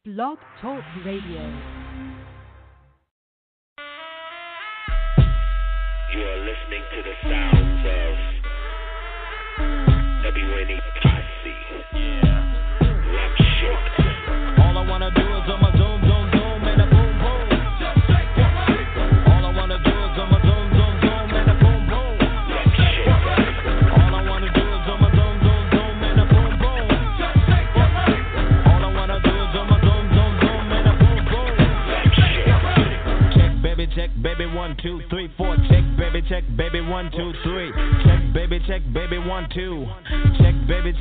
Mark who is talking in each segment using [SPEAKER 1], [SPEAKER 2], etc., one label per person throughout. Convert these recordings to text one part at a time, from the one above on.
[SPEAKER 1] Blog Talk Radio.
[SPEAKER 2] You are listening to the sounds of WNE Posse. Yeah. Rum Shake.
[SPEAKER 3] All I wanna do is on my zoom, zoom, zoom, and a boom, boom. All I wanna do is on my zoom, zoom, zoom, and a boom, boom.
[SPEAKER 2] Rum Shake.
[SPEAKER 3] All I wanna do is on my zoom, zoom, zoom, and a boom, boom. All I wanna do is on my zoom, zoom, zoom, and a boom, boom.
[SPEAKER 2] Rum Shake.
[SPEAKER 3] Check, baby, 1, 2, 3, 4. Check, baby, 1, 2, 3. Check, baby, 1, 2. Check, baby,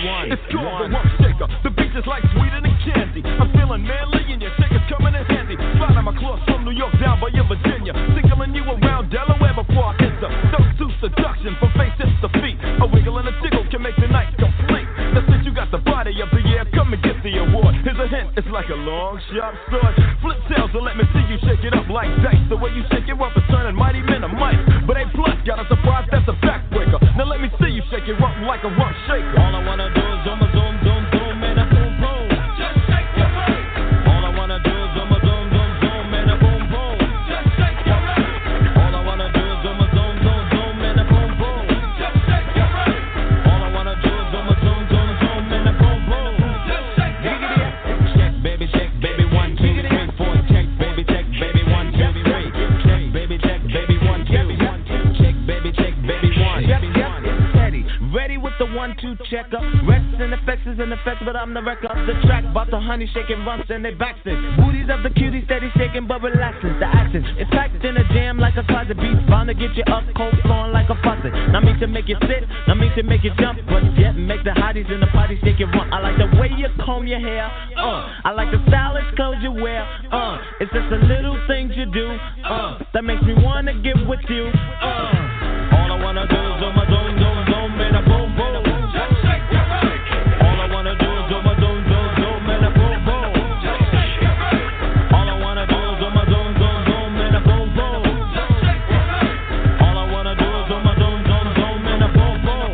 [SPEAKER 3] 1.
[SPEAKER 4] It's called the Rum Shaker. The beach is like sweeter than candy. I'm feeling manly and your shaker's coming in handy. Sliding my claws from New York down by your Virginia. Tickling you around Delaware before I enter. Those two seduction from face hips to feet. A wiggle and a jiggle can make the night complete. Now since you got the body of the year, come and get the award. Here's a hint, it's like a long, sharp sword. Flip tails and let me see you shake it up like dice. The way you shake it up is turning mighty men of mice. But A plus got a surprise, that's a backbreaker. Now let me see you shake it up like a rum shaker.
[SPEAKER 3] All I wanna do is on my zoom, zoom, zoom, and a boom, boom.
[SPEAKER 4] Just shake your body.
[SPEAKER 3] All I wanna do is on my zoom, zoom, zoom, and a boom, boom.
[SPEAKER 4] Just shake your body.
[SPEAKER 3] All I wanna do is on my zoom, zoom, zoom, and a boom, boom.
[SPEAKER 4] Just shake your body.
[SPEAKER 3] All I wanna do is on my zoom, zoom, zoom, and a boom, boom.
[SPEAKER 4] Just shake your body.
[SPEAKER 3] Check, baby, 1, 2, 3, 4. Check, baby, 1, 2, 3. Check, baby, 1, 2. Check, baby, 1. Steady, ready with the 1, 2 checker. Rex and effects is in effect, but I'm the wreck of the track. About the honey shaking rumps and they backspin. Booties of the cuties steady shaking but relaxing. The action is packed in a jam like a closet beat. Bound to get you up cold, flowing like a faucet. Not mean to make you sit, not mean to make you jump, but yet make the hotties in the party shake it rump. I like the way you comb your hair. I like the stylish clothes you wear. It's just the little things you do. That makes me wanna get with you. All I wanna do is on my zoom, zoom, zoom, and a boom, boom. All I wanna do is on my zoom, zoom, zoom, and a boom, boom. All I wanna do is on my zoom, zoom, zoom, and a boom, boom. All I wanna do is on my zoom, zoom, zoom, and a boom, boom.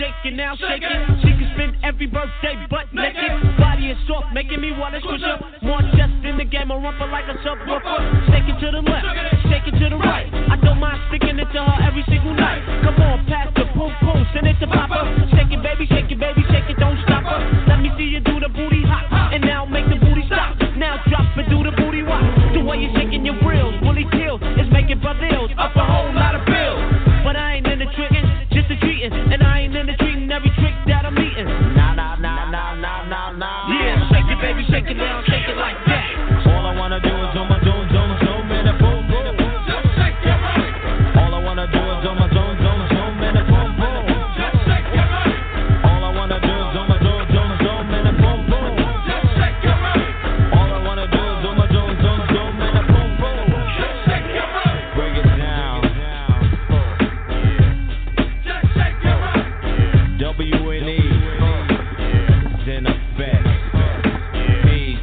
[SPEAKER 3] Shake it now, shake it. She can spend every birthday butt naked. Body is soft, making me wanna switch up. More just in the game, I rumple like a subwoofer. Shake it to the left, shake it to the right. I don't mind sticking it to her every single night. Come on, pass the boom boom, send it to Papa. Shake it, baby, shake it, don't stop her. Let me see you do the booty hop, and now make the booty stop. Now drop and do the booty walk. The way you're shaking your grills, bully kills, is making brothers up a whole lot of bills. But I ain't in the tricking, just the treating, and I ain't in the treating every trick that I'm eating. Nah. Yeah, shake it, baby, shake it down, shake it like that. All I wanna do is on my zoom, zoom, zoom, and a boom, boom.
[SPEAKER 4] Just shake your body.
[SPEAKER 3] All I wanna do is on my zoom, zoom, zoom, and a boom, boom.
[SPEAKER 4] Just shake your body.
[SPEAKER 3] All I wanna do is on my zoom, zoom, zoom, and a boom, boom.
[SPEAKER 4] Just shake your body.
[SPEAKER 3] All I wanna do is on my zoom, zoom, zoom, and a boom, boom.
[SPEAKER 4] Just shake your body.
[SPEAKER 3] Break it down.
[SPEAKER 4] Just shake your body.
[SPEAKER 3] WNE is in effect. Peace.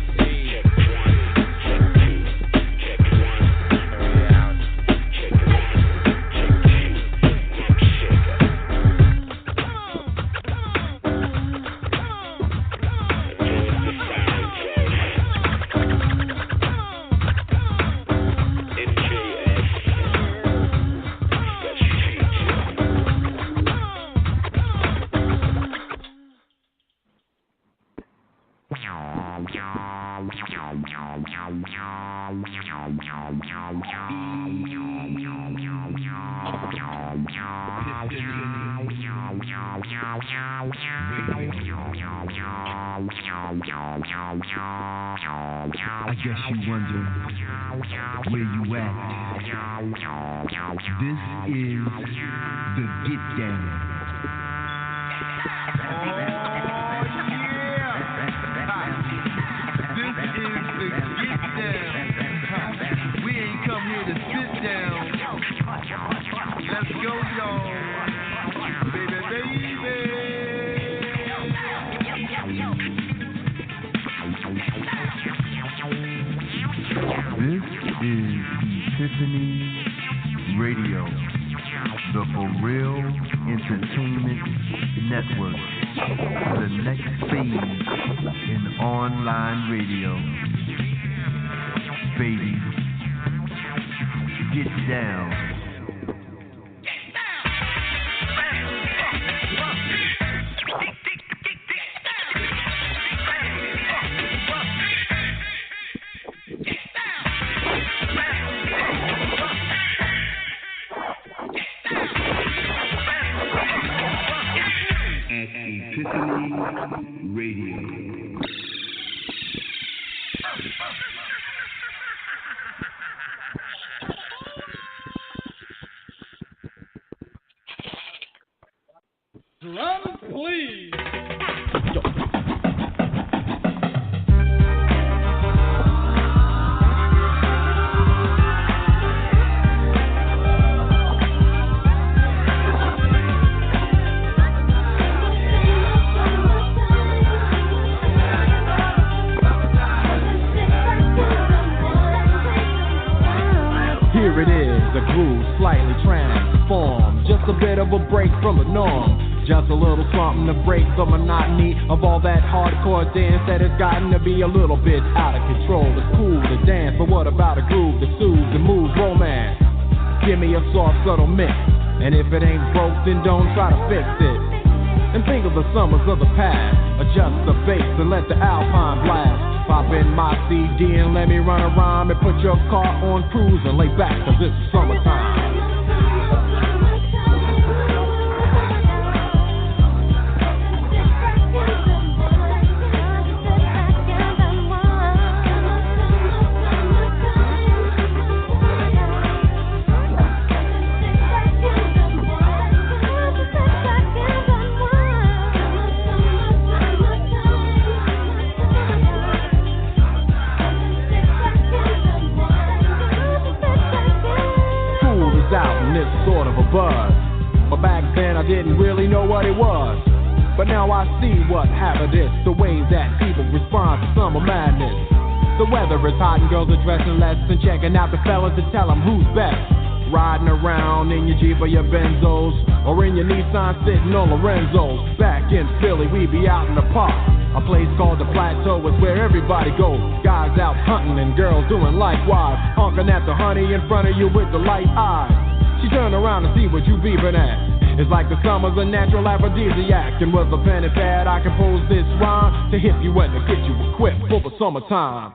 [SPEAKER 5] I guess you wonder where you at. This is the Get Down. This is the Get Down. We ain't come here to sit down. Let's go, y'all. Baby. This is Epiphany Radio, the For Real Entertainment Network. The next phase in online radio. Baby, get down.
[SPEAKER 2] Epiphany Radio.
[SPEAKER 1] Drums, please.
[SPEAKER 3] Here it is, a groove slightly transformed. Just a bit of a break from the norm. Just a little something to break the monotony of all that hardcore dance that has gotten to be a little bit out of control. It's cool to dance, but what about a groove that soothes and moves romance? Give me a soft, subtle mix, and if it ain't broke, then don't try to fix it. And think of the summers of the past. Adjust the bass and let the alpine blast. Pop in my CD and let me run a rhyme and put your car on cruise and lay back, cause it's summertime. Sort of a buzz, but back then I didn't really know what it was. But now I see what happened is the way that people respond to summer madness. The weather is hot and girls are dressing less and checking out the fellas to tell them who's best. Riding around in your Jeep or your Benzos, or in your Nissan sitting on Lorenzo's. Back in Philly, we be out in the park. A place called the Plateau is where everybody goes. Guys out hunting and girls doing likewise. Honking at the honey in front of you with the light eyes. She turned around to see what you beeping at. It's like the summer's a natural aphrodisiac. And with a pen and pad I compose this rhyme to hip you and to get you equipped for the summertime.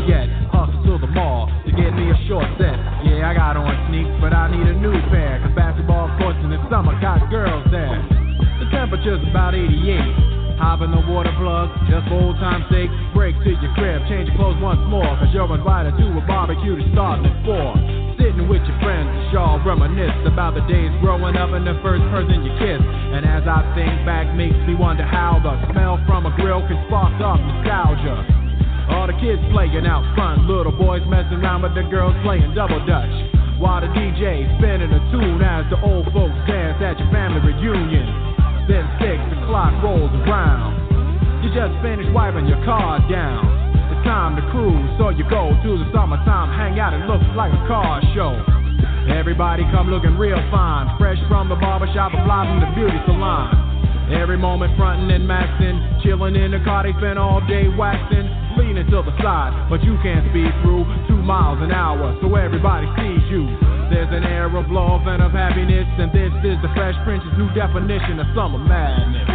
[SPEAKER 3] Yet, hustle to the mall to get me a short set. Yeah, I got on sneaks, but I need a new pair. Cause basketball courts in the summer got girls there. The temperature's about 88. Hop in the water plug, just for old time's sake. Break to your crib, change your clothes once more. Cause you're invited to a barbecue to start at 4. Sitting with your friends, y'all reminisce about the days growing up and the first person you kissed. And as I think back, makes me wonder how the smell from a grill can spark up nostalgia. All the kids playing out front, little boys messing around with the girls playing double dutch. While the DJ spinning a tune as the old folks dance at your family reunion. Then 6 o'clock rolls around. You just finished wiping your car down. It's time to cruise, so you go to the summertime hangout. It looks like a car show. Everybody come looking real fine, fresh from the barbershop or fly from the beauty salon. Every moment frontin' and maxin', chillin' in the car, they spend all day waxin', leaning to the side, but you can't speed through 2 miles an hour, so everybody sees you. There's an air of love and of happiness, and this is the Fresh Prince's new definition of summer madness.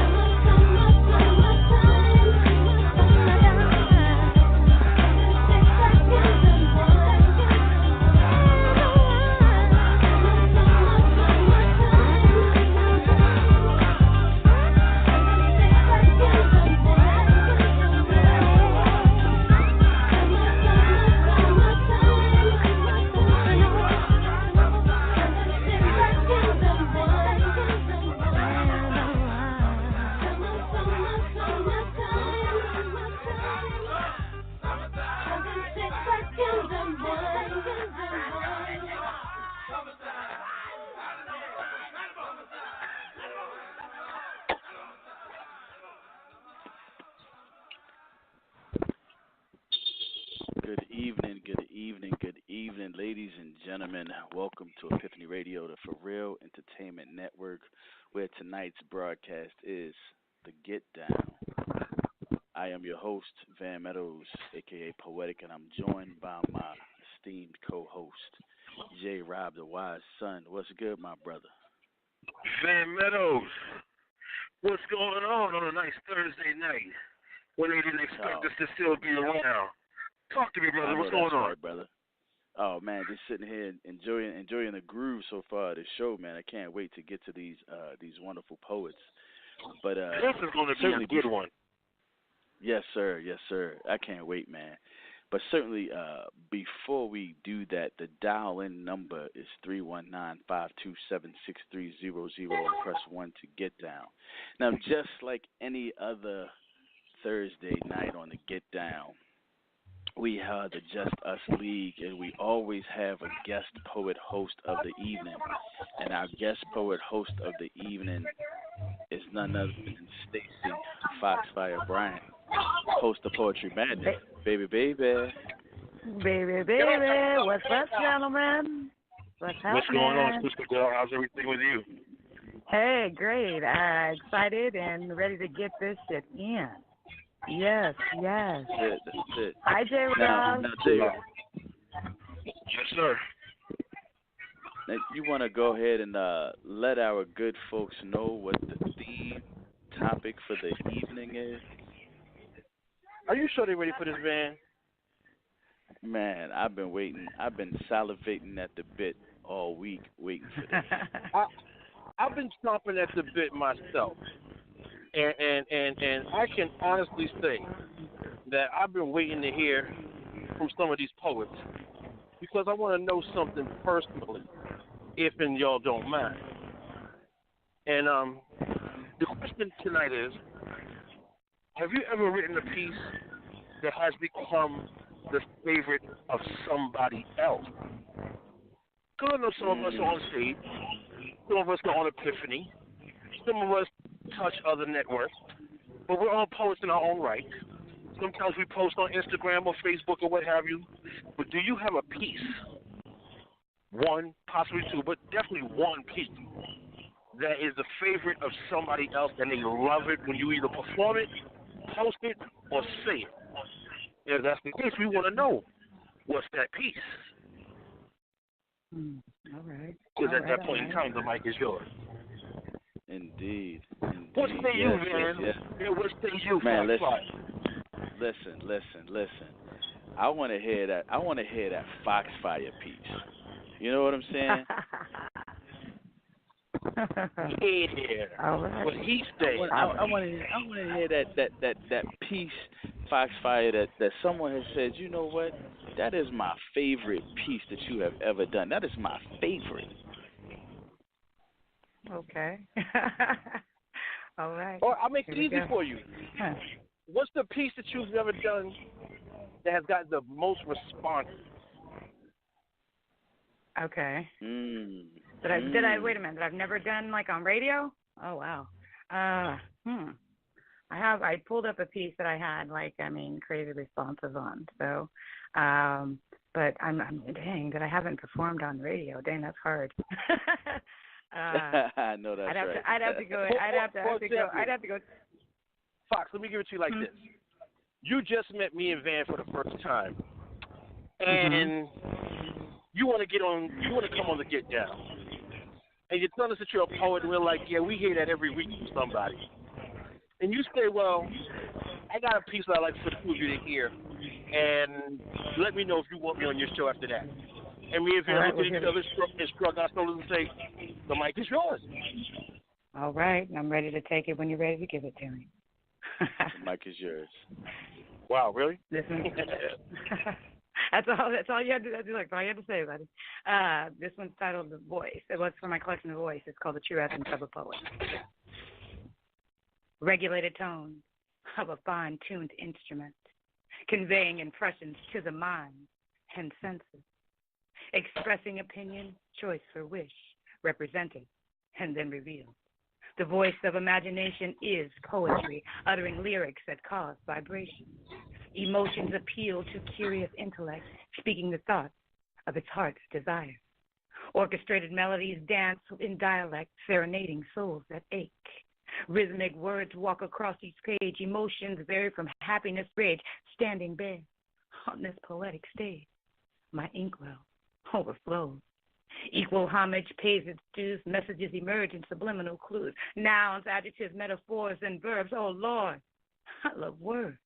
[SPEAKER 1] ladies and gentlemen, welcome to Epiphany Radio, the For Real Entertainment Network, where tonight's broadcast is The Get Down. I am your host, Van Meadows, a.k.a. Poetic, and I'm joined by my esteemed co-host, Jrob, the Wiseson. What's good, my brother?
[SPEAKER 6] Van Meadows, what's going on a nice Thursday night when they didn't expect us to still be around? Talk to me, brother. What's going on?
[SPEAKER 1] Right, brother. Oh man, just sitting here enjoying the groove so far of the show, man. I can't wait to get to these wonderful poets. But
[SPEAKER 6] this is going to be a good one.
[SPEAKER 1] Yes, sir. Yes, sir. I can't wait, man. But certainly, before we do that, the dial-in number is 319-527-6300 and press 1 to get down. Now, just like any other Thursday night on the Get Down, we have the Just Us League, and we always have a guest poet host of the evening. And our guest poet host of the evening is none other than Stacy Fox Fire Bryant, host of Poetry Madness. Baby.
[SPEAKER 7] Baby. What's up, gentlemen? What's happening?
[SPEAKER 6] What's going on, Sister Girl? How's everything with you?
[SPEAKER 7] Hey, great. Excited and ready to get this shit in. Yes.
[SPEAKER 1] That's it.
[SPEAKER 7] Hi, Jrob.
[SPEAKER 1] Now, Jrob.
[SPEAKER 6] Yes, sir.
[SPEAKER 1] Now, you want to go ahead and let our good folks know what the theme topic for the evening is?
[SPEAKER 6] Are you sure they're ready for this, Van?
[SPEAKER 1] Man, I've been waiting. I've been salivating at the bit all week, waiting for this.
[SPEAKER 6] I've been stomping at the bit myself. And I can honestly say that I've been waiting to hear from some of these poets because I want to know something personally, if and y'all don't mind. And the question tonight is, have you ever written a piece that has become the favorite of somebody else? Because I know some of us are on stage, some of us are on Epiphany, some of us touch other networks, but we're all poets in our own right. Sometimes we post on Instagram or Facebook or what have you. But do you have a piece, one, possibly two, but definitely one piece that is the favorite of somebody else and they love it when you either perform it, post it, or say it? If that's the case, we want to know what's that piece.
[SPEAKER 7] All right.
[SPEAKER 6] Because at that point in time, the mic is yours.
[SPEAKER 1] Indeed.
[SPEAKER 6] What say you, man?
[SPEAKER 1] Yes.
[SPEAKER 6] Yeah, what say you,
[SPEAKER 1] man? Listen. I want to hear that. I want to hear that Foxfire piece. You know what I'm saying?
[SPEAKER 6] Yeah.
[SPEAKER 7] All right.
[SPEAKER 6] What he say?
[SPEAKER 1] I want to hear that piece, Foxfire, that someone has said. You know what? That is my favorite piece that you have ever done. That is my favorite.
[SPEAKER 7] Okay. All right.
[SPEAKER 6] Or I'll make it easy for you.
[SPEAKER 7] Huh.
[SPEAKER 6] What's the piece that you've ever done that has gotten the most response?
[SPEAKER 7] Okay.
[SPEAKER 1] Did
[SPEAKER 7] I wait a minute, that I've never done like on radio? Oh wow. I pulled up a piece that I had crazy responses on. So but I'm dang that I haven't performed on radio. Dang, that's hard.
[SPEAKER 1] I know that's right.
[SPEAKER 7] I'd have to go.
[SPEAKER 6] Fox, let me give it to you like this. You just met me and Van for the first time, and you want to come on the Get Down, and you tell us that you're a poet, and we're like, yeah, we hear that every week from somebody, and you say, well, I got a piece that I'd like for the two of you to hear, and let me know if you want me on your show after that. And me and Van look at each other and shrug our shoulders and say, the mic is yours.
[SPEAKER 7] All right. I'm ready to take it when you're ready to give it to me.
[SPEAKER 1] The mic is yours.
[SPEAKER 6] Wow, really?
[SPEAKER 7] Listen. That's all you had to do. That's all you had to say, buddy. This one's titled The Voice. It was for my collection of Voice. It's called The True Essence of a Poet. Regulated tone of a fine-tuned instrument, conveying impressions to the mind and senses. Expressing opinion, choice for wish, represented, and then revealed. The voice of imagination is poetry, uttering lyrics that cause vibration. Emotions appeal to curious intellect, speaking the thoughts of its heart's desire. Orchestrated melodies dance in dialect, serenading souls that ache. Rhythmic words walk across each page, emotions vary from happiness, rage, standing bare on this poetic stage. My inkwell overflows. Equal homage pays its dues, messages emerge in subliminal clues, nouns, adjectives, metaphors, and verbs. Oh, Lord, I love words.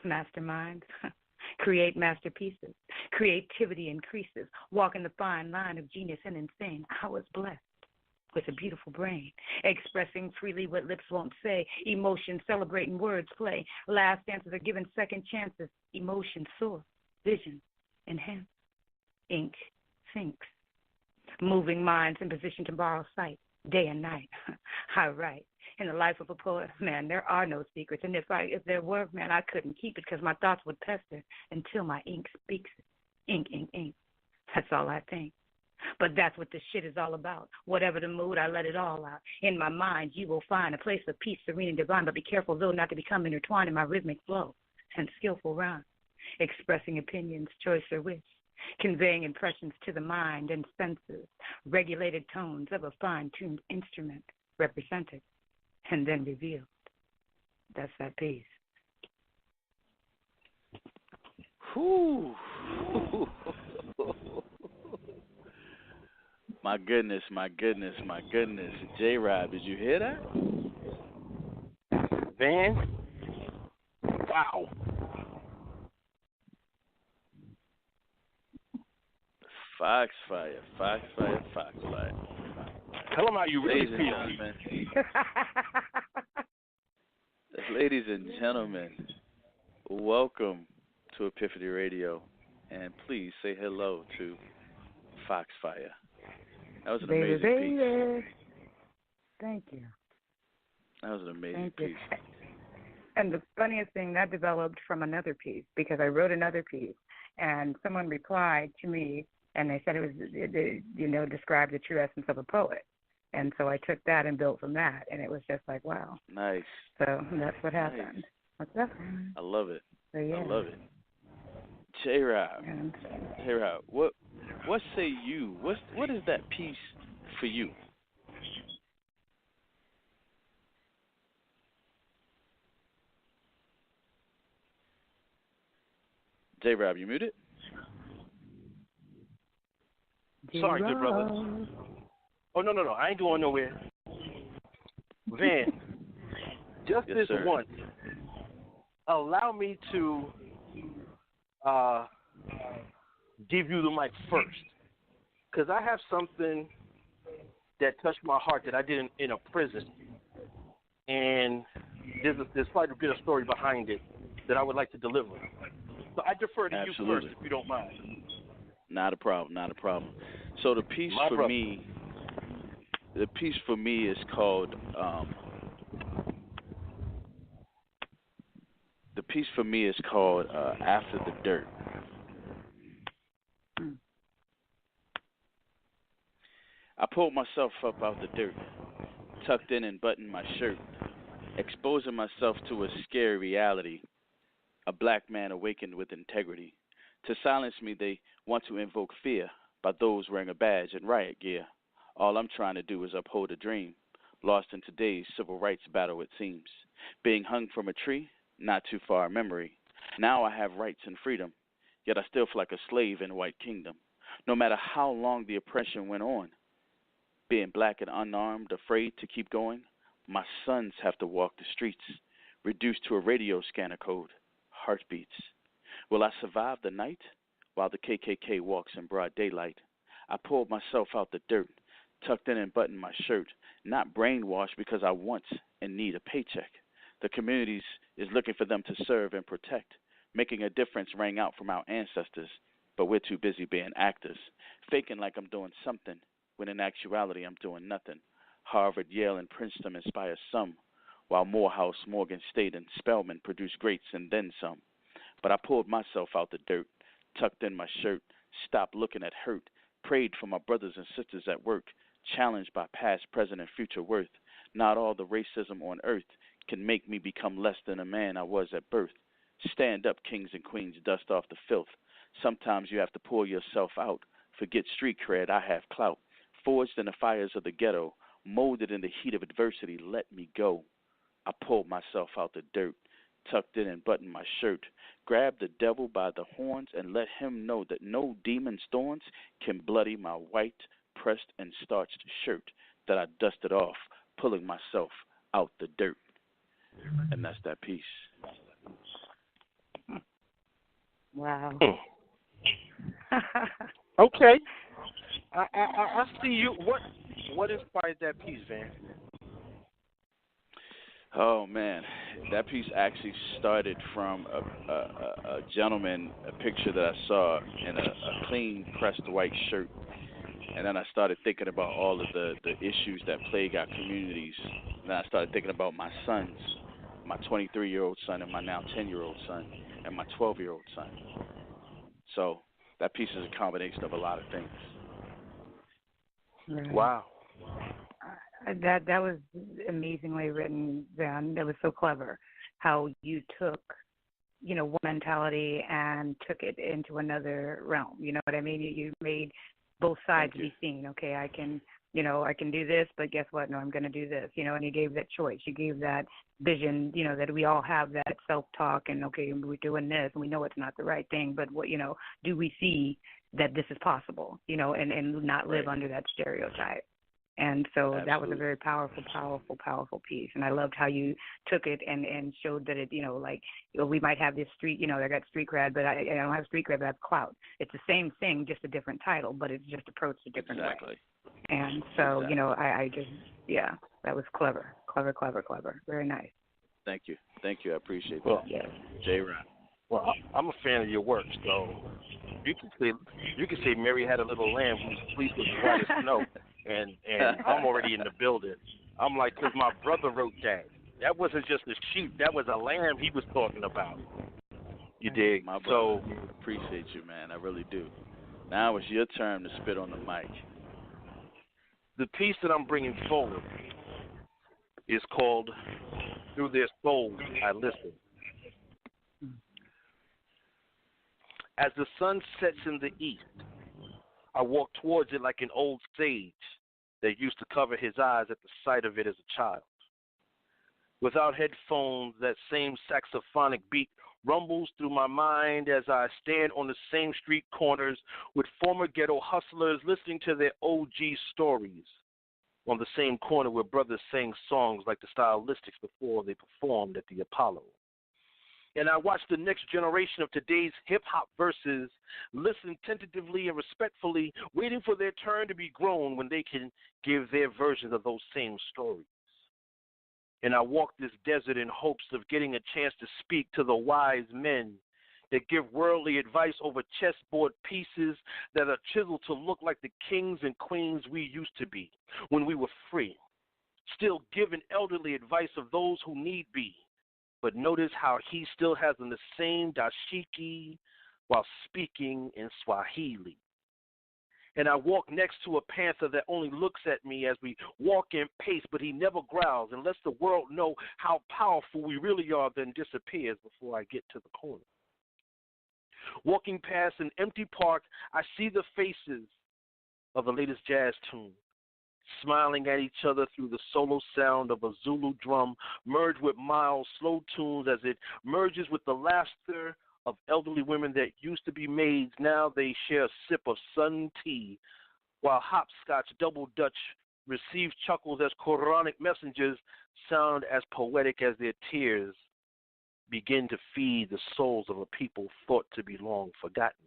[SPEAKER 7] Masterminds create masterpieces. Creativity increases, walking the fine line of genius and insane. I was blessed with a beautiful brain, expressing freely what lips won't say, emotions celebrating words play, last dances are given second chances, emotions soar, vision enhance, ink sinks, moving minds in position to borrow sight, day and night. I write. In the life of a poet, man, there are no secrets, and if there were, man, I couldn't keep it because my thoughts would pester until my ink speaks it. Ink, ink, ink. That's all I think. But that's what this shit is all about. Whatever the mood, I let it all out. In my mind, you will find a place of peace, serene, and divine, but be careful, though, not to become intertwined in my rhythmic flow and skillful rhyme, expressing opinions, choice, or wish, conveying impressions to the mind and senses, regulated tones of a fine-tuned instrument, represented and then revealed. That's that piece.
[SPEAKER 1] Whew. My goodness, my goodness, my goodness. Jrob, did you hear that?
[SPEAKER 6] Van, wow.
[SPEAKER 1] Fox Fire, Fox Fire, Fox Fire.
[SPEAKER 6] Tell them how you really
[SPEAKER 1] Ladies and
[SPEAKER 6] feel.
[SPEAKER 1] gentlemen. Ladies and gentlemen, welcome to Epiphany Radio, and please say hello to Fox Fire. That was an amazing piece.
[SPEAKER 7] Thank you.
[SPEAKER 1] That was an amazing piece.
[SPEAKER 7] And the funniest thing, that developed from another piece, because I wrote another piece, and someone replied to me, and they said it described the true essence of a poet. And so I took that and built from that, and it was just like, wow.
[SPEAKER 1] Nice.
[SPEAKER 7] So that's what happened.
[SPEAKER 1] Nice.
[SPEAKER 7] What's up?
[SPEAKER 1] I love it.
[SPEAKER 7] So, yeah.
[SPEAKER 1] I love it. Jrob, what say you? What is that piece for you? Jrob, you muted?
[SPEAKER 6] Sorry, good brother. Oh, no. I ain't going nowhere. Van, just
[SPEAKER 1] yes,
[SPEAKER 6] this
[SPEAKER 1] sir.
[SPEAKER 6] once, allow me to give you the mic first. Because I have something that touched my heart that I did in a prison. And there's quite a bit of story behind it that I would like to deliver. So I defer to
[SPEAKER 1] Absolutely.
[SPEAKER 6] you first, if you don't mind.
[SPEAKER 1] Not a problem. So the piece for me is called After the Dirt. I pulled myself up out the dirt, tucked in and buttoned my shirt, exposing myself to a scary reality, a black man awakened with integrity. To silence me, they want to invoke fear by those wearing a badge and riot gear. All I'm trying to do is uphold a dream, lost in today's civil rights battle, it seems. Being hung from a tree, not too far in memory. Now I have rights and freedom, yet I still feel like a slave in a white kingdom. No matter how long the oppression went on, being black and unarmed, afraid to keep going, my sons have to walk the streets, reduced to a radio scanner code, heartbeats. Will I survive the night while the KKK walks in broad daylight? I pulled myself out the dirt, tucked in and buttoned my shirt, not brainwashed because I want and need a paycheck. The communities is looking for them to serve and protect. Making a difference rang out from our ancestors, but we're too busy being actors, faking like I'm doing something, when in actuality I'm doing nothing. Harvard, Yale, and Princeton inspire some, while Morehouse, Morgan State, and Spelman produce greats and then some. But I pulled myself out the dirt, tucked in my shirt, stopped looking at hurt, prayed for my brothers and sisters at work, challenged by past, present, and future worth. Not all the racism on earth can make me become less than a man I was at birth. Stand up, kings and queens, dust off the filth. Sometimes you have to pull yourself out. Forget street cred, I have clout. Forged in the fires of the ghetto, molded in the heat of adversity, let me go. I pulled myself out the dirt, tucked in and buttoned my shirt, grabbed the devil by the horns and let him know that no demon's thorns can bloody my white, pressed and starched shirt that I dusted off, pulling myself out the dirt. And that's that piece.
[SPEAKER 7] Wow.
[SPEAKER 6] Okay. I see you. What inspired that piece, Van?
[SPEAKER 1] Oh man, that piece actually started from a gentleman, a picture that I saw in a clean pressed white shirt, and then I started thinking about all of the issues that plague our communities. And then I started thinking about my sons, my 23-year-old son and my now 10-year-old son and my 12-year-old son. So that piece is a combination of a lot of things.
[SPEAKER 7] Right.
[SPEAKER 6] Wow.
[SPEAKER 7] That was amazingly written, Van. That was so clever how you took, one mentality and took it into another realm. You know what I mean? You made both sides be seen. Okay, I can do this, but guess what? No, I'm going to do this. And you gave that choice. You gave that vision, that we all have that self-talk and, okay, we're doing this and we know it's not the right thing, but what, do we see that this is possible, and not live under that stereotype? And so
[SPEAKER 1] Absolutely.
[SPEAKER 7] That was a very powerful piece. And I loved how you took it and showed that it, we might have this street, I got street cred, but I don't have street cred, but I have clout. It's the same thing, just a different title, but it's just approached a different way. And so, I just, that was clever. Very nice.
[SPEAKER 1] Thank you. I appreciate
[SPEAKER 6] that.
[SPEAKER 7] Yes.
[SPEAKER 1] Jrob.
[SPEAKER 6] Well, I'm a fan of your work, so you can say Mary had a little lamb whose fleece was white as snow, and I'm already in the building. I'm like, because my brother wrote that. That wasn't just a sheep. That was a lamb he was talking about. You dig?
[SPEAKER 1] My brother, appreciate you, man. I really do. Now it's your turn to spit on the mic.
[SPEAKER 6] The piece that I'm bringing forward is called Through Their Souls I Listen. As the sun sets in the east, I walk towards it like an old sage that used to cover his eyes at the sight of it as a child. Without headphones, that same saxophonic beat rumbles through my mind as I stand on the same street corners with former ghetto hustlers listening to their OG stories. On the same corner where brothers sang songs like the Stylistics before they performed at the Apollo. And I watch the next generation of today's hip-hop verses listen tentatively and respectfully, waiting for their turn to be grown when they can give their versions of those same stories. And I walk this desert in hopes of getting a chance to speak to the wise men that give worldly advice over chessboard pieces that are chiseled to look like the kings and queens we used to be when we were free, still giving elderly advice of those who need be. But notice how he still has the same dashiki while speaking in Swahili. And I walk next to a panther that only looks at me as we walk in pace, but he never growls and lets the world know how powerful we really are, then disappears before I get to the corner. Walking past an empty park, I see the faces of the latest jazz tune, smiling at each other through the solo sound of a Zulu drum, merged with mild, slow tunes as it merges with the laughter of elderly women that used to be maids. Now they share a sip of sun tea, while hopscotch double Dutch receive chuckles as Quranic messengers sound as poetic as their tears begin to feed the souls of a people thought to be long forgotten.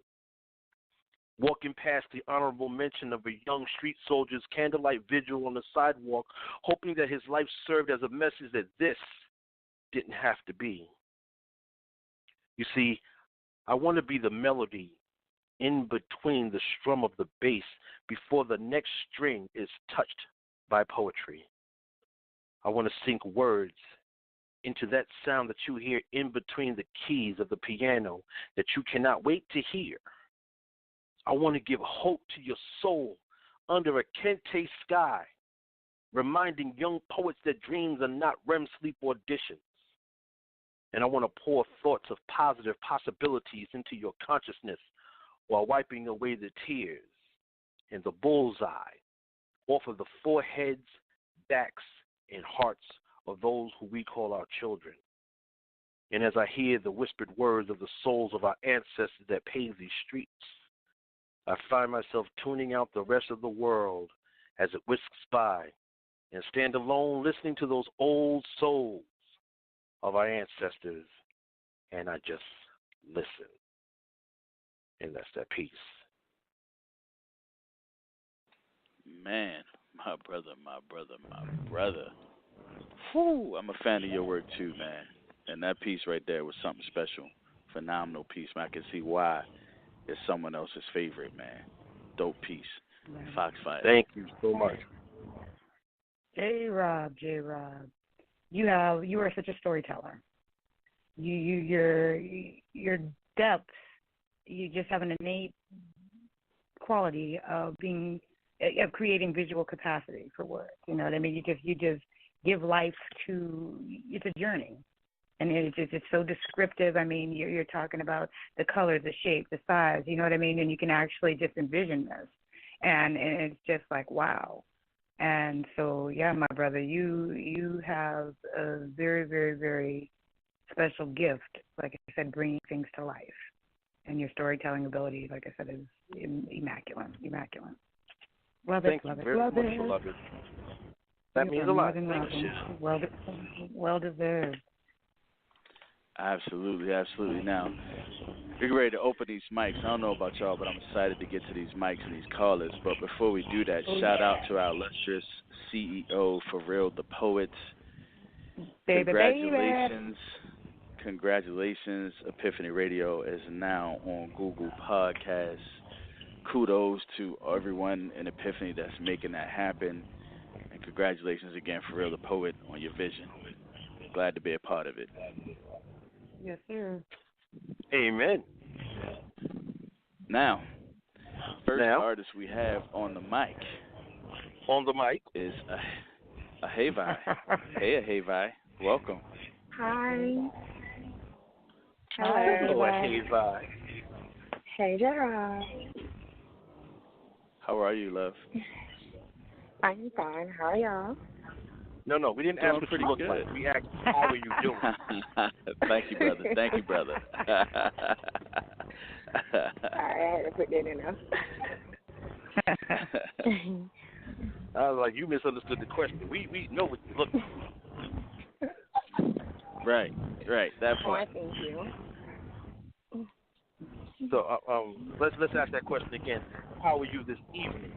[SPEAKER 6] Walking past the honorable mention of a young street soldier's candlelight vigil on the sidewalk, hoping that his life served as a message that this didn't have to be. You see, I want to be the melody in between the strum of the bass before the next string is touched by poetry. I want to sink words into that sound that you hear in between the keys of the piano that you cannot wait to hear. I want to give hope to your soul under a Kente sky, reminding young poets that dreams are not REM sleep auditions. And I want to pour thoughts of positive possibilities into your consciousness, while wiping away the tears and the bullseye off of the foreheads, backs, and hearts of those who we call our children. And as I hear the whispered words of the souls of our ancestors that paved these streets, I find myself tuning out the rest of the world as it whisks by and stand alone listening to those old souls of our ancestors, and I just listen. And that's that piece.
[SPEAKER 1] Man, my brother. Whew, I'm a fan of your work too, man. And that piece right there was something special. Phenomenal piece, man. I can see why it's someone else's favorite, man. Dope piece. Fox Fire.
[SPEAKER 6] Thank you so much.
[SPEAKER 7] Jrob. You are such a storyteller. Your depth, you just have an innate quality of creating visual capacity for work. You know what I mean? You just give life to. It's a journey, and it's so descriptive. I mean, you're talking about the color, the shape, the size. You know what I mean? And you can actually just envision this, and it's just like wow. And so, yeah, my brother, you have a very, very, very special gift. Like I said, bringing things to life, and your storytelling ability, like I said, is immaculate. Love it.
[SPEAKER 6] Thank you very much. Love it. That means a lot. Thank you.
[SPEAKER 7] Well deserved.
[SPEAKER 1] Absolutely. Now, we're ready to open these mics. I don't know about y'all, but I'm excited to get to these mics and these callers. But before we do that, shout out to our illustrious CEO, Forrealthepoet. Congratulations. Epiphany Radio is now on Google Podcasts. Kudos to everyone in Epiphany that's making that happen. And congratulations again, Forrealthepoet, on your vision. Glad to be a part of it.
[SPEAKER 7] Yes, sir.
[SPEAKER 6] Amen.
[SPEAKER 1] Now, first artist we have on the mic. Is a Havi. Hey, Havi. Welcome.
[SPEAKER 8] Hi.
[SPEAKER 6] Hello, Havi.
[SPEAKER 8] Hey, Jrob.
[SPEAKER 1] How are you, love?
[SPEAKER 8] I'm fine. How are y'all?
[SPEAKER 6] No, we didn't ask what you look like. We asked, how are you doing?
[SPEAKER 1] Thank you, brother.
[SPEAKER 8] I had to put that in there.
[SPEAKER 6] I was like, you misunderstood the question. We know what you look like.
[SPEAKER 1] Right. That point.
[SPEAKER 8] Oh, thank you.
[SPEAKER 6] So let's ask that question again. How are you this evening?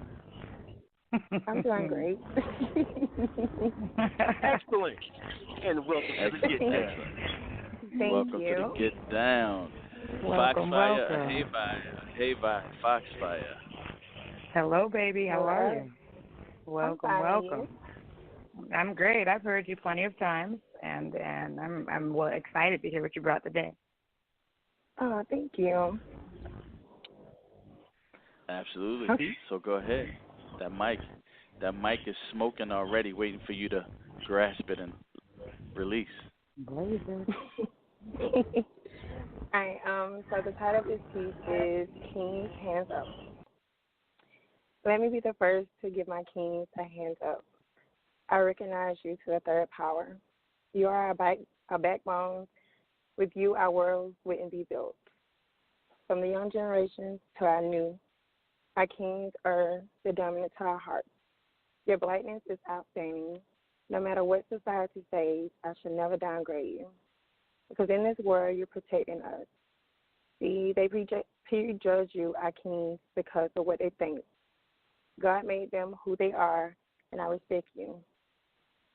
[SPEAKER 8] I'm doing great.
[SPEAKER 6] Excellent. And welcome to the Get Down.
[SPEAKER 8] Thank
[SPEAKER 1] welcome
[SPEAKER 8] you.
[SPEAKER 1] to the Get Down.
[SPEAKER 7] Welcome.
[SPEAKER 1] Havi, Fox Fire.
[SPEAKER 7] Hello, baby. How are you? Welcome.
[SPEAKER 8] You?
[SPEAKER 7] I'm great. I've heard you plenty of times, and I'm excited to hear what you brought today.
[SPEAKER 8] Oh, thank you.
[SPEAKER 1] Absolutely. Okay. So go ahead. That mic is smoking already, waiting for you to grasp it and release.
[SPEAKER 8] Blazer. Alright, so the title of this piece is Kings Hands Up. Let me be the first to give my kings a hands up. I recognize you to the third power. You are our backbone. With you, our world wouldn't be built. From the young generations to our new, our kings are the dominant to our hearts. Your brightness is outstanding. No matter what society says, I should never downgrade you. Because in this world, you're protecting us. See, they prejudge you, our kings, because of what they think. God made them who they are, and I respect you.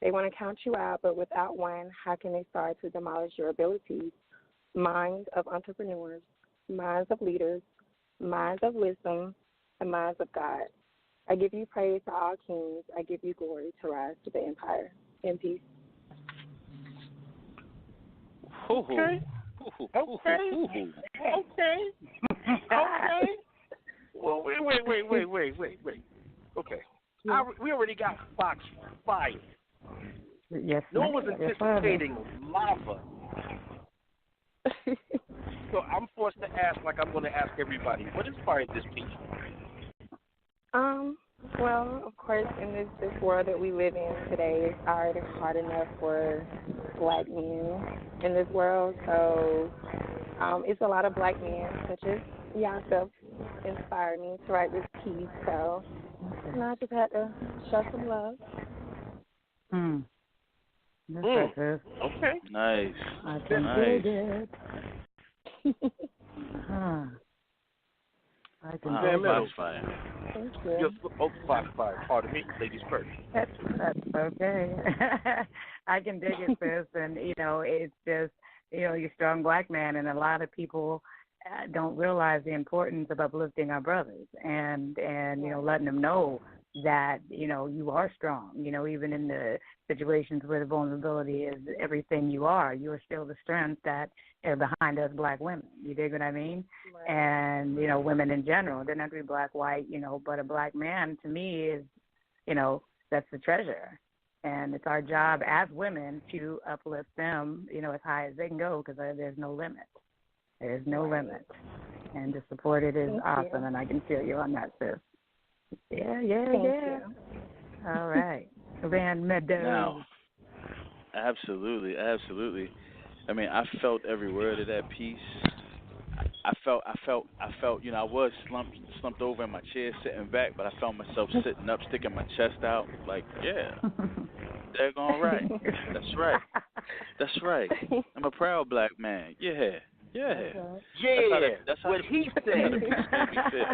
[SPEAKER 8] They want to count you out, but without one, how can they start to demolish your abilities? Minds of entrepreneurs, minds of leaders, minds of wisdom, and minds of God. I give you praise to all kings. I give you glory to rise to the empire. In peace.
[SPEAKER 6] Okay. Well, wait. Okay. We already got Fox Fire.
[SPEAKER 7] Yes.
[SPEAKER 6] No one was anticipating lava. So I'm forced to ask, like I'm going to ask everybody, what inspired this piece?
[SPEAKER 8] Well, of course, in this world that we live in today, it's already hard enough for black men in this world. So it's a lot of black men, such as yourself, inspired me to write this piece. So I just had to show some love.
[SPEAKER 6] Okay.
[SPEAKER 1] Nice.
[SPEAKER 7] I can dig it. I can dig
[SPEAKER 1] Fox
[SPEAKER 7] it.
[SPEAKER 1] Fire.
[SPEAKER 8] Thank you.
[SPEAKER 6] Fox Fire. Pardon me, ladies first.
[SPEAKER 7] That's okay. I can dig it, sis. And, it's just, you're a strong black man, and a lot of people don't realize the importance of uplifting our brothers and letting them know that, you are strong, even in the situations where the vulnerability is everything you are still the strength that are behind us black women. You dig what I mean?
[SPEAKER 8] Right.
[SPEAKER 7] And, women in general, they're not to be black, white, but a black man to me is, that's the treasure. And it's our job as women to uplift them, as high as they can go, because there's no limit. There's no limit. And to support it is awesome, and I can feel you on that, sis. Yeah.
[SPEAKER 8] Thank you.
[SPEAKER 7] All right. Van Meadows.
[SPEAKER 1] Now, absolutely. I mean, I felt every word of that piece. I felt, I was slumped over in my chair, sitting back, but I felt myself sitting up, sticking my chest out, like, yeah, they're going right. That's right. I'm a proud black man. Yeah. That's how
[SPEAKER 6] what he said.
[SPEAKER 1] That's how the piece made me feel,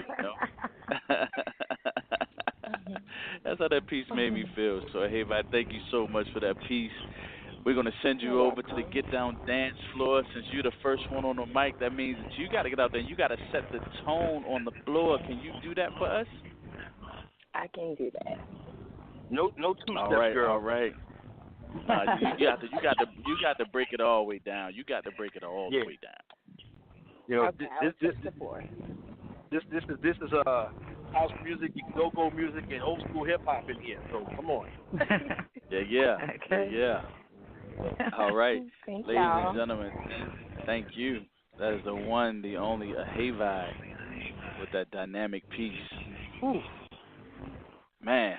[SPEAKER 1] That's how that piece made me feel. So, hey, I thank you so much for that piece. We're going to send you over to the Get Down dance floor. Since you're the first one on the mic, that means that you got to get out there and you got to set the tone on the floor. Can you do that for us?
[SPEAKER 8] I can do that.
[SPEAKER 6] No two-step, girl.
[SPEAKER 1] All right. You got to break it all the way down. You got to break it all the way down.
[SPEAKER 8] Okay,
[SPEAKER 6] this is house music, go-go music, and old school hip hop in here. So come on.
[SPEAKER 1] Yeah.
[SPEAKER 7] Okay.
[SPEAKER 1] Yeah. All right,
[SPEAKER 8] Thank
[SPEAKER 1] ladies
[SPEAKER 8] y'all.
[SPEAKER 1] and gentlemen, thank you. That is the one, the only, Ahavai with that dynamic piece.
[SPEAKER 6] Ooh.
[SPEAKER 1] Man,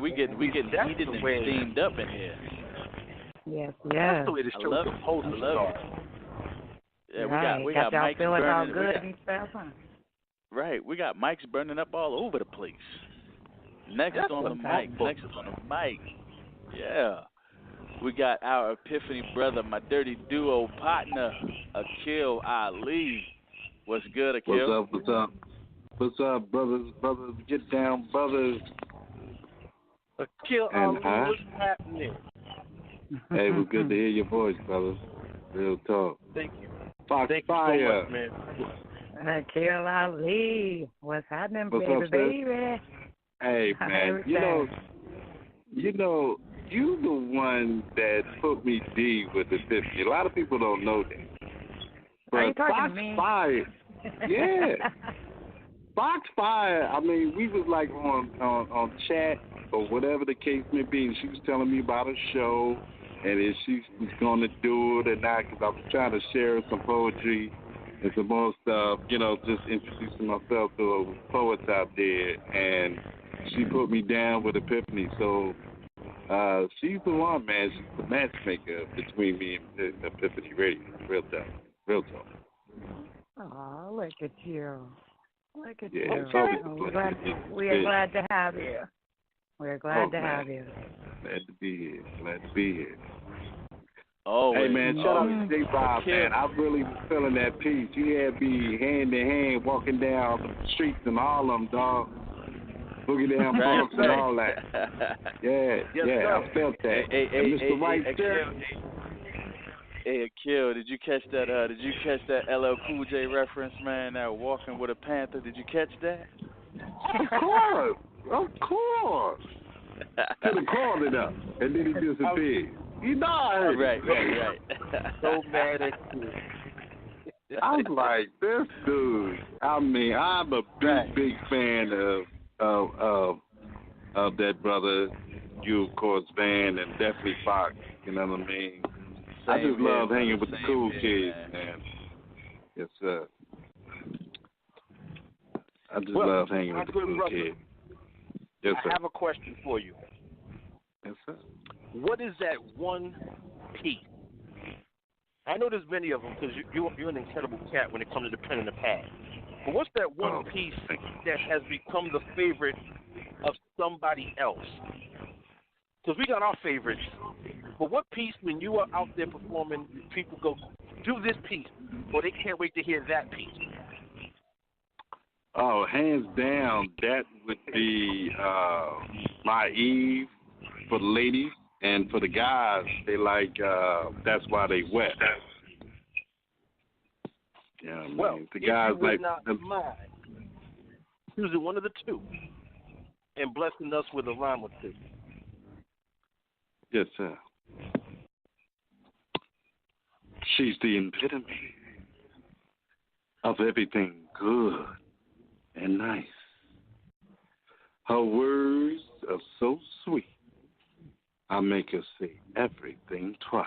[SPEAKER 1] we get heated and steamed up in here.
[SPEAKER 7] Yes.
[SPEAKER 6] That's the way the
[SPEAKER 1] I
[SPEAKER 6] show
[SPEAKER 1] love
[SPEAKER 6] is supposed to start.
[SPEAKER 1] Yeah, we got
[SPEAKER 7] y'all
[SPEAKER 1] mics
[SPEAKER 7] feeling all
[SPEAKER 1] burning.
[SPEAKER 7] good and stuff, huh?
[SPEAKER 1] Right, we got mics burning up all over the place. Next on the mic. Yeah. We got our Epiphany brother, my dirty duo partner, Akil Ali. What's good, Akil?
[SPEAKER 9] What's up, brothers? Get down, brothers.
[SPEAKER 6] Akil Ali, what's happening?
[SPEAKER 9] Hey, it was good to hear your voice, brothers. Real talk.
[SPEAKER 6] Thank you.
[SPEAKER 9] Fox
[SPEAKER 6] Thank
[SPEAKER 9] Fire.
[SPEAKER 6] you so much, man.
[SPEAKER 7] Akil Ali, what's happening,
[SPEAKER 9] What's up,
[SPEAKER 7] baby?
[SPEAKER 9] Hey, man, you the one that put me D with the 50. A lot of people don't know that. But
[SPEAKER 7] Are you talking
[SPEAKER 9] Fox
[SPEAKER 7] to me?
[SPEAKER 9] Fire, yeah. Fox Fire, I mean, we was like on chat or whatever the case may be, and she was telling me about a show and if she was going to do it or not, because I was trying to share some poetry and some more stuff, just introducing myself to poets out there, and she put me down with Epiphany. So she's the one, man. She's the matchmaker between me and Epiphany Radio. Real talk.
[SPEAKER 7] Oh, look at you. Look at
[SPEAKER 9] Yeah,
[SPEAKER 7] you.
[SPEAKER 9] it's always a pleasure.
[SPEAKER 7] We are glad to have you. We're glad to have you.
[SPEAKER 9] Glad to be here.
[SPEAKER 1] Oh,
[SPEAKER 9] hey, man, shout out to Jrob, man. I really was feeling that piece. You had me hand in hand walking down the streets in Harlem, dog. Boogie down Bronx and all that. Yeah, I felt that.
[SPEAKER 1] Hey,
[SPEAKER 9] Mr. White there.
[SPEAKER 1] Hey, Akil, did you catch that? LL Cool J reference, man? That Walking with a Panther. Did you catch that?
[SPEAKER 9] Of course. Could have called it up, and then he disappeared. You know I heard it.
[SPEAKER 1] Right.
[SPEAKER 6] So mad at you.
[SPEAKER 9] I was like, this dude. I mean, I'm a big fan of that brother. You, of course, Van, and definitely Fox. You know what I mean? I just love hanging with the cool kids, man. Yes, sir. I just love hanging with the cool kids. Yes, sir.
[SPEAKER 6] I have a question for you.
[SPEAKER 9] Yes, sir.
[SPEAKER 6] What is that one piece? I know there's many of them because you're an incredible cat when it comes to the pen and the pad. But what's that one piece that has become the favorite of somebody else? Because we got our favorites. But what piece, when you are out there performing, people go, do this piece, or they can't wait to hear that piece?
[SPEAKER 9] Oh, hands down, that would be My Eve for the ladies, and for the guys, they like That's Why They Wet. Yeah,
[SPEAKER 6] well,
[SPEAKER 9] the guys
[SPEAKER 6] if you
[SPEAKER 9] like
[SPEAKER 6] would not mind choosing one of the two and blessing us with a rhyme or two.
[SPEAKER 9] Yes, sir. She's the epitome of everything good and nice. Her words are so sweet, I make her say everything twice.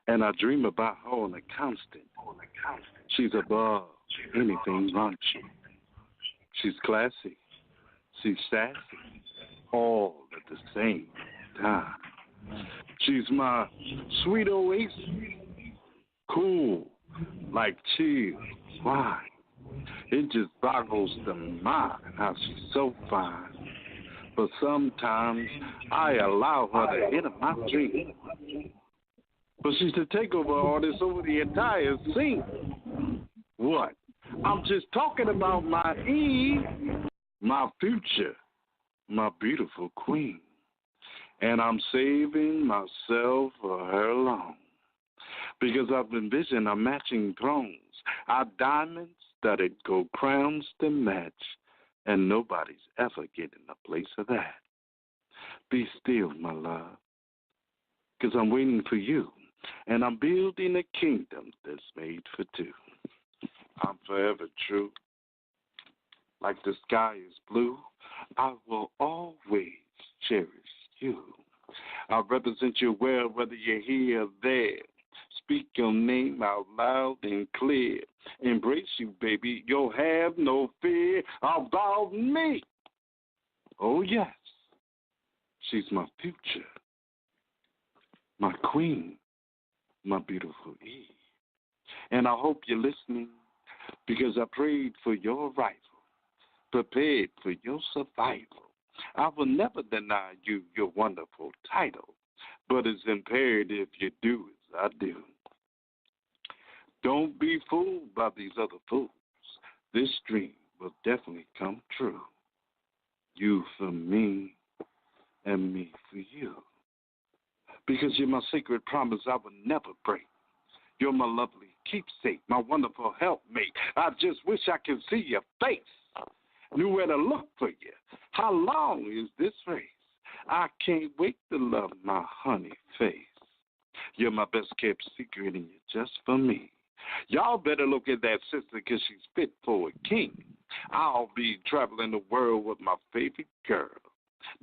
[SPEAKER 9] And I dream about her on a constant. She's above anything raunchy. She's classy. She's sassy. All at the same time. She's my sweet oasis. Cool, like chill wine. It just boggles the mind how she's so fine. But sometimes I allow her to enter my dream. But she's the takeover artist over the entire scene. What? I'm just talking about my Eve, my future, my beautiful queen. And I'm saving myself for her alone. Because I've envisioned our matching thrones, our diamonds studded gold crowns to match, and nobody's ever getting a place of that. Be still, my love, because I'm waiting for you, and I'm building a kingdom that's made for two. I'm forever true. Like the sky is blue, I will always cherish you. I'll represent you well, whether you're here or there. Speak your name out loud and clear. Embrace you, baby. You'll have no fear about me. Oh, yes. She's my future, my queen, my beautiful Eve. And I hope you're listening because I prayed for your arrival, prepared for your survival. I will never deny you your wonderful title, but it's imperative you do as I do. Don't be fooled by these other fools. This dream will definitely come true. You for me and me for you. Because you're my sacred promise I will never break. You're my lovely keepsake, my wonderful helpmate. I just wish I could see your face. Knew where to look for you. How long is this race? I can't wait to love my honey face. You're my best kept secret and you're just for me. Y'all better look at that sister because she's fit for a king. I'll be traveling the world with my favorite girl,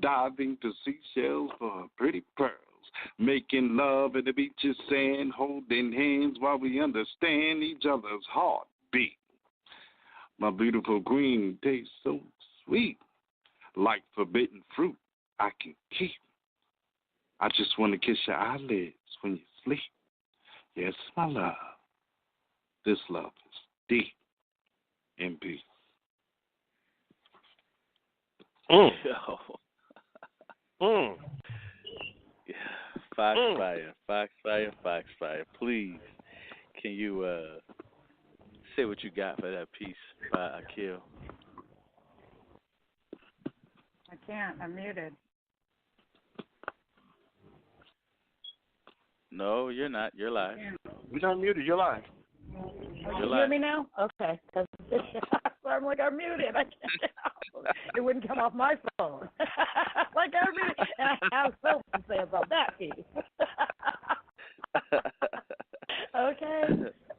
[SPEAKER 9] diving to seashells for her pretty pearls, making love at the beach's sand, holding hands while we understand each other's heartbeat. My beautiful queen tastes so sweet, like forbidden fruit I can keep. I just want to kiss your eyelids when you sleep. Yes, my love. This love is deep in peace.
[SPEAKER 6] Mm.
[SPEAKER 1] Yeah. Foxfire. Please, can you say what you got for that piece by Akil?
[SPEAKER 7] I can't. I'm muted.
[SPEAKER 1] No, you're not. You're live.
[SPEAKER 6] You're not muted. You're live.
[SPEAKER 7] You hear me now? Okay. I'm like, I'm muted. I can't. It wouldn't come off my phone. Like, I'm muted. And I have something to say about that piece. Okay.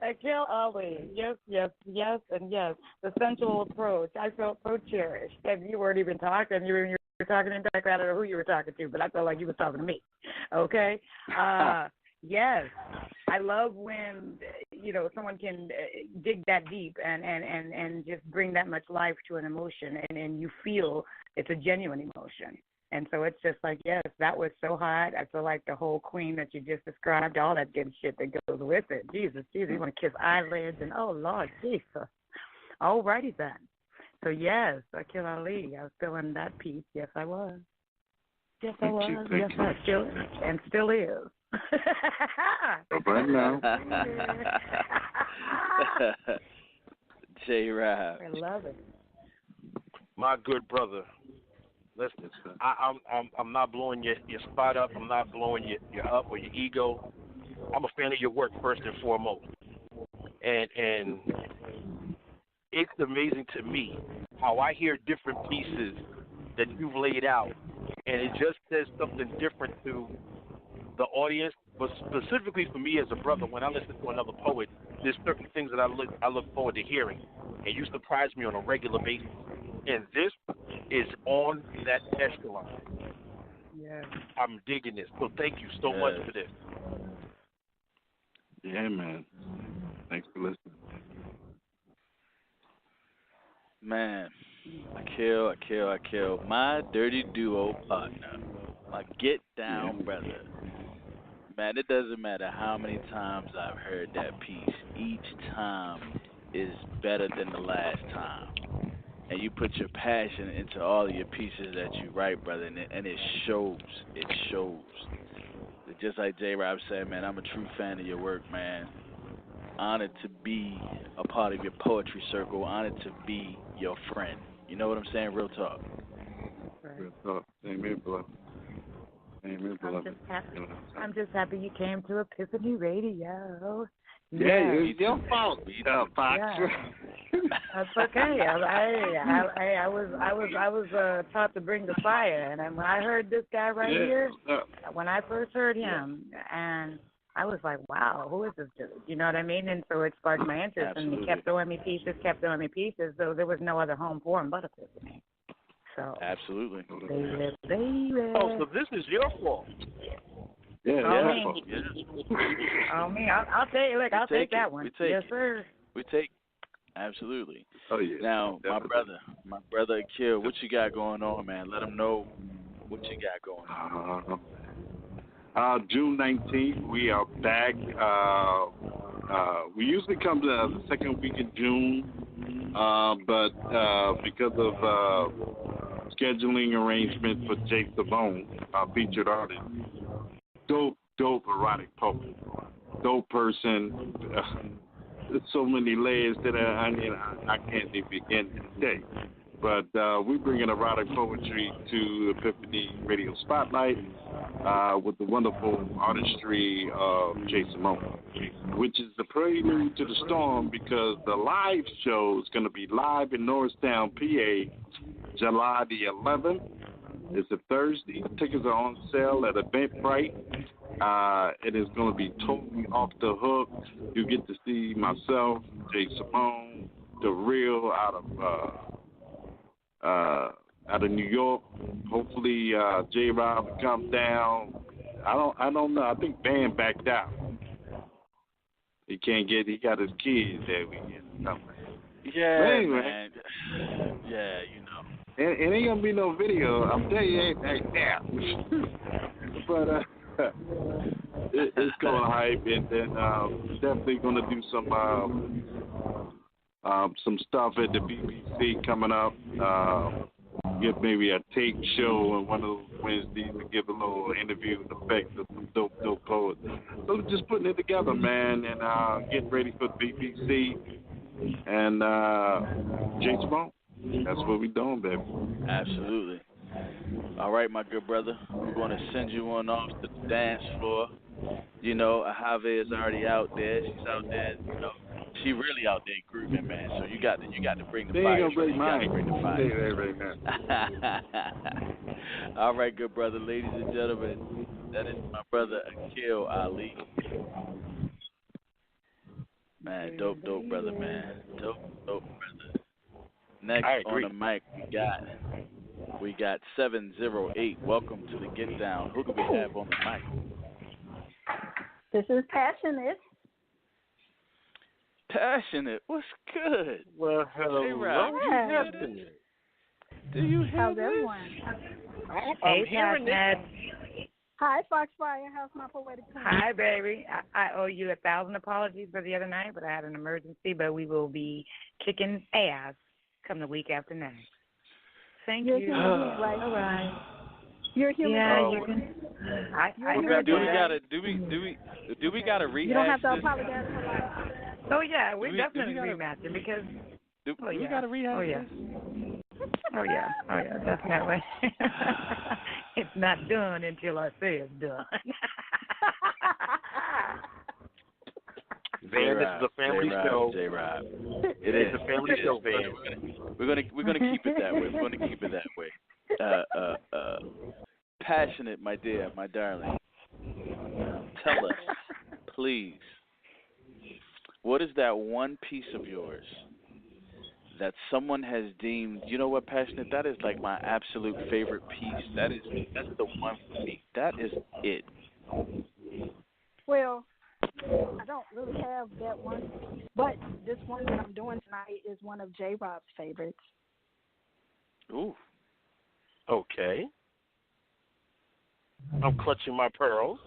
[SPEAKER 7] Akil Ali. Yes, and yes. The sensual approach. I felt so cherished. And you weren't even talking. You were talking in back. I don't know who you were talking to, but I felt like you were talking to me. Okay? Yes, I love when someone can dig that deep and just bring that much life to an emotion, and you feel it's a genuine emotion. And so it's just like, yes, that was so hot. I feel like the whole queen that you just described, all that good shit that goes with it. Jesus, you want to kiss eyelids and oh Lord, Jesus. Alrighty then. So yes, Akil Ali, I was feeling that piece. Yes, I was. Yes, I was. Yes, I still and still is.
[SPEAKER 9] Right now.
[SPEAKER 1] Jrob.
[SPEAKER 7] I love it.
[SPEAKER 6] My good brother. Listen, I'm not blowing your spot up. I'm not blowing your up or your ego. I'm a fan of your work first and foremost. And it's amazing to me how I hear different pieces that you've laid out, and it just says something different to the audience, but specifically for me as a brother, when I listen to another poet, there's certain things that I look forward to hearing, and you surprise me on a regular basis. And this is on that echelon.
[SPEAKER 7] Yeah.
[SPEAKER 6] I'm digging this. So thank you so much for this.
[SPEAKER 9] Yeah, man. Thanks for listening.
[SPEAKER 1] Man, Akil, my dirty duo partner, my get down brother. Man, it doesn't matter how many times I've heard that piece. Each time is better than the last time. And you put your passion into all of your pieces that you write, brother, and it shows. It shows. Just like Jrob said, man, I'm a true fan of your work, man. Honored to be a part of your poetry circle. Honored to be your friend. You know what I'm saying? Real talk.
[SPEAKER 7] Right.
[SPEAKER 9] Real talk. Amen, brother. Amen, brother.
[SPEAKER 7] I'm just happy you came to Epiphany Radio.
[SPEAKER 9] Yeah, it's your fault, Fox.
[SPEAKER 7] Yeah. That's okay. I was taught to bring the fire, and when I heard this guy right here, when I first heard him, and I was like, wow, who is this dude? You know what I mean? And so it sparked my interest, and he kept throwing me pieces, so there was no other home for him but Epiphany. So
[SPEAKER 1] absolutely.
[SPEAKER 7] Baby.
[SPEAKER 6] Oh, so this is your fault.
[SPEAKER 9] Yeah,
[SPEAKER 7] Oh, me. I'll take. Look, I'll take that one. Yes, sir.
[SPEAKER 1] We take. Absolutely.
[SPEAKER 9] Oh yeah.
[SPEAKER 1] Now,
[SPEAKER 9] definitely.
[SPEAKER 1] my brother Akil, what you got going on, man? Let them know what you got going on.
[SPEAKER 9] June 19th, we are back. We usually come to the second week in June, but because of scheduling arrangement for Jake Savone, our featured artist, dope erotic poet, dope person. There's so many layers that I can't even begin to say. But we bring in erotic poetry to Epiphany Radio Spotlight with the wonderful artistry of Jay Simone, which is the prelude to the storm because the live show is going to be live in Norristown, PA, July the 11th. It's a Thursday. Tickets are on sale at Eventbrite. It is going to be totally off the hook. You get to see myself, Jay Simone, the real out of New York. Hopefully, Jrob will come down. I don't know. I think Van backed out. He got his kids that weekend.
[SPEAKER 1] Yeah,
[SPEAKER 9] anyway,
[SPEAKER 1] man. Yeah, you know.
[SPEAKER 9] It ain't gonna be no video. I'm telling you, it ain't now. But it's going hype, and then definitely gonna do some stuff at the BBC coming up. Get maybe a tape show on one of those Wednesdays to give a little interview and effect of some dope poets. So we're just putting it together, man, and getting ready for the BBC and James Bond. That's what we're doing, baby.
[SPEAKER 1] Absolutely. All right, my good brother. We're going to send you on off to the dance floor. You know, Ahave is already out there. She's out there, you know. She really out there grooving, man. So you got to bring the fire.
[SPEAKER 9] They ain't gonna
[SPEAKER 1] bring the fire.
[SPEAKER 9] Right.
[SPEAKER 1] All right, good brother. Ladies and gentlemen, that is my brother Akil Ali. Man, dope brother, man. Dope brother. Next on the mic, we got 708. Welcome to the Get Down. Who do we have on the mic?
[SPEAKER 10] This is Passionate.
[SPEAKER 1] Passionate. What's good?
[SPEAKER 6] Well, hello.
[SPEAKER 1] Jrob, do you hear
[SPEAKER 10] How's
[SPEAKER 1] this?
[SPEAKER 10] everyone?
[SPEAKER 6] I'm hearing it.
[SPEAKER 10] Hi, Foxfire. How's my poetic team?
[SPEAKER 7] Hi, baby. I owe you 1,000 apologies for the other night, but I had an emergency. But we will be kicking ass come the week after next. Thank
[SPEAKER 10] You're
[SPEAKER 7] you.
[SPEAKER 10] human being, right?
[SPEAKER 7] All right.
[SPEAKER 10] You're human.
[SPEAKER 7] Yeah,
[SPEAKER 10] being.
[SPEAKER 7] you can. I
[SPEAKER 1] Do we gotta rehash
[SPEAKER 10] You don't have to
[SPEAKER 1] this?
[SPEAKER 10] apologize for life.
[SPEAKER 7] Oh yeah, we
[SPEAKER 1] Do we
[SPEAKER 7] definitely
[SPEAKER 1] gotta-
[SPEAKER 7] remaster because.
[SPEAKER 1] Do
[SPEAKER 7] Oh,
[SPEAKER 1] we
[SPEAKER 7] yeah.
[SPEAKER 1] gotta rehash
[SPEAKER 7] Oh, yeah.
[SPEAKER 1] this?
[SPEAKER 7] Oh yeah, definitely. It's not done until I say it's done.
[SPEAKER 6] Van, this is a family show.
[SPEAKER 1] Jrob.
[SPEAKER 6] It's a family show, Van.
[SPEAKER 1] We're gonna keep it that way. We're gonna keep it that way. Passionate, my dear, my darling. Tell us, please, what is that one piece of yours that someone has deemed, you know what, Passionate, that is like my absolute favorite piece. That's the one for me. That is it.
[SPEAKER 10] Well, I don't really have that one, but this one that I'm doing tonight is one of Jrob's favorites.
[SPEAKER 1] Ooh.
[SPEAKER 6] Okay. I'm clutching my pearls.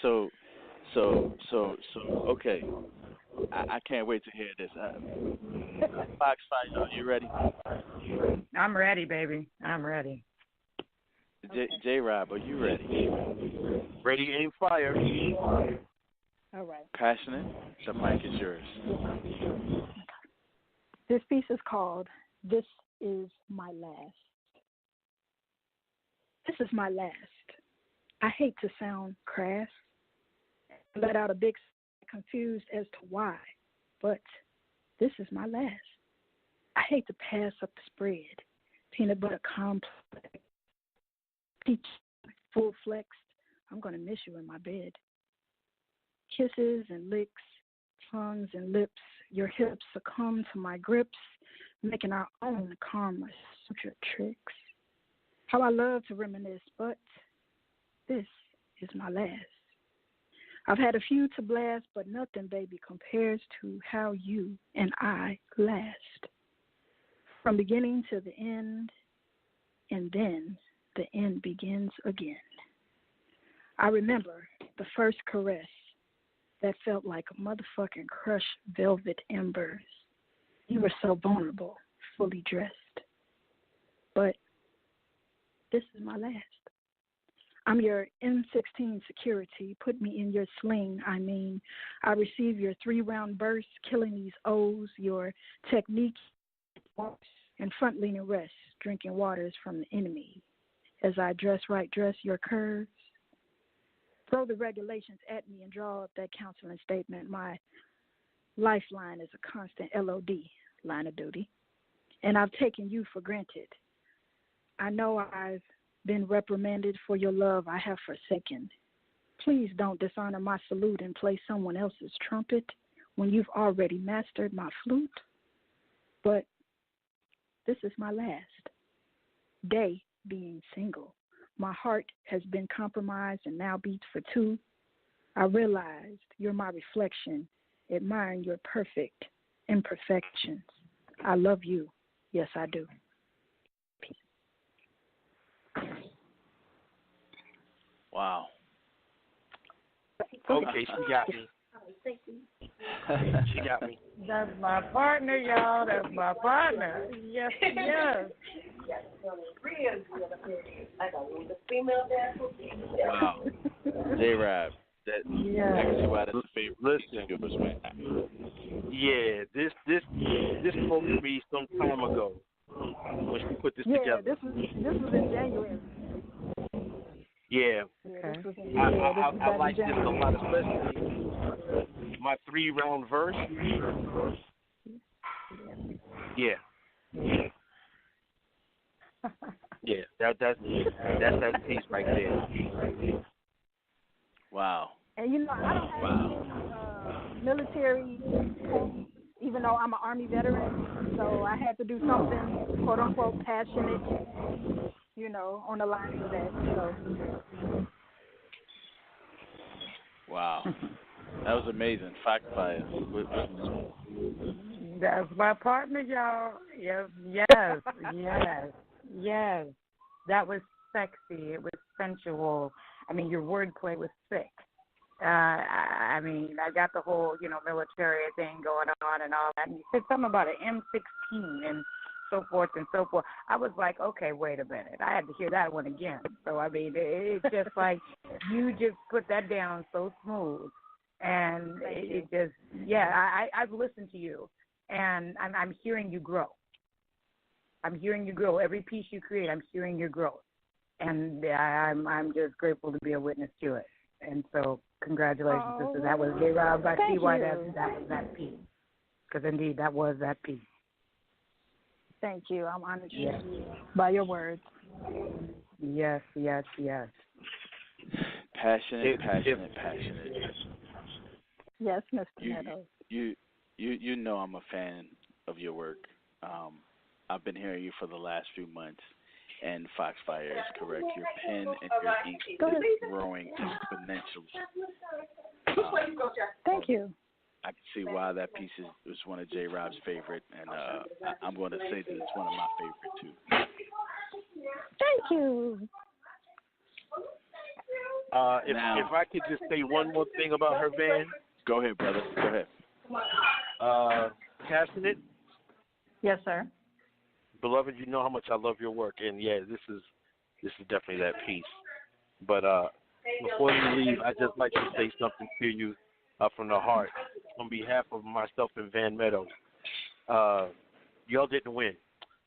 [SPEAKER 1] So, okay. I can't wait to hear this. Foxfire, are you ready?
[SPEAKER 7] I'm ready, baby. I'm ready.
[SPEAKER 1] Jrob, are you ready?
[SPEAKER 6] Ready, aim, fire.
[SPEAKER 10] All right.
[SPEAKER 1] Passionate, the mic is yours.
[SPEAKER 10] This piece is called This Is My Last. This is my last. I hate to sound crass, let out a big confused as to why, but this is my last. I hate to pass up the spread, peanut butter complex, peach full flexed. I'm going to miss you in my bed. Kisses and licks, tongues and lips, your hips succumb to my grips, making our own karma suture tricks. How I love to reminisce, but this is my last. I've had a few to blast, but nothing, baby, compares to how you and I last. From beginning to the end, and then the end begins again. I remember the first caress that felt like motherfucking crushed velvet embers. You were so vulnerable, fully dressed. But this is my last. I'm your M16 security. Put me in your sling. I mean, I receive your 3-round burst, killing these O's, your technique, and front-leaning rest, drinking waters from the enemy. As I dress your curves. Throw the regulations at me and draw up that counseling statement. My lifeline is a constant LOD, line of duty. And I've taken you for granted. I know I've been reprimanded for your love I have forsaken. Please don't dishonor my salute and play someone else's trumpet when you've already mastered my flute. But this is my last day being single. My heart has been compromised and now beats for two. I realized you're my reflection, admiring your perfect imperfections. I love you. Yes, I do.
[SPEAKER 1] Wow.
[SPEAKER 6] Okay, she got me. She got me.
[SPEAKER 7] That's my partner, y'all. That's my partner. Yes, yes.
[SPEAKER 1] Wow. Jrob, that actually why that's a favorite.
[SPEAKER 6] Listen, yeah, this spoke to me some time ago when she put this together.
[SPEAKER 10] This was in January.
[SPEAKER 6] Yeah,
[SPEAKER 10] Okay.
[SPEAKER 6] I like this a lot, especially my 3-round verse. Yeah. Yeah, that's that piece right there.
[SPEAKER 1] Wow.
[SPEAKER 10] And you know, I don't have any military, even though I'm an Army veteran, so I had to do something, quote unquote, passionate. on the line of that. So.
[SPEAKER 1] Wow. That was amazing. Fox Fire.
[SPEAKER 7] That's my partner, y'all. Yes. That was sexy. It was sensual. I mean, your wordplay was sick. I mean, I got the whole, military thing going on and all that. And you said something about an M16 and so forth and so forth. I was like, okay, wait a minute. I had to hear that one again. So, I mean, it's just like you just put that down so smooth. And it just, I've listened to you, and I'm hearing you grow. I'm hearing you grow. Every piece you create, I'm hearing your growth. And I'm just grateful to be a witness to it. And so, congratulations, sister. That was Jrob. I see why that was that piece. Because, indeed, that was that piece.
[SPEAKER 10] Thank you. I'm honored by your words.
[SPEAKER 7] Yes.
[SPEAKER 1] Passionate.
[SPEAKER 10] Yes, Mr. Meadows.
[SPEAKER 1] You know I'm a fan of your work. I've been hearing you for the last few months, and Foxfire is correct. Your pen and your ink is growing exponentially.
[SPEAKER 10] Thank you.
[SPEAKER 1] I can see why that piece is one of J-Rob's favorite, and I'm going to say that it's one of my favorite too.
[SPEAKER 10] Thank you.
[SPEAKER 6] If I could just say one more thing about her band.
[SPEAKER 1] Go ahead, brother. Go ahead.
[SPEAKER 6] Passionate.
[SPEAKER 10] Yes, sir.
[SPEAKER 6] Beloved, you know how much I love your work, and this is definitely that piece. But before you leave, I'd just like to say something to you from the heart, on behalf of myself and Van Meadows. Y'all didn't win.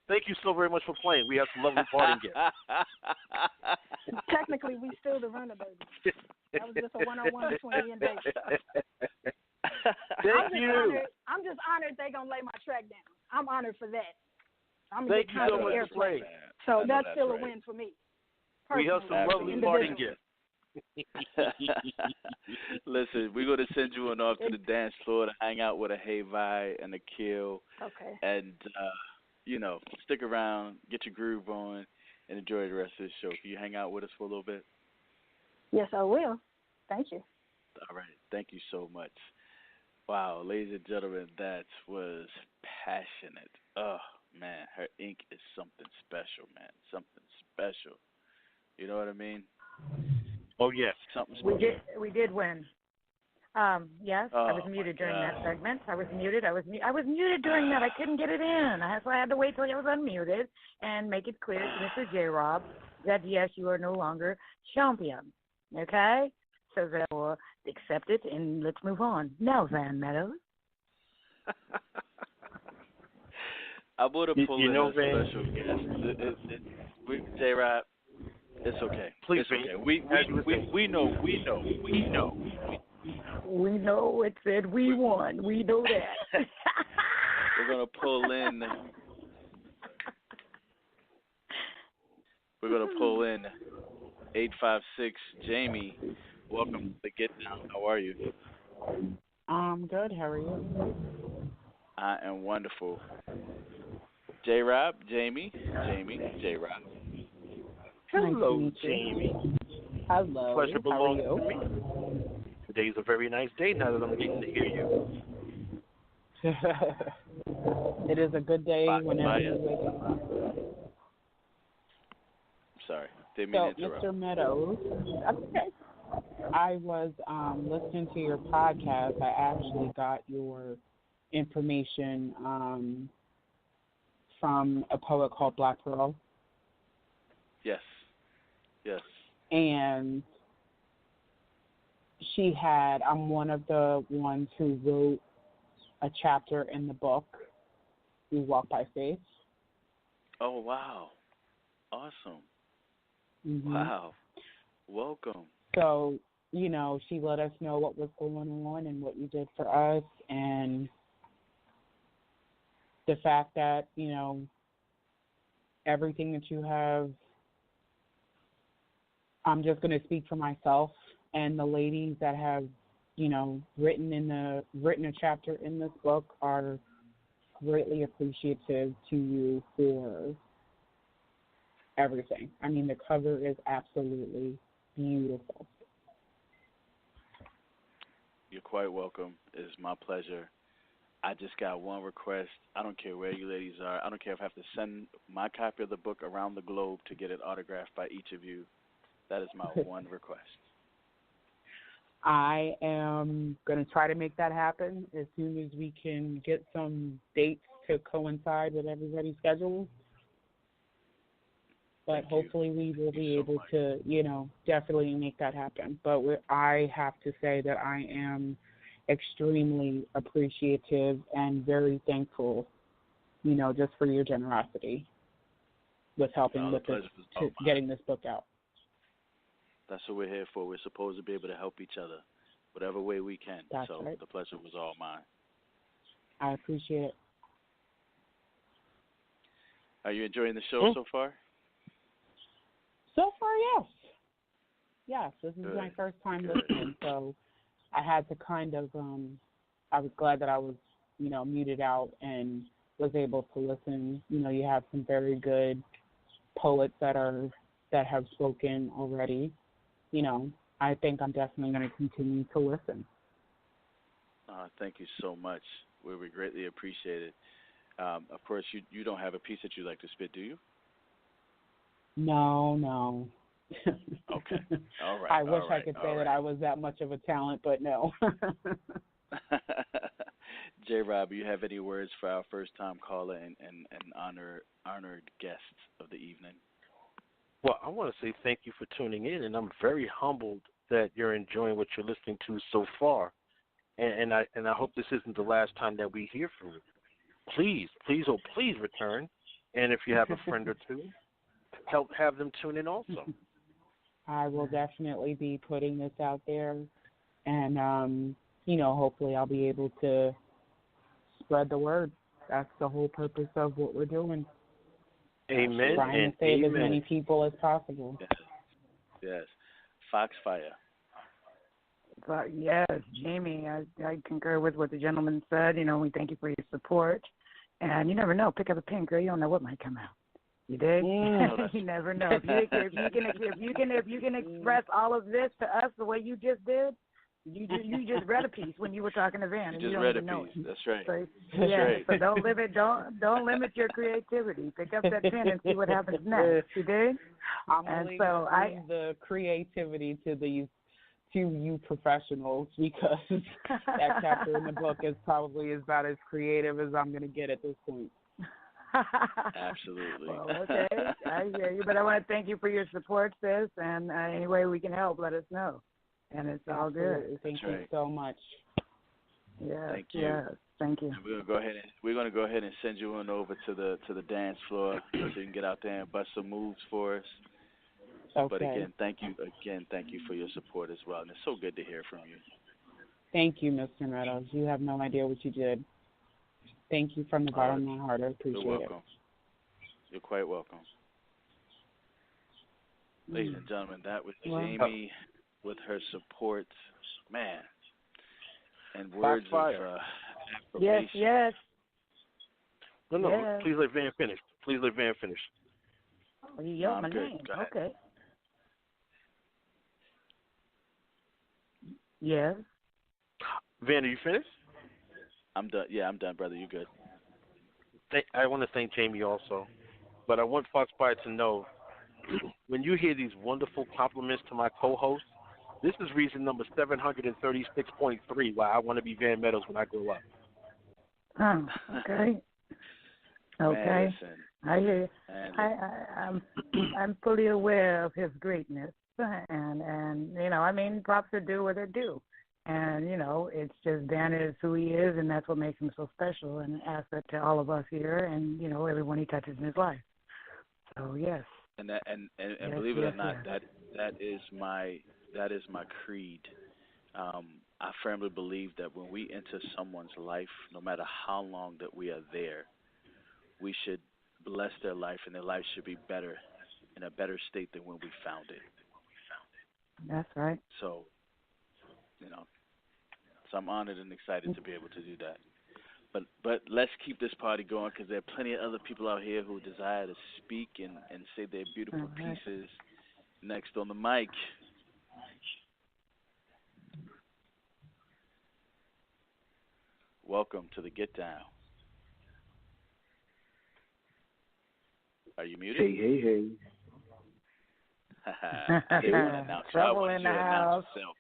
[SPEAKER 6] Thank you so very much for playing. We have some lovely parting gifts.
[SPEAKER 10] Technically, we still the runner, baby. That was just a one-on-one between me and Dave.
[SPEAKER 6] Thank you.
[SPEAKER 10] I'm just honored they're going to lay my track down. I'm honored for that.
[SPEAKER 6] Thank you so much for playing.
[SPEAKER 10] So that's still a win for me.
[SPEAKER 6] We have some lovely parting gifts.
[SPEAKER 1] Listen, we're going to send you on off to the dance floor to hang out with a Hey Vi and a Kill.
[SPEAKER 10] Okay.
[SPEAKER 1] And, stick around, get your groove on, and enjoy the rest of the show. Can you hang out with us for a little bit?
[SPEAKER 10] Yes, I will. Thank you.
[SPEAKER 1] All right. Thank you so much. Wow, ladies and gentlemen, that was passionate. Oh, man, her ink is something special, man. Something special. You know what I mean?
[SPEAKER 6] Oh, yes.
[SPEAKER 1] Something special.
[SPEAKER 7] We did win. Yes, I was muted during that segment. I was muted during that. I couldn't get it in. So I had to wait till I was unmuted and make it clear to Mr. Jrob that, yes, you are no longer champion. Okay? So therefore, accept it, and let's move on. Now, Van Meadows.
[SPEAKER 1] I would have pulled in a special guest. Jrob, it's okay.
[SPEAKER 6] Please,
[SPEAKER 1] it's okay. We know.
[SPEAKER 7] We know it said we won. We know that.
[SPEAKER 1] We're gonna pull in 856 Jamie. Welcome to the Get Down. How are you?
[SPEAKER 11] I'm good. How are you?
[SPEAKER 1] I am wonderful. Jrob, Jamie, Jrob.
[SPEAKER 6] Hello, Jamie.
[SPEAKER 11] Hello.
[SPEAKER 6] Pleasure belongs to me. Today's a very nice day now that I'm getting to hear you.
[SPEAKER 11] It is a good day whenever you wake up.
[SPEAKER 1] Sorry, didn't mean to interrupt.
[SPEAKER 11] Mr. Meadows, okay. I was listening to your podcast. I actually got your information from a poet called Black Pearl.
[SPEAKER 1] Yes.
[SPEAKER 11] And I'm one of the ones who wrote a chapter in the book, We Walk by Faith.
[SPEAKER 1] Oh, wow. Awesome.
[SPEAKER 11] Mm-hmm.
[SPEAKER 1] Wow. Welcome.
[SPEAKER 11] So, she let us know what was going on and what you did for us, and the fact that, everything that you have, I'm just going to speak for myself and the ladies that have, written a chapter in this book are greatly appreciative to you for everything. I mean, the cover is absolutely beautiful.
[SPEAKER 1] You're quite welcome. It's my pleasure. I just got one request. I don't care where you ladies are. I don't care if I have to send my copy of the book around the globe to get it autographed by each of you. That is my one request.
[SPEAKER 11] I am going to try to make that happen as soon as we can get some dates to coincide with everybody's schedules. But hopefully we will be able to, definitely make that happen. But I have to say that I am extremely appreciative and very thankful, just for your generosity with helping with this, getting this book out.
[SPEAKER 1] That's what we're here for. We're supposed to be able to help each other whatever way we can.
[SPEAKER 11] That's
[SPEAKER 1] so
[SPEAKER 11] right.
[SPEAKER 1] The pleasure was all mine.
[SPEAKER 11] I appreciate it.
[SPEAKER 1] Are you enjoying the show so far?
[SPEAKER 11] So far, yes. Yes, this is my first time listening, so I had to kind of, I was glad that I was, muted out and was able to listen. You have some very good poets that have spoken already. I think I'm definitely going to continue to listen.
[SPEAKER 1] Thank you so much. We greatly appreciate it. Of course, you don't have a piece that you like to spit, do you?
[SPEAKER 11] No.
[SPEAKER 1] Okay. All right.
[SPEAKER 11] I wish I could say that I was that much of a talent, but no.
[SPEAKER 1] Jrob, you have any words for our first-time caller and honored guests of the evening?
[SPEAKER 6] Well, I want to say thank you for tuning in, and I'm very humbled that you're enjoying what you're listening to so far. And I hope this isn't the last time that we hear from you. Please return. And if you have a friend or two, have them tune in also.
[SPEAKER 11] I will definitely be putting this out there, and hopefully I'll be able to spread the word. That's the whole purpose of what we're doing.
[SPEAKER 6] Amen.
[SPEAKER 11] Trying to save as many people as possible.
[SPEAKER 1] Yes. Foxfire.
[SPEAKER 7] But yes, Jamie, I concur with what the gentleman said. We thank you for your support. And you never know. Pick up a pen, girl. You don't know what might come out. You dig? You never know. If you can express all of this to us the way you just did, you just read a piece when you were talking to Van, and you don't even know it.
[SPEAKER 1] That's right.
[SPEAKER 7] So,
[SPEAKER 1] That's right.
[SPEAKER 7] So don't limit your creativity. Pick up that pen and see what happens next. You dig?
[SPEAKER 11] I'm only leave the creativity to you professionals, because that chapter in the book is probably about as creative as I'm going to get at this point.
[SPEAKER 1] Absolutely.
[SPEAKER 7] Well, okay, I hear you, but I want to thank you for your support, sis, and any way we can help, let us know. And it's all good.
[SPEAKER 11] Thank you so much.
[SPEAKER 7] Yeah.
[SPEAKER 1] Thank you.
[SPEAKER 7] Yes, thank you.
[SPEAKER 1] And we're gonna go ahead and send you on over to the dance floor so you can get out there and bust some moves for us.
[SPEAKER 11] Okay.
[SPEAKER 1] But again, thank you for your support as well, and it's so good to hear from you.
[SPEAKER 11] Thank you, Mr. Meadows. You have no idea what you did. Thank you from the bottom of my heart. I appreciate
[SPEAKER 1] You're welcome. You're quite welcome. Ladies and gentlemen, that was Jamie with her support, man, and words of affirmation.
[SPEAKER 7] Yes.
[SPEAKER 6] No,
[SPEAKER 7] yes.
[SPEAKER 6] Please let Van finish.
[SPEAKER 7] Oh, you yelled my name. Okay. Yes.
[SPEAKER 6] Van, are you finished?
[SPEAKER 1] I'm done. Yeah, I'm done, brother. You good?
[SPEAKER 6] I want to thank Jamie also, but I want Foxfire to know, when you hear these wonderful compliments to my co-host, this is reason number 736.3 why I want to be Van Meadows when I grow up.
[SPEAKER 7] Oh, okay. Okay.
[SPEAKER 1] Madison.
[SPEAKER 7] I hear you. I'm fully aware of his greatness, and props are due what they're due. And, it's just Dan is who he is, and that's what makes him so special and an asset to all of us here and, everyone he touches in his life. So, yes.
[SPEAKER 1] And believe it or not, that is my creed. I firmly believe that when we enter someone's life, no matter how long that we are there, we should bless their life, and their life should be better, in a better state than when we found it.
[SPEAKER 7] That's right.
[SPEAKER 1] So, so I'm honored and excited to be able to do that. But let's keep this party going because there are plenty of other people out here who desire to speak and say their beautiful pieces. Next on the mic. Welcome to the Get Down. Are you muted?
[SPEAKER 12] Hey.
[SPEAKER 1] I didn't want to announce you. I wanted
[SPEAKER 7] in
[SPEAKER 1] you
[SPEAKER 7] the
[SPEAKER 1] to
[SPEAKER 7] house.
[SPEAKER 1] announce yourself.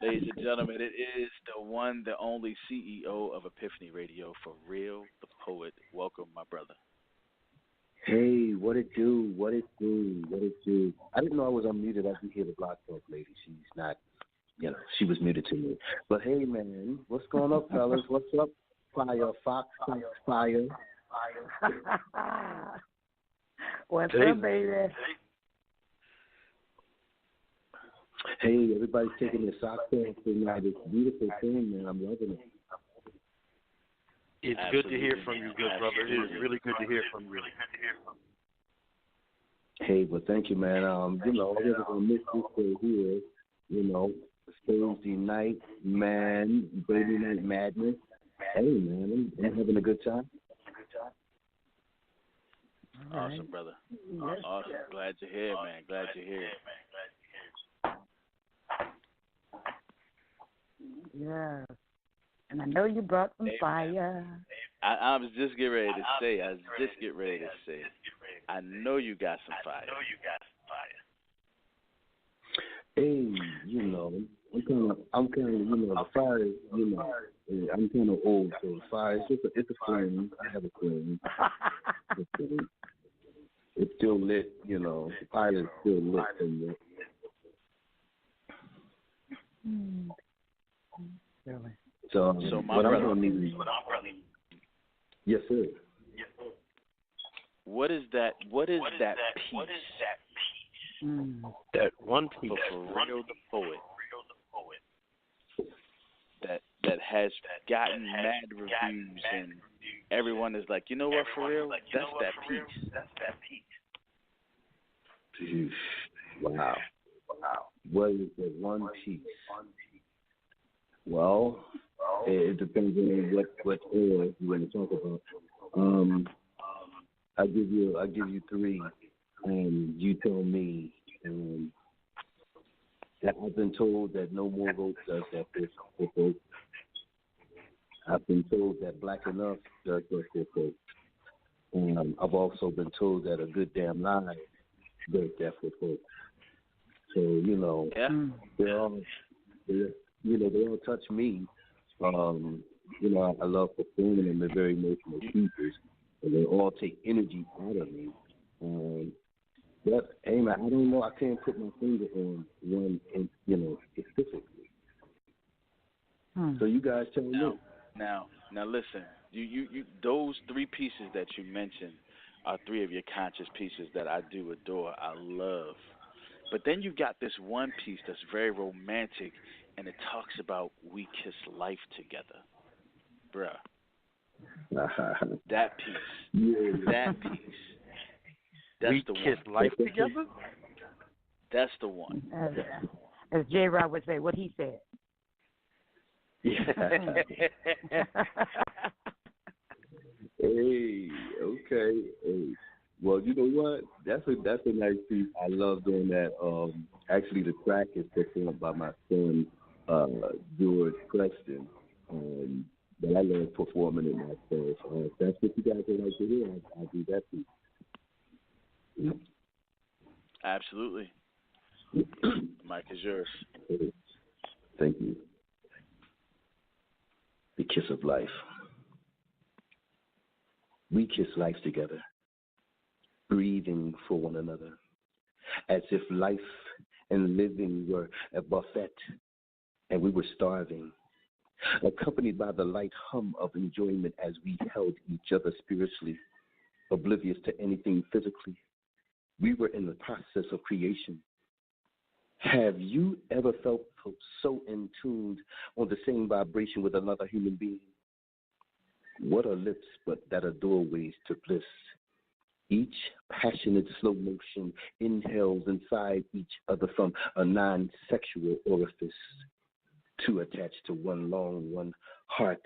[SPEAKER 1] Ladies and gentlemen, it is the one, the only CEO of Epiphany Radio, Forrealthepoet. Welcome, my brother.
[SPEAKER 12] Hey, what it do? I didn't know I was unmuted. I can hear the Block Talk lady. She's not, she was muted to me. But hey, man, what's going up, fellas? What's up, Fox Fire?
[SPEAKER 7] What's up, baby?
[SPEAKER 12] Hey, everybody's taking their socks off tonight. It's a beautiful thing, man. I'm loving it.
[SPEAKER 6] It's
[SPEAKER 1] Absolutely.
[SPEAKER 6] good to hear from you, good brother. It is really good to hear from you.
[SPEAKER 12] Hey, well, thank you, man. I wasn't gonna miss this day here. It's Thursday night, man. Baby night madness. Hey, man, I'm having a good time.
[SPEAKER 1] Awesome, brother. Awesome. Glad you're here, man. Glad you're here.
[SPEAKER 7] Yeah. And I know you brought some fire.
[SPEAKER 1] I was just getting ready to say. I know you got some fire.
[SPEAKER 12] Hey, I'm kind of, the fire, I'm kind of old, so the fire, it's a flame. I have a flame. It's still lit, the fire is still lit.
[SPEAKER 7] Really?
[SPEAKER 12] So
[SPEAKER 1] my brother,
[SPEAKER 12] yes, sir.
[SPEAKER 1] What is that piece?
[SPEAKER 6] That one piece.
[SPEAKER 1] For Real the Poet. That has gotten mad reviews and everyone is like, you know what, for real? That's that piece.
[SPEAKER 12] Wow. What is the one piece? Well, it depends on what era you want to talk about. I give you three, and you tell me. That I've been told that No More Votes does that for folks. I've been told that Black Enough does that for folks. And I've also been told that A Good Damn Lie does that for folks. So they all touch me. I love performing them. They're very emotional pieces, and they all take energy out of me. But hey, man, I don't know. I can't put my finger on one, specifically. So you guys tell me.
[SPEAKER 1] Now, listen. You those three pieces that you mentioned are three of your conscious pieces that I do adore. I love. But then you got this one piece that's very romantic, and it talks about we kiss life together, bruh. That piece.
[SPEAKER 12] Yeah.
[SPEAKER 1] That piece. That's
[SPEAKER 6] We
[SPEAKER 1] the
[SPEAKER 6] kiss
[SPEAKER 1] one.
[SPEAKER 6] life together?
[SPEAKER 1] That's the one.
[SPEAKER 7] As Jrob would say, what he said.
[SPEAKER 12] Yeah. Hey, okay. Hey. Well, you know what? That's a nice piece. I love doing that. Actually, the track is performed by my son, George Preston. But I love performing it myself. If that's what you guys would like to hear, I'll do that piece. Yep.
[SPEAKER 1] Absolutely. Mike is yours.
[SPEAKER 12] Thank you. The kiss of life. We kiss life together, breathing for one another, as if life and living were a buffet and we were starving, accompanied by the light hum of enjoyment as we held each other spiritually, oblivious to anything physically. We were in the process of creation. Have you ever felt so in tuned on the same vibration with another human being? What are lips but that are doorways to bliss? Each passionate slow motion inhales inside each other from a non-sexual orifice. two attached to one long, one heart,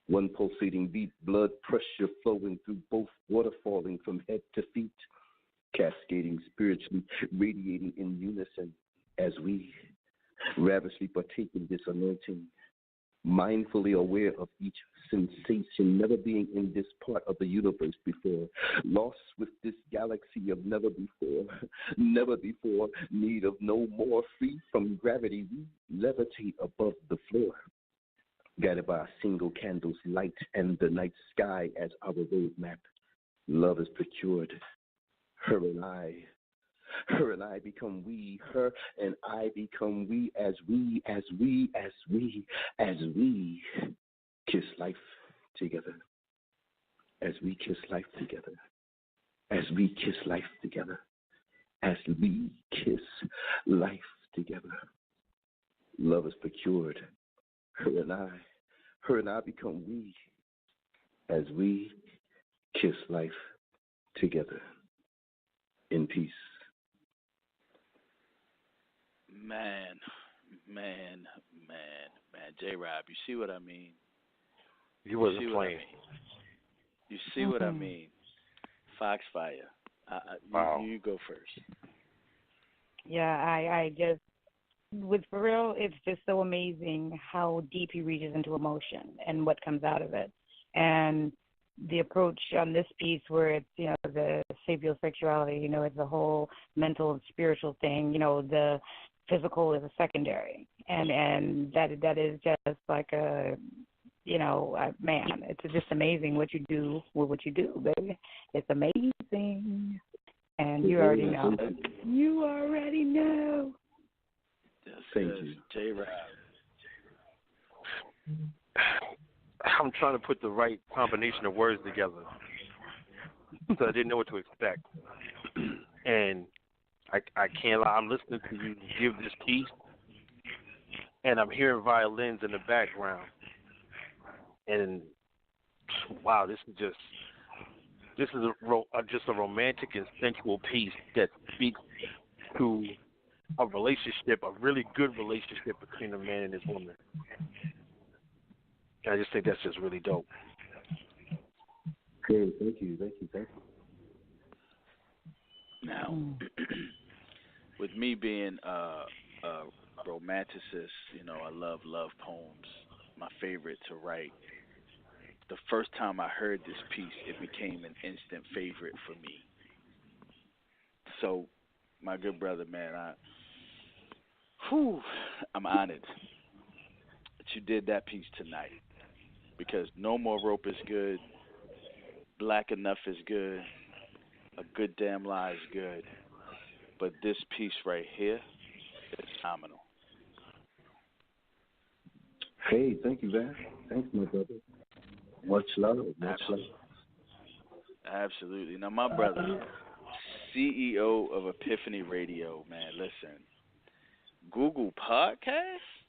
[SPEAKER 12] one pulsating beat, blood pressure flowing through both, water falling from head to feet, cascading spiritually, radiating in unison as we ravishly partake in this anointing, mindfully aware of each sensation, never being in this part of the universe before, lost with this galaxy of never before, need of no more, free from gravity, we levitate above the floor, guided by a single candle's light and the night sky as our roadmap. Love is procured. Her and I become we, her and I become we as we kiss life together. As we kiss life together. As we kiss life together. As we kiss life together. Love is procured. Her and I become we as we kiss life together. In peace.
[SPEAKER 1] Man. Jrob, you see what I mean?
[SPEAKER 6] You wasn't playing.
[SPEAKER 1] You see what I mean? Fox Fire.
[SPEAKER 6] Wow.
[SPEAKER 1] You go first.
[SPEAKER 7] Yeah, I just, with Forreal, it's just so amazing how deep he reaches into emotion and what comes out of it. And the approach on this piece where it's, the sapiosexuality, it's a whole mental and spiritual thing, the physical is a secondary. And that is just like man, it's just amazing what you do with what you do, baby. It's amazing. And you already know. You already know.
[SPEAKER 12] Thank you.
[SPEAKER 1] Jrob.
[SPEAKER 6] I'm trying to put the right combination of words together. So I didn't know what to expect. And I can't lie. I'm listening to you give this piece, and I'm hearing violins in the background. And, wow, this is just a romantic and sensual piece that speaks to a relationship, a really good relationship between a man and his woman. I just think that's just really dope.
[SPEAKER 12] Great, thank you.
[SPEAKER 1] Now, with me being a romanticist, I love poems. My favorite to write. The first time I heard this piece, it became an instant favorite for me. So, my good brother, man, I'm honored that you did that piece tonight. Because No More Rope is good, Black Enough is good, A Good Damn Lie is good, but this piece right here is phenomenal.
[SPEAKER 12] Hey, thank you, man. Thanks, my brother. Much love.
[SPEAKER 1] Absolutely. Now, my brother, CEO of Epiphany Radio, man, listen. Google Podcast?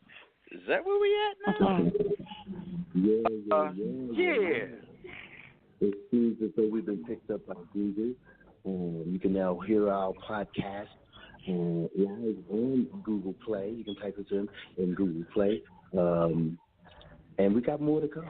[SPEAKER 1] Is that where we at now?
[SPEAKER 12] Yeah. It seems as though we've been picked up by Google. You can now hear our podcast live on Google Play. You can type it in Google Play. And we got more to come.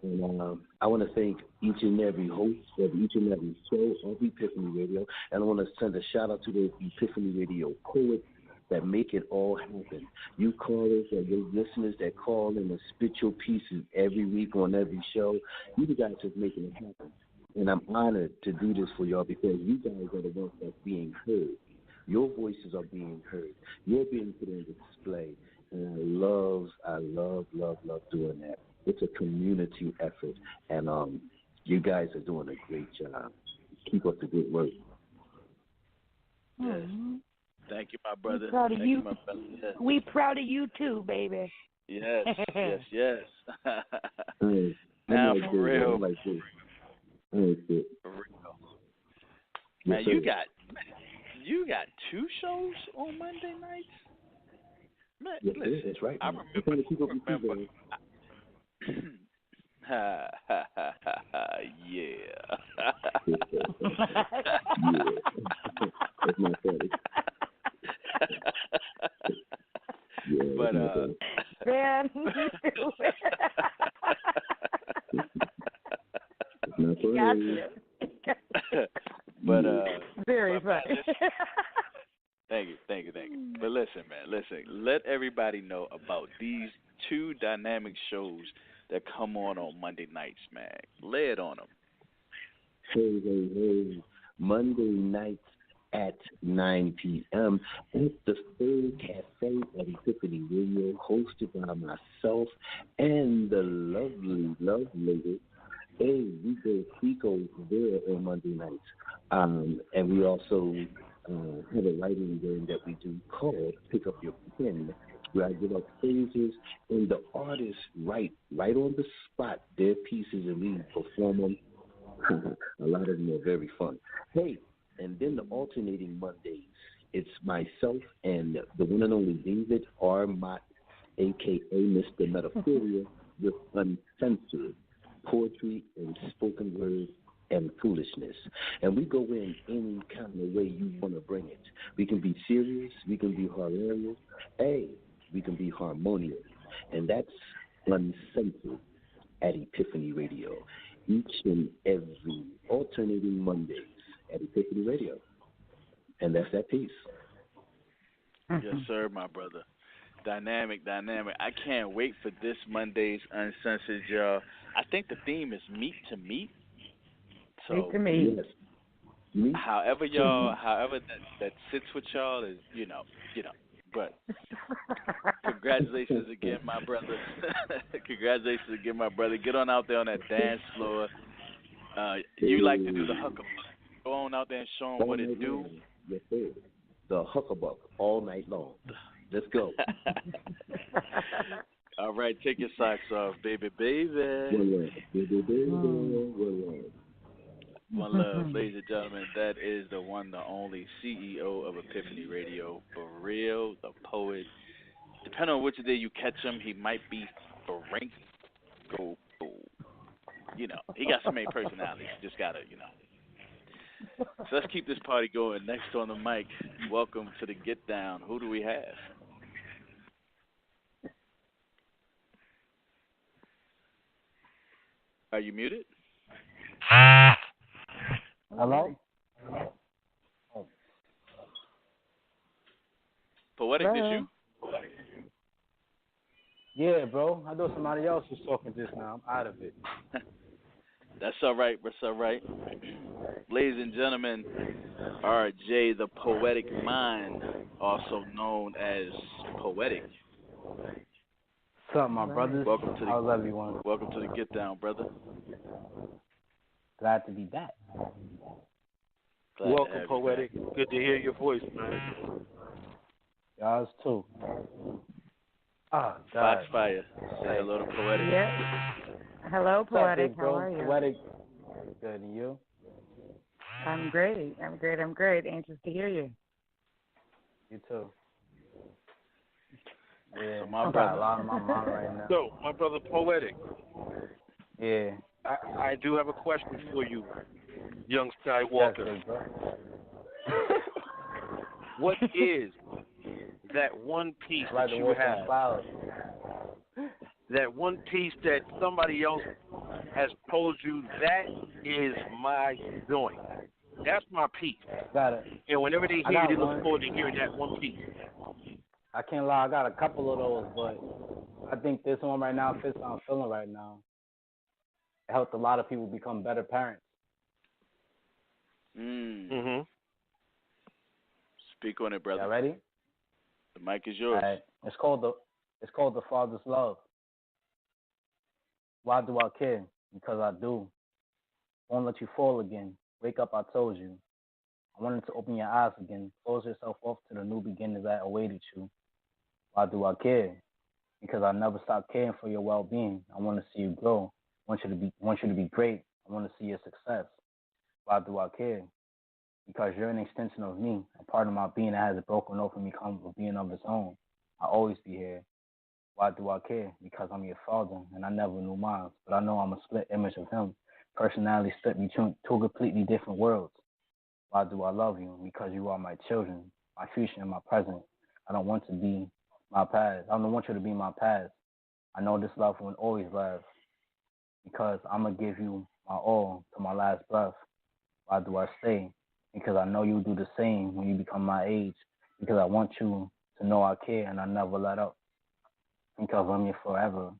[SPEAKER 12] And I want to thank each and every host of each and every show of Epiphany Radio. And I want to send a shout out to the Epiphany Radio poets that make it all happen. You callers or your listeners that call in and spit your pieces every week on every show, you guys just making it happen. And I'm honored to do this for y'all because you guys are the ones that's being heard. Your voices are being heard. You're being put on display. And I love doing that. It's a community effort. And you guys are doing a great job. Keep up the good work.
[SPEAKER 1] Yes. Thank you, my brother.
[SPEAKER 7] We're proud of you.
[SPEAKER 1] My brother. Yes.
[SPEAKER 7] We proud of you too, baby.
[SPEAKER 1] Yes.
[SPEAKER 12] Hey,
[SPEAKER 1] now for real.
[SPEAKER 12] For
[SPEAKER 1] real. Now you got two shows on Monday nights? Man,
[SPEAKER 12] yes,
[SPEAKER 1] listen,
[SPEAKER 12] that's right.
[SPEAKER 1] I remember. Yeah.
[SPEAKER 12] That's my funny. Yeah.
[SPEAKER 7] got you.
[SPEAKER 1] But
[SPEAKER 7] very
[SPEAKER 1] but, man,
[SPEAKER 7] funny.
[SPEAKER 1] thank you. But listen, man, let everybody know about these two dynamic shows that come on Monday nights, man. Lay it on them.
[SPEAKER 12] Hey. Monday nights at 9 p.m. at the Third Cafe at Epiphany Radio, hosted by myself and the lovely lady. Hey, we go Pico there on Monday nights. And we also have a writing game that we do called Pick Up Your Pen, where I give out phrases and the artists write right on the spot their pieces and we perform them. A lot of them are very fun. Hey, and then the alternating Mondays, it's myself and the one and only David R. Mott, a.k.a. Mr. Metaphoria, with uncensored poetry and spoken word and foolishness. And we go in any kind of way you want to bring it. We can be serious. We can be hilarious. Hey, we can be harmonious. And that's uncensored at Epiphany Radio. Each and every alternating Mondays at Epiphany Radio. And that's that piece.
[SPEAKER 1] Yes, sir, my brother. Dynamic. I can't wait for this Monday's Uncensored, y'all. I think the theme is meet to meet. So,
[SPEAKER 7] meet to meet.
[SPEAKER 12] Yes.
[SPEAKER 1] However that sits with y'all is, you know. But congratulations again, my brother. Get on out there on that dance floor. You like to do the hucklebuck. Go on out there and show them what it do.
[SPEAKER 12] Yes, sir. The hucklebuck all night long. Let's go.
[SPEAKER 1] All right, take your socks off, baby. One love, ladies and gentlemen. That is the one, the only CEO of Epiphany Radio, Forreal the Poet. Depending on which day you catch him, he might be Frank. Go, he got so many personalities. Just gotta, So let's keep this party going. Next on the mic, welcome to the Get Down. Who do we have? Are you muted?
[SPEAKER 13] Hello?
[SPEAKER 1] Poetic, did you?
[SPEAKER 13] Yeah, bro. I thought somebody else was talking just now. I'm out of it.
[SPEAKER 1] That's all right. Ladies and gentlemen, RJ, the Poetic Mind, also known as Poetic.
[SPEAKER 13] What's up, my brothers? How's everyone?
[SPEAKER 1] Welcome to the Get Down, brother.
[SPEAKER 13] Glad to be back.
[SPEAKER 6] Welcome, Poetic. Good to hear your voice, man.
[SPEAKER 13] Y'all too. Oh, God.
[SPEAKER 1] Fox Fire. Say hello to Poetic.
[SPEAKER 7] Yeah. Hello, Poetic. How are you?
[SPEAKER 13] Poetic. Good, and you?
[SPEAKER 7] I'm great. Anxious to hear you.
[SPEAKER 13] You too. Yeah,
[SPEAKER 1] so my
[SPEAKER 13] brother, got a lot on my mind right now.
[SPEAKER 6] So, my brother Poetic.
[SPEAKER 13] Yeah.
[SPEAKER 6] I do have a question for you, young Skywalker. What is that one piece that you have? That one piece that somebody else has told you, that is my doing. That's my piece.
[SPEAKER 13] Got it.
[SPEAKER 6] And whenever they hear it, they look forward to hearing that one piece.
[SPEAKER 13] I can't lie, I got a couple of those, but I think this one right now fits how I'm feeling right now. It helped a lot of people become better parents.
[SPEAKER 1] Mm-hmm. Speak on it, brother.
[SPEAKER 13] Y'all ready?
[SPEAKER 1] The mic is yours.
[SPEAKER 13] All right. It's called the Father's Love. Why do I care? Because I do. Won't let you fall again. Wake up, I told you. I wanted to open your eyes again. Close yourself off to the new beginnings that awaited you. Why do I care? Because I never stopped caring for your well-being. I want to see you grow. I want you to be great. I want to see your success. Why do I care? Because you're an extension of me, a part of my being that hasn't broken off and become a being of its own. I'll always be here. Why do I care? Because I'm your father, and I never knew mine, but I know I'm a split image of him. Personality split between two completely different worlds. Why do I love you? Because you are my children, my future and my present. I don't want to be my past. I don't want you to be my past. I know this love won't always last. because I'm going to give you my all to my last breath. Why do I stay? Because I know you do the same when you become my age. Because I want you to know I care and I never let up. Because I'm here forever.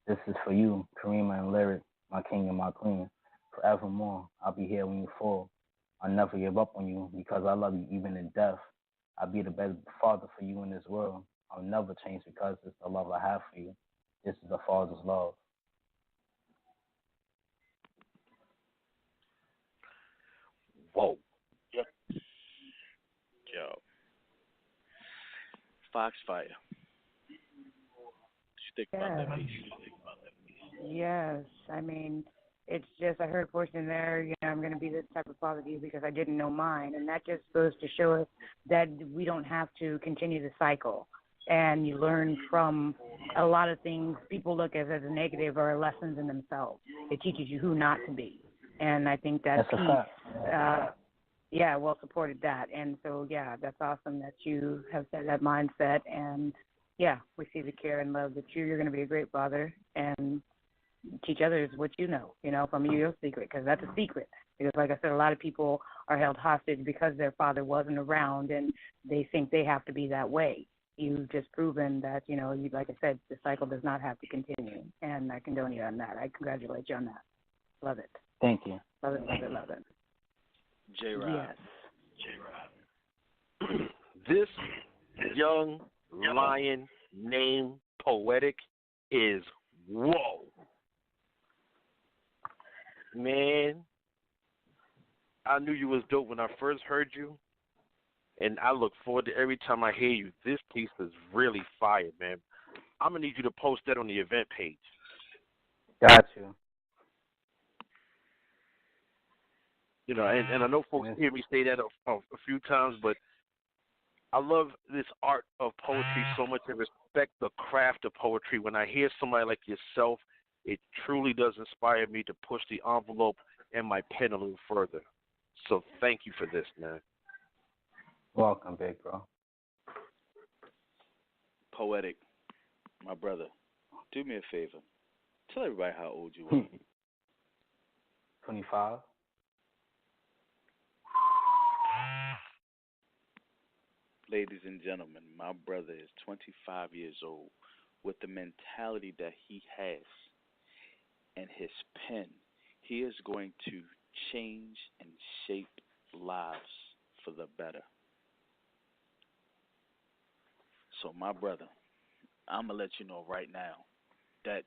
[SPEAKER 13] This is for you, Karima and Lyric, my king and my queen. Forevermore, I'll be here when you fall. I'll never give up on you because I love you even in death. I'll be the best father for you in this world. I'll never change because it's the love I have for you. This is the Father's love.
[SPEAKER 6] Whoa.
[SPEAKER 1] Yep. Yo. Foxfire. Stick about that piece.
[SPEAKER 7] Yes, I mean, it's just I heard a portion there. I'm going to be this type of father to you because I didn't know mine, and that just goes to show us that we don't have to continue the cycle. And you learn from a lot of things people look at as a negative or lessons in themselves. It teaches you who not to be, and I think that
[SPEAKER 13] That's a fact.
[SPEAKER 7] well supported that. And so, that's awesome that you have set that mindset. And, we see the care and love that you're going to be a great father and teach others what you know from your secret, because that's a secret. Because, like I said, a lot of people are held hostage because their father wasn't around, and they think they have to be that way. You've just proven that, like I said, the cycle does not have to continue. And I condone you on that. I congratulate you on that. Love it.
[SPEAKER 13] Thank you.
[SPEAKER 7] Love it, love it, love it.
[SPEAKER 1] Jrob.
[SPEAKER 7] Yes.
[SPEAKER 6] Jrob. This young lion named Poetic is whoa. Man, I knew you was dope when I first heard you, and I look forward to every time I hear you. This piece is really fire, man. I'm going to need you to post that on the event page.
[SPEAKER 13] Got you.
[SPEAKER 6] And I know folks hear me say that a few times, but I love this art of poetry so much and respect the craft of poetry. When I hear somebody like yourself, it truly does inspire me to push the envelope and my pen a little further. So thank you for this, man.
[SPEAKER 13] Welcome, big bro.
[SPEAKER 1] Poetic, my brother, do me a favor. Tell everybody how old you are.
[SPEAKER 13] 25.
[SPEAKER 1] Ladies and gentlemen, my brother is 25 years old. With the mentality that he has and his pen, he is going to change and shape lives for the better. So, my brother, I'm going to let you know right now that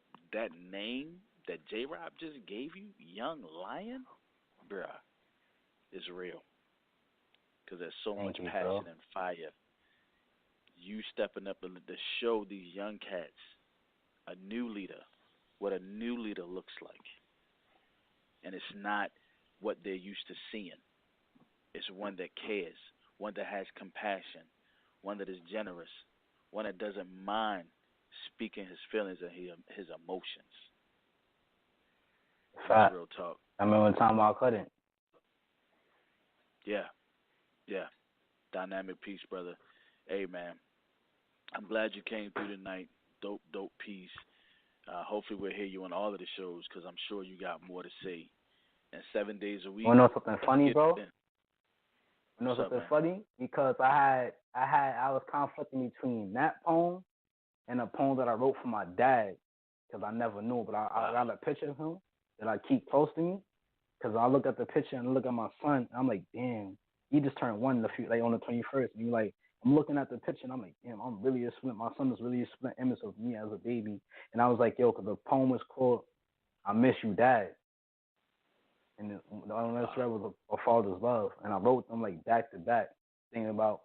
[SPEAKER 1] name that Jrob just gave you, Young Lion, bruh, is real. Because there's so much passion and fire. You stepping up to show these young cats a new leader, what a new leader looks like. And it's not what they're used to seeing. It's one that cares, one that has compassion, one that is generous, one that doesn't mind speaking his feelings and his emotions.
[SPEAKER 13] Fact.
[SPEAKER 1] That's real talk.
[SPEAKER 13] I remember one time I couldn't.
[SPEAKER 1] Yeah. Dynamic piece, brother. Hey, man, I'm glad you came through tonight. Dope piece. Hopefully we'll hear you on all of the shows because I'm sure you got more to say. And 7 days a week.
[SPEAKER 13] You know something funny, bro? You know
[SPEAKER 1] What's
[SPEAKER 13] something
[SPEAKER 1] up,
[SPEAKER 13] funny? Because I was conflicting between that poem and a poem that I wrote for my dad because I never knew, but I got a picture of him that I keep close to me because I look at the picture and look at my son and I'm like, damn, he just turned one on the 21st. And I'm looking at the picture and I'm like, damn, I'm really a split. My son is really a split image of me as a baby. And I was like, yo, because the poem was called I Miss You, Dad. And the other thread was a father's love. And I wrote them like back to back, thinking about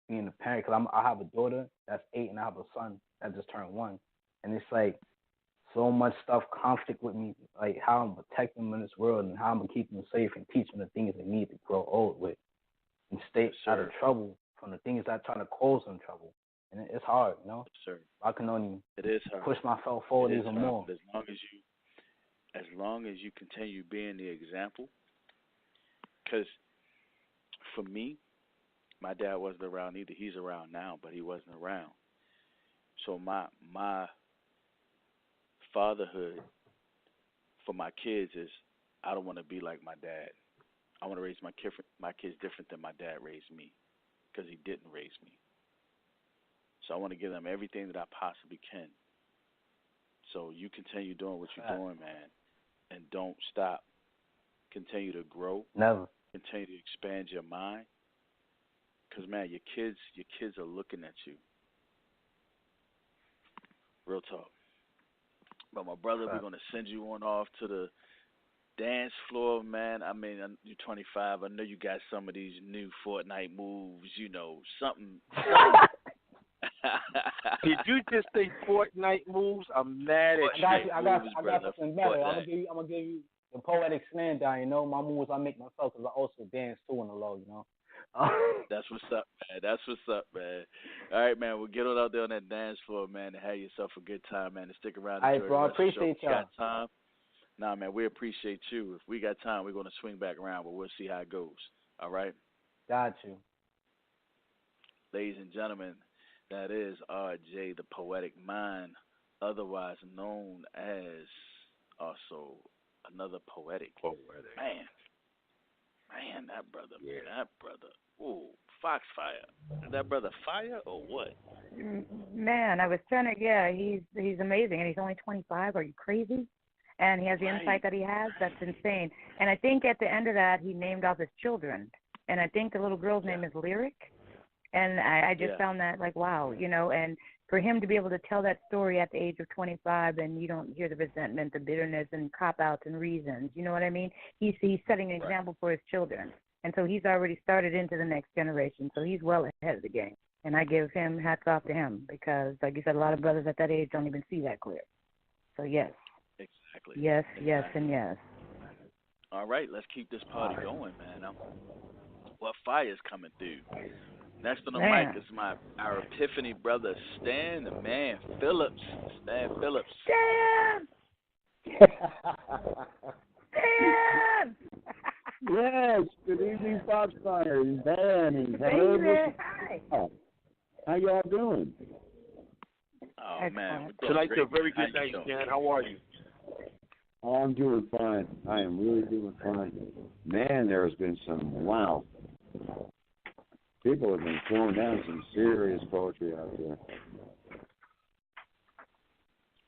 [SPEAKER 13] being a parent. Because I have a daughter that's 8 and I have a son that just turned 1. And it's like so much stuff conflict with me, like how I'm protecting them in this world and how I'm going to keep them safe and teach them the things they need to grow old with and stay out of trouble from the things that try to cause them trouble. And it's hard, you know?
[SPEAKER 1] Sir.
[SPEAKER 13] I can only
[SPEAKER 1] hard.
[SPEAKER 13] push myself forward even more.
[SPEAKER 1] As long as you continue being the example, because for me, my dad wasn't around either. He's around now, but he wasn't around. So my fatherhood for my kids is I don't want to be like my dad. I want to raise my kids different than my dad raised me because he didn't raise me. So I want to give them everything that I possibly can. So you continue doing what you're doing, man, and don't stop. Continue to grow.
[SPEAKER 13] Never.
[SPEAKER 1] Continue to expand your mind. Because, man, your kids are looking at you. Real talk. But, my brother, we're going to send you on off to the dance floor, man. I mean, you're 25. I know you got some of these new Fortnite moves, something.
[SPEAKER 6] Did you just say Fortnite moves? I'm mad at you.
[SPEAKER 13] I got something better. I'm gonna give you the Poetic slam down. My moves I make myself because I also dance too in the low.
[SPEAKER 1] That's what's up, man. That's what's up, man. All right, man. We'll get on out there on that dance floor, man, and have yourself a good time, man. And stick around.
[SPEAKER 13] All right, bro. I appreciate y'all.
[SPEAKER 1] Got time? Nah, man. We appreciate you. If we got time, we're gonna swing back around, but we'll see how it goes. All right.
[SPEAKER 13] Got you.
[SPEAKER 1] Ladies and gentlemen, that is R.J. the Poetic Mind, otherwise known as also another Poetic. Man, that brother. Ooh, Fox Fire. Is that brother fire or what?
[SPEAKER 7] Man, I was trying to. He's amazing, and he's only 25. Are you crazy? And he has the insight that he has. That's insane. And I think at the end of that, he named off his children. And I think the little girl's name is Lyric. And I just found that like, wow, and for him to be able to tell that story at the age of 25 and you don't hear the resentment, the bitterness and cop-outs and reasons, you know what I mean? He's setting an example for his children. And so he's already started into the next generation. So he's well ahead of the game. And I give him hats off to him because, like you said, a lot of brothers at that age don't even see that clear. So, yes.
[SPEAKER 1] Exactly.
[SPEAKER 7] Yes, and yes.
[SPEAKER 1] All right, let's keep this party going, man. What fire's coming through? Next on the mic is our Epiphany brother, Stan, the man, Phillips. Stan Phillips.
[SPEAKER 7] Stan! Stan!
[SPEAKER 14] Yes, good evening, Fox Fire. And Dan. Hello.
[SPEAKER 7] Hi.
[SPEAKER 14] How y'all doing?
[SPEAKER 1] Oh, man.
[SPEAKER 6] Tonight's a very good night, Stan. How are you?
[SPEAKER 14] Oh, I'm doing fine. I am really doing fine. Man, there has been some, wow. People have been throwing down some serious poetry out there.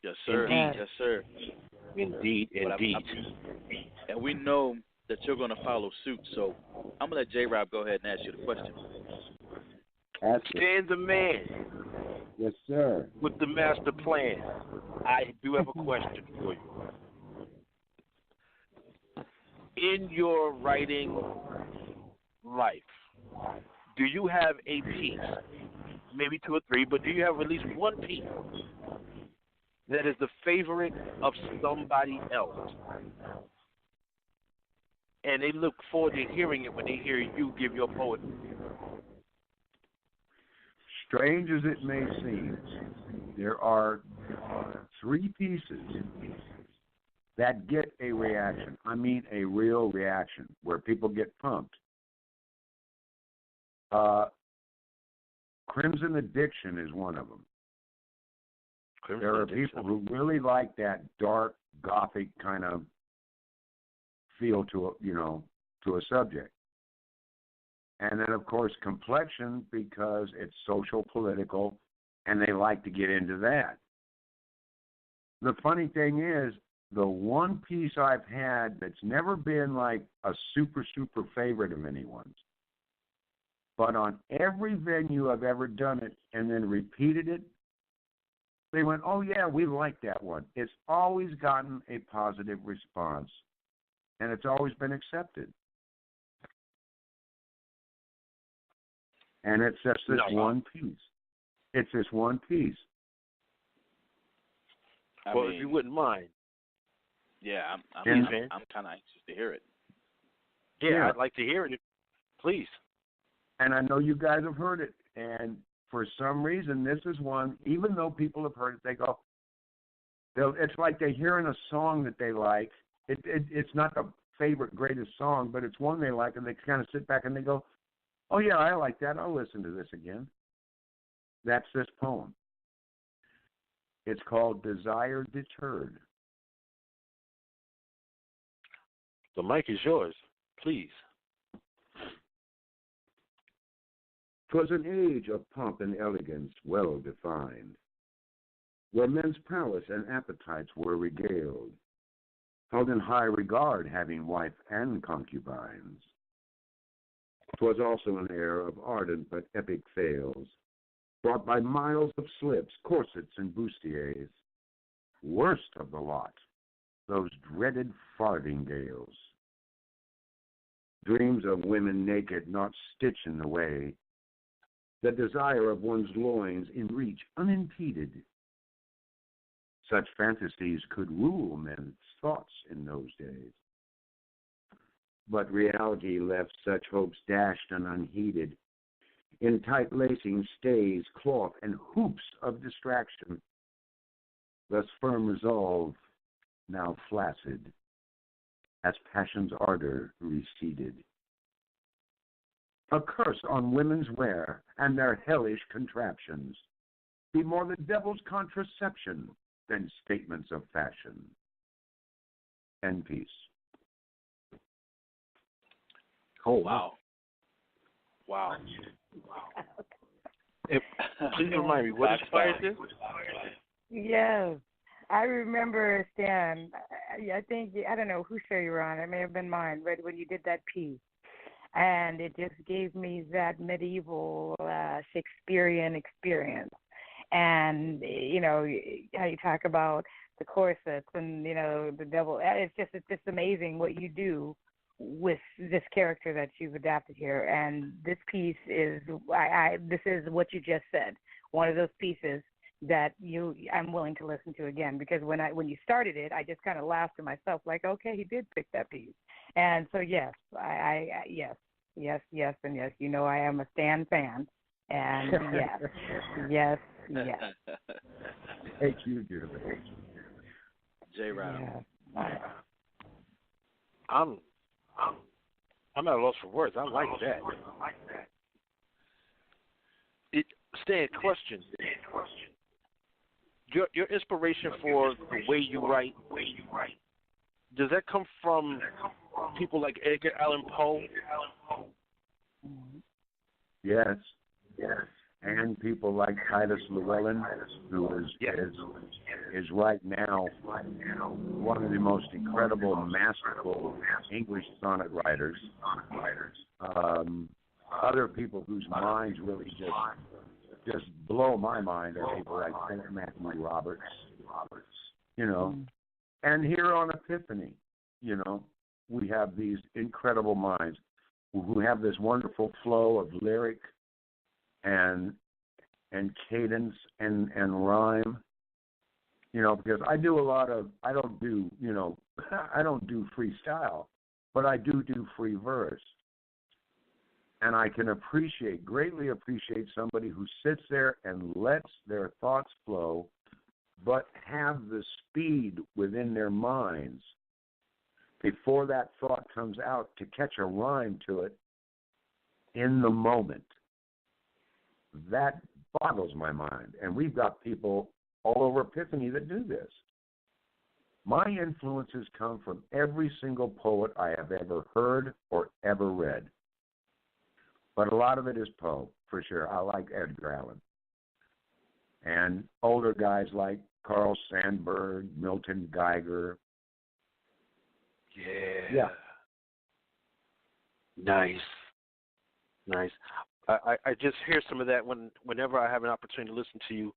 [SPEAKER 1] Yes, sir.
[SPEAKER 6] Indeed.
[SPEAKER 1] Yes, sir.
[SPEAKER 6] Indeed.
[SPEAKER 1] And we know that you're going to follow suit, so I'm going to let Jrob go ahead and ask you the question.
[SPEAKER 6] Stan the man.
[SPEAKER 14] Yes, sir.
[SPEAKER 6] With the master plan. I do have a question for you. In your writing life, do you have a piece, maybe two or three, but do you have at least one piece that is the favorite of somebody else? And they look forward to hearing it when they hear you give your poetry.
[SPEAKER 14] Strange as it may seem, there are three pieces that get a reaction. I mean a real reaction where people get pumped. Crimson Addiction is one of them. There are people who really like that dark, gothic kind of feel to a subject. And then, of course, Complexion, because it's social, political, and they like to get into that. The funny thing is, the one piece I've had that's never been like a super, super favorite of anyone's, but on every venue I've ever done it and then repeated it, they went, oh, yeah, we like that one. It's always gotten a positive response, and it's always been accepted. And it's just this one piece. It's this one piece.
[SPEAKER 6] Well, if you wouldn't mind.
[SPEAKER 1] Yeah, I'm kind of anxious to hear it.
[SPEAKER 6] Yeah, I'd like to hear it. Please.
[SPEAKER 14] And I know you guys have heard it. And for some reason, this is one, even though people have heard it, they go, it's like they're hearing a song that they like. It's not the favorite, greatest song, but it's one they like, and they kind of sit back and they go, oh, yeah, I like that. I'll listen to this again. That's this poem. It's called Desire Deterred.
[SPEAKER 6] The mic is yours, please.
[SPEAKER 14] 'Twas an age of pomp and elegance well defined, where men's prowess and appetites were regaled, held in high regard having wife and concubines. 'Twas also an era of ardent but epic fails, brought by miles of slips, corsets, and bustiers. Worst of the lot, those dreaded farthingales. Dreams of women naked, not stitch in the way, the desire of one's loins in reach unimpeded. Such fantasies could rule men's thoughts in those days. But reality left such hopes dashed and unheeded, in tight lacing stays, cloth, and hoops of distraction. Thus firm resolve, now flaccid, as passion's ardor receded. A curse on women's wear and their hellish contraptions be more the devil's contraception than statements of fashion. And peace.
[SPEAKER 6] Oh, wow. Wow. Please remind me, what inspired this?
[SPEAKER 7] Yes. I remember, Stan, I think, I don't know whose show you were on. It may have been mine, but when you did that piece. And it just gave me that medieval Shakespearean experience. And, you know, how you talk about the corsets and, you know, the devil. It's just amazing what you do with this character that you've adapted here. And this piece is, this is what you just said, one of those pieces that I'm willing to listen to again, because when you started it, I just kind of laughed to myself, like, okay, he did pick that piece. And so yes, yes, and yes. You know, I am a Stan fan, and yes.
[SPEAKER 14] Thank you, dear.
[SPEAKER 1] Jrob.
[SPEAKER 6] I'm at a loss for words. I like that. Stan, question. Your inspiration for the way you write, does that come from people like Edgar Allan Poe?
[SPEAKER 14] Yes. And people like Titus Llewellyn, who is right now one of the most incredible, masterful English sonnet writers. Other people whose minds really just blow my mind are people like St. Matthew Roberts, you know. And here on Epiphany, you know, we have these incredible minds who have this wonderful flow of lyric and cadence and rhyme, you know, because I don't do freestyle, but I do free verse. And I can greatly appreciate somebody who sits there and lets their thoughts flow, but have the speed within their minds before that thought comes out to catch a rhyme to it in the moment. That boggles my mind. And we've got people all over Epiphany that do this. My influences come from every single poet I have ever heard or ever read. But a lot of it is Poe, for sure. I like Edgar Allan. And older guys like Carl Sandburg, Milton Geiger. Yeah.
[SPEAKER 6] Nice. I just hear some of that whenever I have an opportunity to listen to you.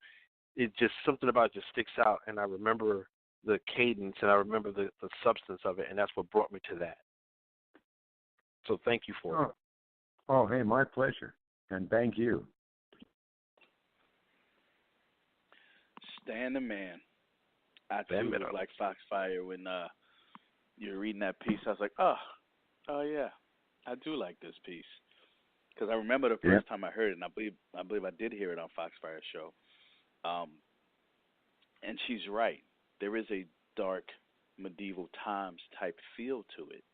[SPEAKER 6] It just, something about it just sticks out, and I remember the cadence, and I remember the substance of it, and that's what brought me to that. So thank you for it.
[SPEAKER 14] Oh, hey, my pleasure, and thank you.
[SPEAKER 1] Stan the man. I too was like Fox Fire when you were reading that piece. I was like, oh yeah, I do like this piece. Because I remember the first time I heard it, and I believe I did hear it on Fox Fire show. And she's right. There is a dark medieval times type feel to it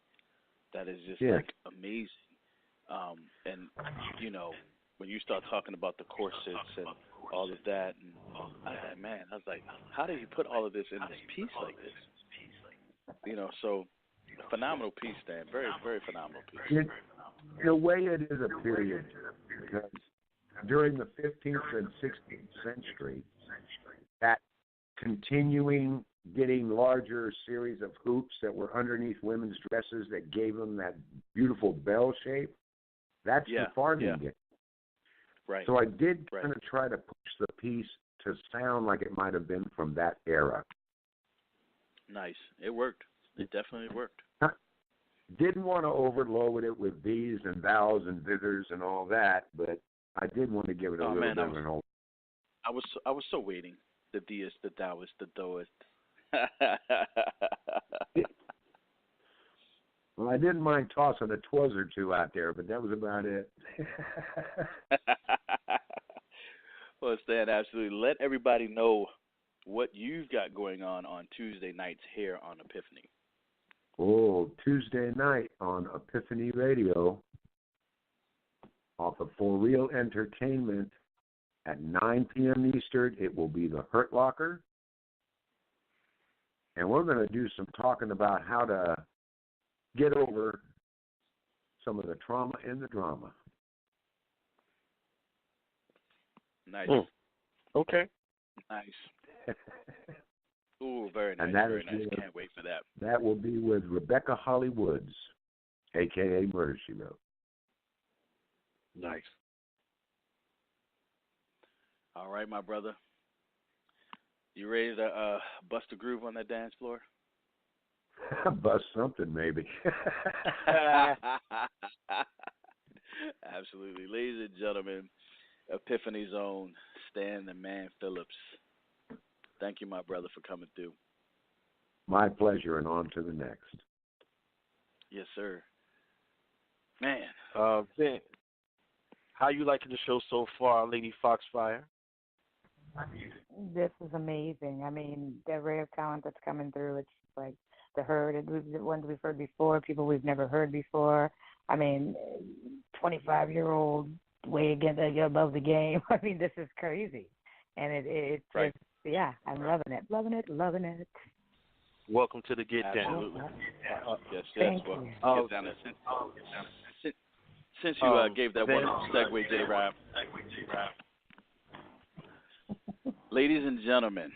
[SPEAKER 1] that is just like amazing. And you know, when you start talking about the corsets and all of that, and I was like, how did you put all of this in this piece like this? You know, so phenomenal piece, Dan. Very, very phenomenal piece.
[SPEAKER 14] In a way, it is a period because during the 15th and 16th century, that continuing getting larger series of hoops that were underneath women's dresses that gave them that beautiful bell shape, that's the farthingale.
[SPEAKER 1] Right.
[SPEAKER 14] So I did kind of try to push the piece to sound like it might have been from that era.
[SPEAKER 1] Nice. It worked. It definitely worked.
[SPEAKER 14] Didn't want to overload it with these and thous and thithers and all that, but I did want to give it a little bit of an over.
[SPEAKER 1] I was so waiting. The deist, the Taoist, the doist.
[SPEAKER 14] Well, I didn't mind tossing a twas or two out there, but that was about it.
[SPEAKER 1] Well, Stan, absolutely. Let everybody know what you've got going on Tuesday nights here on Epiphany.
[SPEAKER 14] Oh, Tuesday night on Epiphany Radio off of For Real Entertainment at 9 p.m. Eastern. It will be the Hurt Locker. And we're going to do some talking about how to get over some of the trauma in the drama.
[SPEAKER 6] Nice. Okay.
[SPEAKER 1] Nice. Ooh, very nice.
[SPEAKER 14] And that
[SPEAKER 1] very
[SPEAKER 14] is
[SPEAKER 1] nice. Can't wait for that.
[SPEAKER 14] That will be with Rebecca Holly Woods, a.k.a. Murder, She Wrote.
[SPEAKER 6] Nice.
[SPEAKER 1] All right, my brother. You ready to bust a groove on that dance floor?
[SPEAKER 14] Bust something, maybe.
[SPEAKER 1] Absolutely. Ladies and gentlemen, Epiphany's own Stan the Man Phillips. Thank you, my brother, for coming through.
[SPEAKER 14] My pleasure, and on to the next.
[SPEAKER 1] Yes, sir. Man.
[SPEAKER 6] Ben, how you liking the show so far, Lady Foxfire?
[SPEAKER 7] This is amazing. I mean, the array of talent that's coming through, it's like the ones we've heard before, people we've never heard before. I mean, 25-year-old way above the game. I mean, this is crazy. And it's
[SPEAKER 6] right.
[SPEAKER 7] Yeah, I'm loving it. Loving it.
[SPEAKER 6] Welcome to the Get Down.
[SPEAKER 1] Yes,
[SPEAKER 7] Thank
[SPEAKER 1] well,
[SPEAKER 7] you.
[SPEAKER 1] Get Down. Since you gave that wonderful segue, Jrob. Ladies and gentlemen,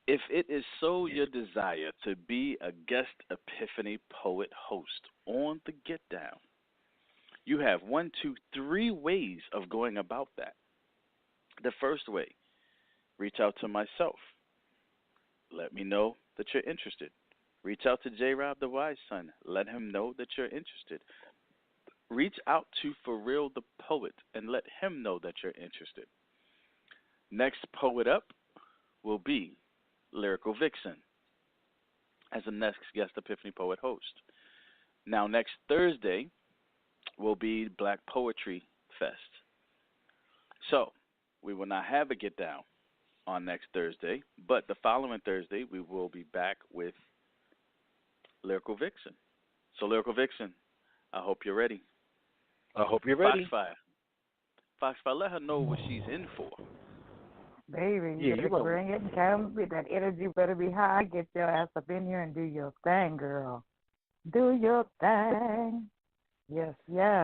[SPEAKER 1] if it is so your desire to be a guest Epiphany Poet host on the Get Down, you have 1, 2, 3 ways of going about that. The first way, reach out to myself. Let me know that you're interested. Reach out to Jrob the Wiseson. Let him know that you're interested. Reach out to Forrealthepoet and let him know that you're interested. Next poet up will be Lyrical Vixen as the next guest Epiphany Poet host. Now, next Thursday will be Black Poetry Fest. So, we will not have a Get Down on next Thursday, but the following Thursday we will be back with Lyrical Vixen. So, Lyrical Vixen, I hope you're ready.
[SPEAKER 6] I hope you're ready.
[SPEAKER 1] Foxfire, let her know what she's in for.
[SPEAKER 7] Baby, you better bring it and come with that energy. Better be high. Get your ass up in here and do your thing, girl. Do your thing. Yes.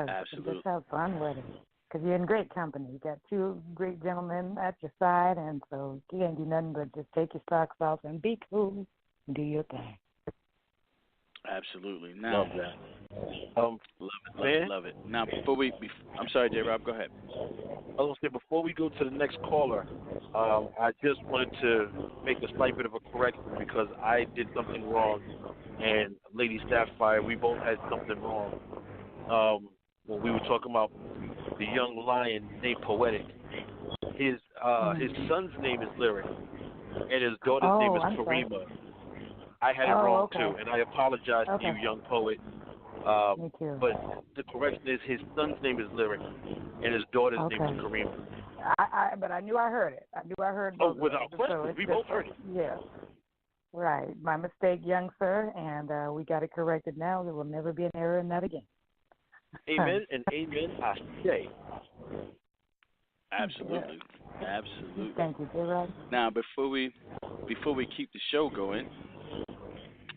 [SPEAKER 1] Absolutely.
[SPEAKER 7] Just have fun with it. Because you're in great company. You got 2 great gentlemen at your side, and so you can't do nothing but just take your socks off and be cool and do your thing.
[SPEAKER 1] Absolutely. Now,
[SPEAKER 6] love
[SPEAKER 1] that. Love it. Now, I'm sorry, Jrob, go ahead.
[SPEAKER 6] I was going to say, before we go to the next caller, I just wanted to make a slight bit of a correction because I did something wrong, and Lady Sapphire, we both had something wrong. When we were talking about the young lion named Poetic, his son's name is Lyric, and his daughter's name is Karima. I had it wrong too, and I apologize to you, young poet.
[SPEAKER 7] Me too.
[SPEAKER 6] But the correction is his son's name is Lyric, and his daughter's name is Karima.
[SPEAKER 7] But I knew I heard it.
[SPEAKER 6] Oh, without question, we both heard it.
[SPEAKER 7] Yeah. Right. My mistake, young sir, and we got it corrected now. There will never be an error in that again.
[SPEAKER 6] Amen and amen, I say.
[SPEAKER 1] Absolutely.
[SPEAKER 7] Yeah.
[SPEAKER 1] Absolutely.
[SPEAKER 7] Thank you, Jrob.
[SPEAKER 1] Now, before we keep the show going,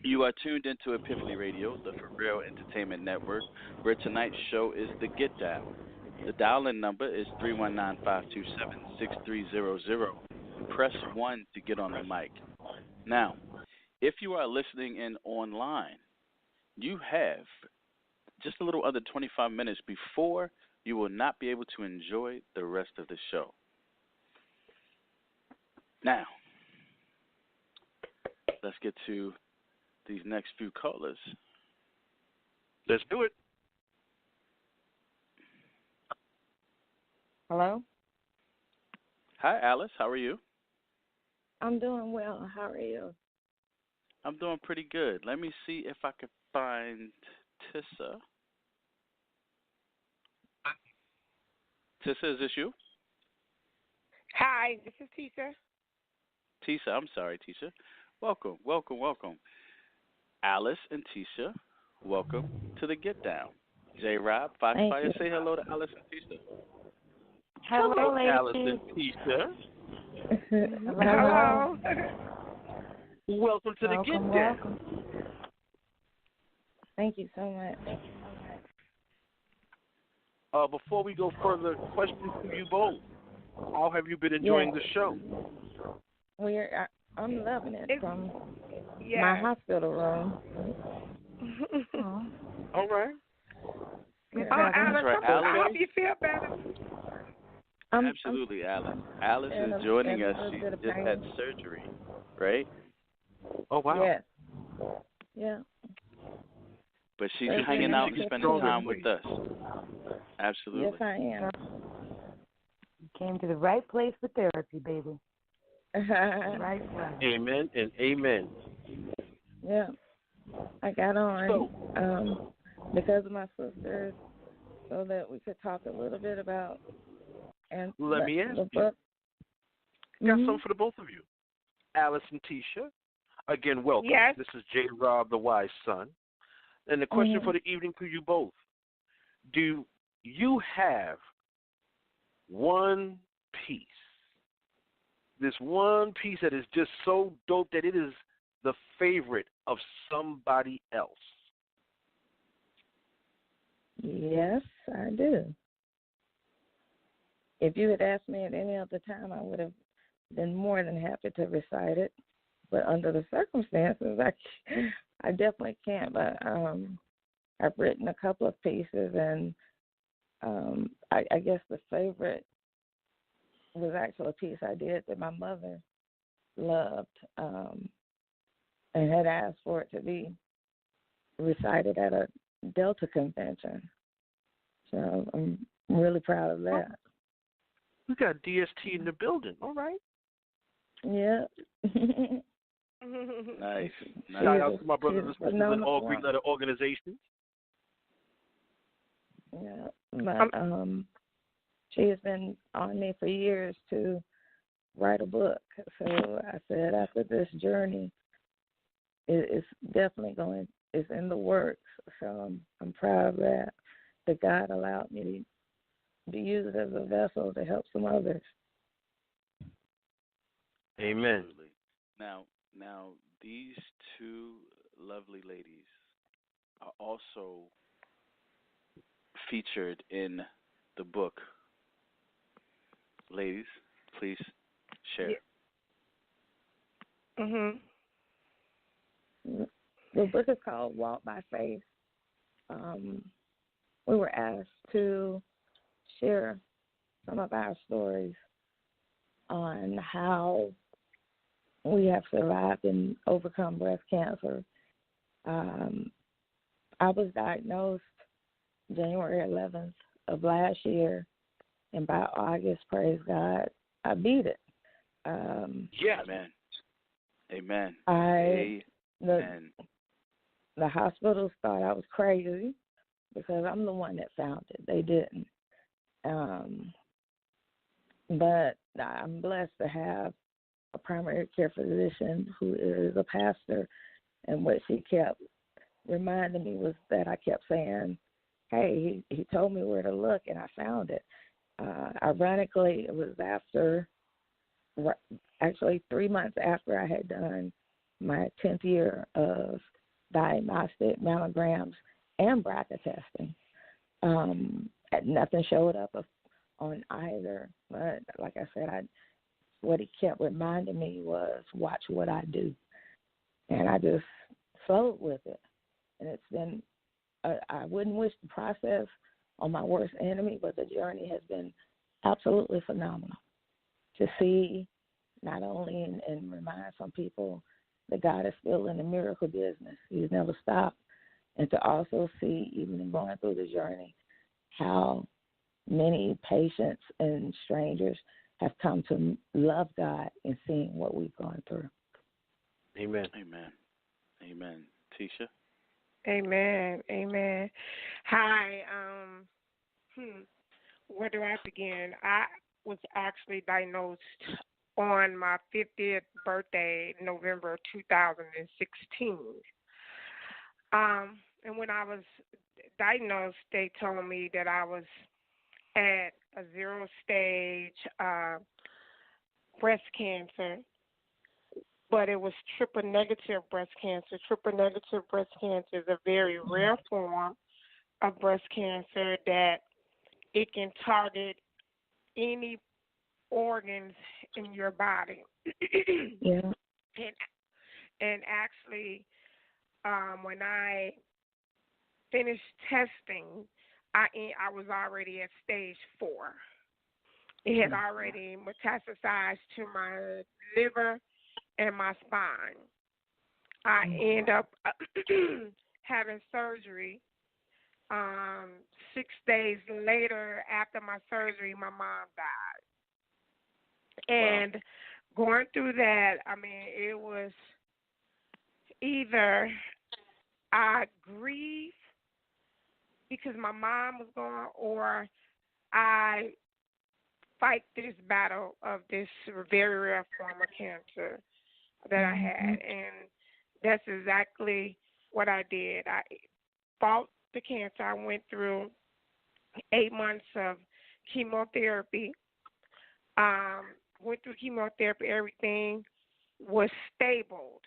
[SPEAKER 1] You are tuned into Epiphany Radio, the For Real Entertainment Network, where tonight's show is The Get Down. The dial-in number is 319-527-6300. Press 1 to get on the mic. Now, if you are listening in online, you have just a little under 25 minutes before you will not be able to enjoy the rest of the show. Now, let's get to these next few callers.
[SPEAKER 6] Let's do it.
[SPEAKER 15] Hello?
[SPEAKER 1] Hi, Alice. How are you?
[SPEAKER 15] I'm doing well. How are you?
[SPEAKER 1] I'm doing pretty good. Let me see if I can find Tissa. Tissa, is this you?
[SPEAKER 16] Hi, this is Tisha.
[SPEAKER 1] Tissa, I'm sorry, Tisha. Welcome, welcome, welcome. Alice and Tisha, welcome to the Get Down. Jrob, Fox Fire, say hello to Alice and Tisha.
[SPEAKER 16] Hello,
[SPEAKER 6] Alice and Tisha.
[SPEAKER 16] Hello.
[SPEAKER 6] Welcome to the Get Down.
[SPEAKER 15] Welcome. Thank you so much.
[SPEAKER 6] Before we go further, questions to you both. How have you been enjoying the show?
[SPEAKER 15] I'm loving it from my hospital room.
[SPEAKER 6] All right.
[SPEAKER 16] Alice, I hope you feel better.
[SPEAKER 1] Absolutely, Alice. Alice is joining us. She just had surgery, right?
[SPEAKER 6] Oh, wow.
[SPEAKER 15] Yes. Yeah.
[SPEAKER 1] But she's hanging out and spending time with us. Absolutely.
[SPEAKER 15] Yes, I am.
[SPEAKER 7] You came to the right place for therapy, baby. Right place.
[SPEAKER 6] Amen and amen.
[SPEAKER 15] Yeah. I got on because of my sisters so that we could talk a little bit about
[SPEAKER 6] Let me ask
[SPEAKER 15] the
[SPEAKER 6] you.
[SPEAKER 15] book.
[SPEAKER 6] Got something for the both of you. Alice and Tisha, again, welcome.
[SPEAKER 16] Yes.
[SPEAKER 6] This is Jrob, the Wiseson. And the question for the evening to you both, do you have one piece, this one piece that is just so dope that it is the favorite of somebody else?
[SPEAKER 15] Yes, I do. If you had asked me at any other time, I would have been more than happy to recite it. But under the circumstances, I definitely can't. But I've written a couple of pieces, and I guess the favorite was actually a piece I did that my mother loved and had asked for it to be recited at a Delta convention. So I'm really proud of that.
[SPEAKER 6] We got DST in the building. All right.
[SPEAKER 15] Yeah.
[SPEAKER 1] Nice.
[SPEAKER 6] Shout out to my brothers and sisters in all Greek letter organizations.
[SPEAKER 15] Yeah, but she has been on me for years to write a book. So I said after this journey, it's definitely it's in the works. So I'm proud of that God allowed me to be used as a vessel to help some others.
[SPEAKER 6] Amen.
[SPEAKER 1] Now, these two lovely ladies are also featured in the book. Ladies, please share.
[SPEAKER 15] The book is called Walk by Faith. We were asked to share some of our stories on how we have survived and overcome breast cancer. I was diagnosed January 11th of last year, and by August, praise God, I beat it.
[SPEAKER 1] Amen. Amen.
[SPEAKER 15] The hospitals thought I was crazy because I'm the one that found it. They didn't. But I'm blessed to have a primary care physician who is a pastor, and what she kept reminding me was that I kept saying, hey, he told me where to look, and I found it. Ironically, it was actually 3 months after I had done my 10th year of diagnostic mammograms and BRCA testing. Nothing showed up on either, but like I said, what he kept reminding me was watch what I do, and I just flowed with it. And it's been, I wouldn't wish the process on my worst enemy, but the journey has been absolutely phenomenal to see, not only and remind some people that God is still in the miracle business. He's never stopped. And to also see, even in going through the journey, how many patients and strangers have come to love God in seeing what we've gone through.
[SPEAKER 6] Amen.
[SPEAKER 1] Amen. Amen. Tisha?
[SPEAKER 16] Amen. Amen. Hi. Where do I begin? I was actually diagnosed on my 50th birthday, November 2016. And when I was diagnosed, they told me that I was at a 0-stage breast cancer, but it was triple-negative breast cancer. Triple-negative breast cancer is a very rare form of breast cancer that it can target any organs in your body.
[SPEAKER 15] Yeah.
[SPEAKER 16] And actually, when I finished testing, I was already at stage 4. It had already metastasized to my liver and my spine. I ended up having surgery. 6 days later, after my surgery, my mom died. And going through that, I mean, it was either I grieve because my mom was gone, or I fight this battle of this very rare form of cancer that I had. And that's exactly what I did. I fought the cancer. I went through 8 months of chemotherapy. Went through chemotherapy. Everything was stable.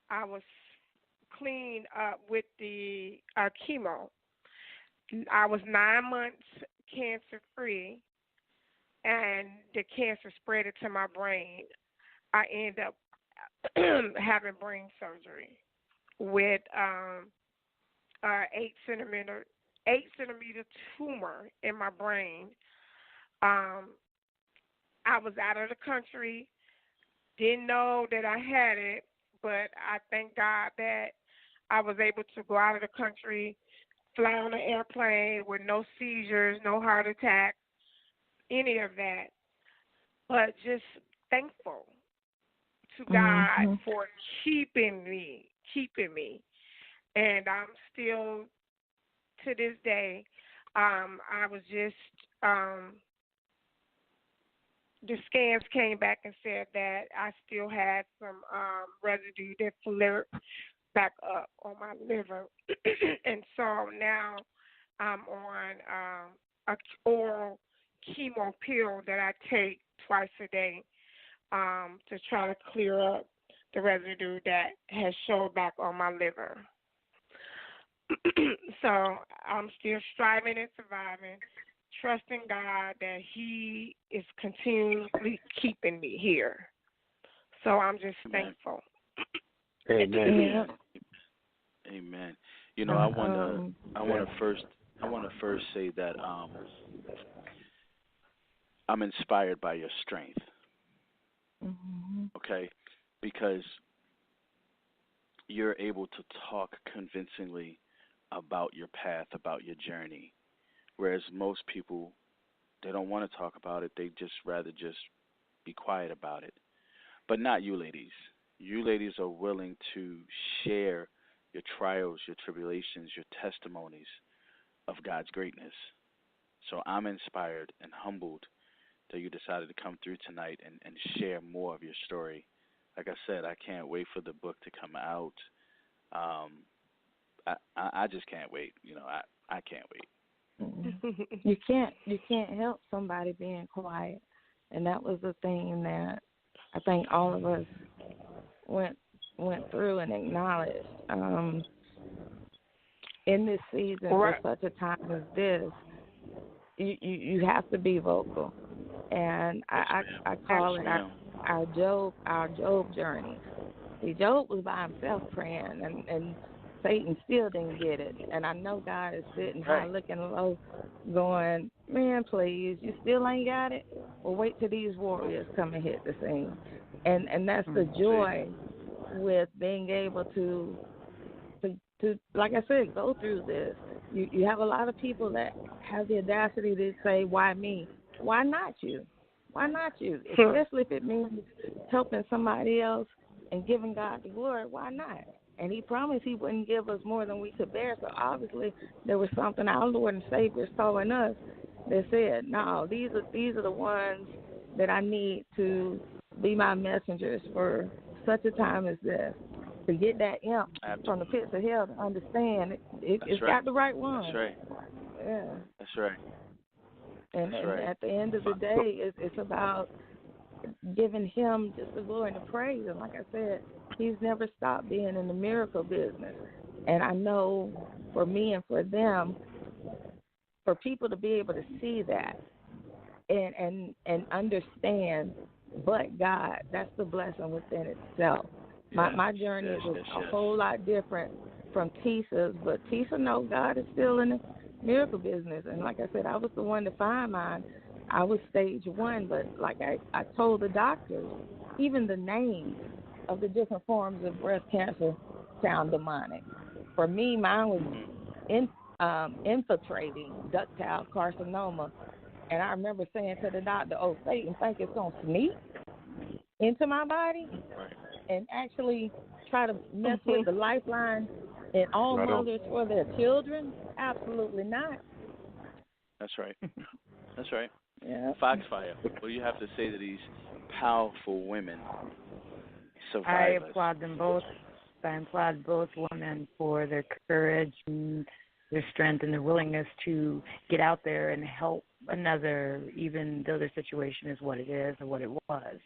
[SPEAKER 16] I was cleaned up with the chemo. I was 9 months cancer-free, and the cancer spread it to my brain. I ended up having brain surgery with 8 centimeter tumor in my brain. I was out of the country, didn't know that I had it, but I thank God that I was able to go out of the country, fly on an airplane with no seizures, no heart attack, any of that. But just thankful to God for keeping me. And I'm still, to this day, I was just, the scans came back and said that I still had some residue that flared back up on my liver. And so now I'm on a oral chemo pill that I take twice a day to try to clear up the residue that has showed back on my liver. So I'm still striving and surviving, trusting God that He is continually keeping me here. So I'm just thankful.
[SPEAKER 6] Amen.
[SPEAKER 1] Amen. You know, I want to first say that I'm inspired by your strength. Okay, because you're able to talk convincingly about your path, about your journey, whereas most people, they don't want to talk about it. They just rather just be quiet about it. But not you ladies. You ladies are willing to share your trials, your tribulations, your testimonies of God's greatness. So I'm inspired and humbled that you decided to come through tonight and share more of your story. Like I said, I can't wait for the book to come out. I just can't wait. You know, I can't wait.
[SPEAKER 15] You can't help somebody being quiet, and that was the thing that I think all of us went went through and acknowledged. In this season, for such a time as this, you have to be vocal, and I call it our Job journey. See, Job was by himself praying, and Satan still didn't get it. And I know God is sitting high, looking low, going, man, please, you still ain't got it? Well, wait till these warriors come and hit the scene. And that's the joy with being able to, like I said, go through this. You have a lot of people that have the audacity to say, why me? Why not you? Why not you? Especially if it means helping somebody else and giving God the glory, why not? And he promised he wouldn't give us more than we could bear. So obviously there was something our Lord and Savior saw in us that said, no, these are the ones that I need to be my messengers for such a time as this. To get that imp from the pits of hell to understand it's got the right one.
[SPEAKER 1] That's right.
[SPEAKER 15] Yeah.
[SPEAKER 1] That's right.
[SPEAKER 15] And at the end of the day, it's about giving him just the glory and the praise. And like I said, he's never stopped being in the miracle business. And I know for me and for them, for people to be able to see that and understand, but God, that's the blessing within itself. My journey is a whole lot different from Tisa's, but Tisa knows God is still in the miracle business. And like I said, I was the one to find mine. I was stage 1, but like I told the doctors, even the names of the different forms of breast cancer sound demonic. For me, mine was infiltrating ductile carcinoma. And I remember saying to the doctor, oh, Satan think it's going to sneak into my body and actually try to mess with the lifeline in all mothers for their children? Absolutely not.
[SPEAKER 1] That's right. That's right.
[SPEAKER 15] Yeah.
[SPEAKER 1] Foxfire, what do you have to say to these powerful women,
[SPEAKER 7] I
[SPEAKER 1] survivors?
[SPEAKER 7] applaud them both. I applaud both women for their courage and their strength and their willingness to get out there and help another, even though their situation is what it is or what it was.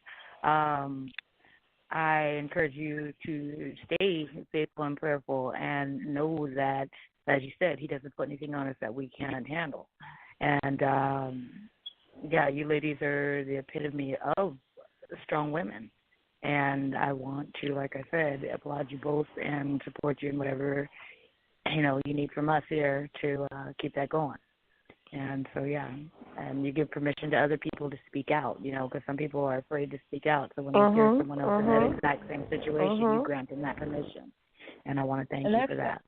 [SPEAKER 7] I encourage you to stay faithful and prayerful and know that, as you said, he doesn't put anything on us that we can't handle. And, you ladies are the epitome of strong women. And I want to, like I said, applaud you both and support you in whatever, you need from us here to keep that going. And so, and you give permission to other people to speak out, because some people are afraid to speak out. So when you hear someone else in that exact same situation, you grant them that permission. And I want to thank you for that.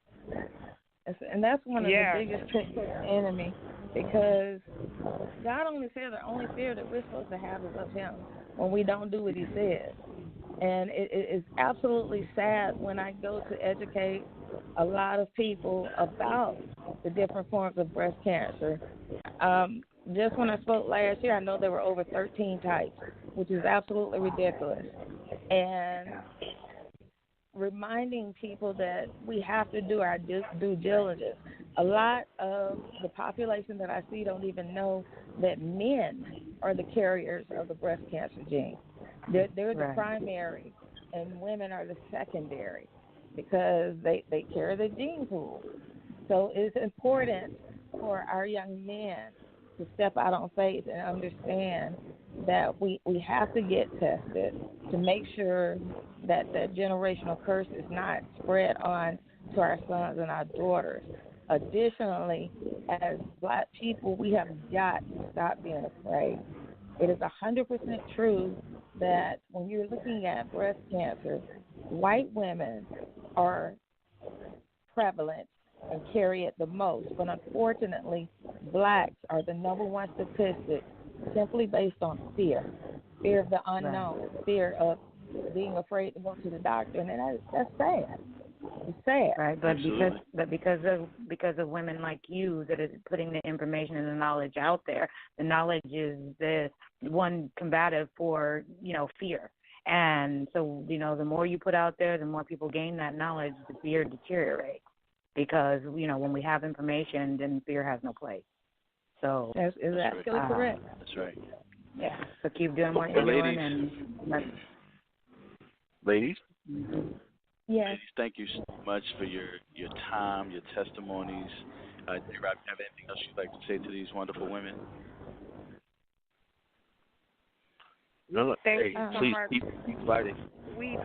[SPEAKER 15] And that's one of the biggest tricks of the enemy, because God only said the only fear that we're supposed to have is of him when we don't do what he says. And it is absolutely sad when I go to educate a lot of people about the different forms of breast cancer. Just when I spoke last year, I know there were over 13 types, which is absolutely ridiculous. And reminding people that we have to do our due diligence. A lot of the population that I see don't even know that men are the carriers of the breast cancer gene. They're the primary, and women are the secondary, because they carry the gene pool. So it's important for our young men to step out on faith and understand that we have to get tested to make sure that the generational curse is not spread on to our sons and our daughters. Additionally, as Black people, we have got to stop being afraid. It is 100% true that when you're looking at breast cancer, white women are prevalent and carry it the most. But unfortunately, Blacks are the number one statistic simply based on fear of the unknown, fear of being afraid to go to the doctor, and that's sad. It's sad.
[SPEAKER 7] Right, but because of women like you that are putting the information and the knowledge out there, the knowledge is the one combative for, fear. And so, the more you put out there, the more people gain that knowledge, the fear deteriorates. Because, when we have information, then fear has no place. So
[SPEAKER 15] that's exactly correct.
[SPEAKER 1] That's right.
[SPEAKER 7] Yeah. So keep doing what you're doing. And
[SPEAKER 1] ladies,
[SPEAKER 8] Yes.
[SPEAKER 1] Ladies, thank you so much for your time, your testimonies. Jrob, you have anything else you'd like to say to these wonderful women?
[SPEAKER 6] No,
[SPEAKER 16] Thank
[SPEAKER 6] hey,
[SPEAKER 16] you so
[SPEAKER 6] please
[SPEAKER 16] much.
[SPEAKER 6] keep fighting.
[SPEAKER 16] We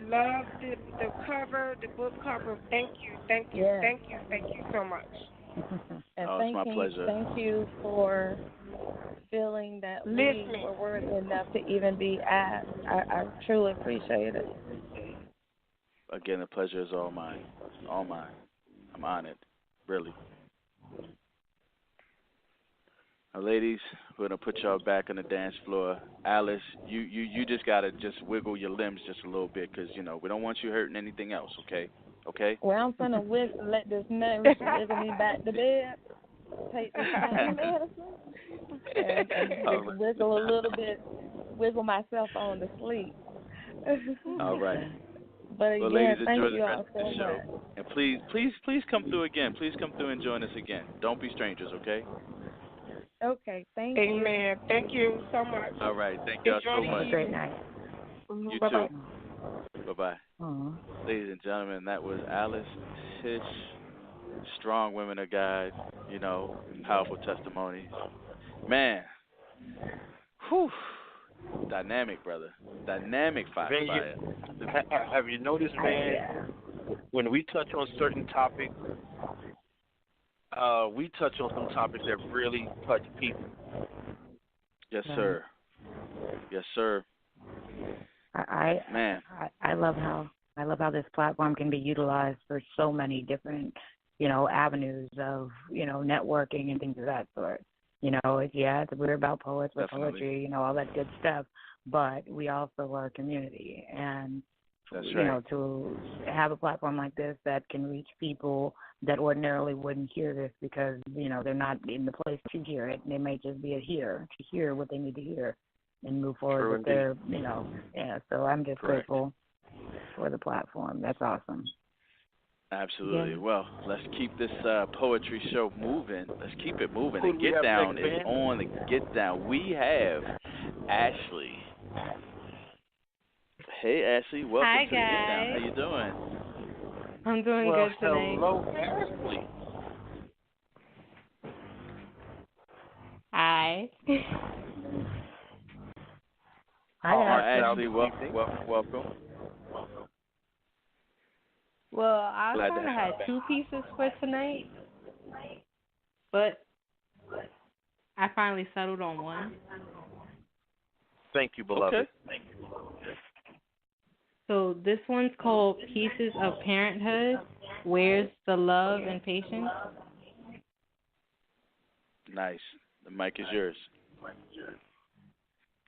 [SPEAKER 16] love the cover, the book cover. Thank you
[SPEAKER 8] Yeah.
[SPEAKER 16] thank you so much.
[SPEAKER 8] And
[SPEAKER 1] Oh, it's my pleasure.
[SPEAKER 8] Thank you for feeling that
[SPEAKER 16] Listening.
[SPEAKER 8] we were worthy enough to even be asked. I truly appreciate it.
[SPEAKER 1] Again, the pleasure is all mine. All mine. I'm honored. Really. Now, ladies, we're going to put y'all back on the dance floor. Alice, you just got to just wiggle your limbs just a little bit because, we don't want you hurting anything else, okay? Okay?
[SPEAKER 8] Well, I'm going to let this man wiggle me back to bed, take this pain medicine, and just wiggle a little bit, wiggle myself on to sleep.
[SPEAKER 1] All right.
[SPEAKER 8] But again,
[SPEAKER 1] well, ladies,
[SPEAKER 8] thank
[SPEAKER 1] enjoy the
[SPEAKER 8] you
[SPEAKER 1] rest
[SPEAKER 8] all
[SPEAKER 1] of the
[SPEAKER 8] so
[SPEAKER 1] show.
[SPEAKER 8] much.
[SPEAKER 1] And please come through again. Please come through and join us again. Don't be strangers, okay?
[SPEAKER 8] Okay, thank you.
[SPEAKER 16] Amen. Thank you so much.
[SPEAKER 1] All right. Thank y'all so much.
[SPEAKER 7] Great night.
[SPEAKER 1] You
[SPEAKER 16] Bye-bye.
[SPEAKER 1] too. Bye-bye. Ladies and gentlemen, that was Alice Tish. Strong women of God, powerful testimonies. Man, whew, dynamic, brother. Dynamic fire.
[SPEAKER 6] Have you noticed, man, when we touch on certain topics, we touch on some topics that really touch people.
[SPEAKER 1] Yes, sir. Yes, sir.
[SPEAKER 7] I love how this platform can be utilized for so many different, avenues of, networking and things of that sort. We're about poets, we're poetry, all that good stuff, but we also are a community. And,
[SPEAKER 1] that's right.
[SPEAKER 7] To have a platform like this that can reach people that ordinarily wouldn't hear this because, they're not in the place to hear it. They may just be to hear what they need to hear and move forward with their, so I'm just grateful for the platform. That's awesome.
[SPEAKER 1] Absolutely. Yeah. Well, let's keep this poetry show moving. Let's keep it moving.
[SPEAKER 6] Who
[SPEAKER 1] The
[SPEAKER 6] do we
[SPEAKER 1] Get
[SPEAKER 6] have
[SPEAKER 1] Down
[SPEAKER 6] next,
[SPEAKER 1] is
[SPEAKER 6] man?
[SPEAKER 1] on the Get Down. We have Ashley. Hey, Ashley. Welcome
[SPEAKER 17] Hi,
[SPEAKER 1] to the Get Down. How you doing?
[SPEAKER 17] I'm doing good today.
[SPEAKER 6] Hello, Ashley.
[SPEAKER 17] Hi.
[SPEAKER 1] Hi, Ashley. Welcome.
[SPEAKER 17] Well, I kind of had two pieces for tonight, but I finally settled on one.
[SPEAKER 6] Thank you, beloved.
[SPEAKER 1] Okay.
[SPEAKER 17] So this one's called Pieces of Parenthood. Where's the love and patience?
[SPEAKER 1] Nice. The mic is yours.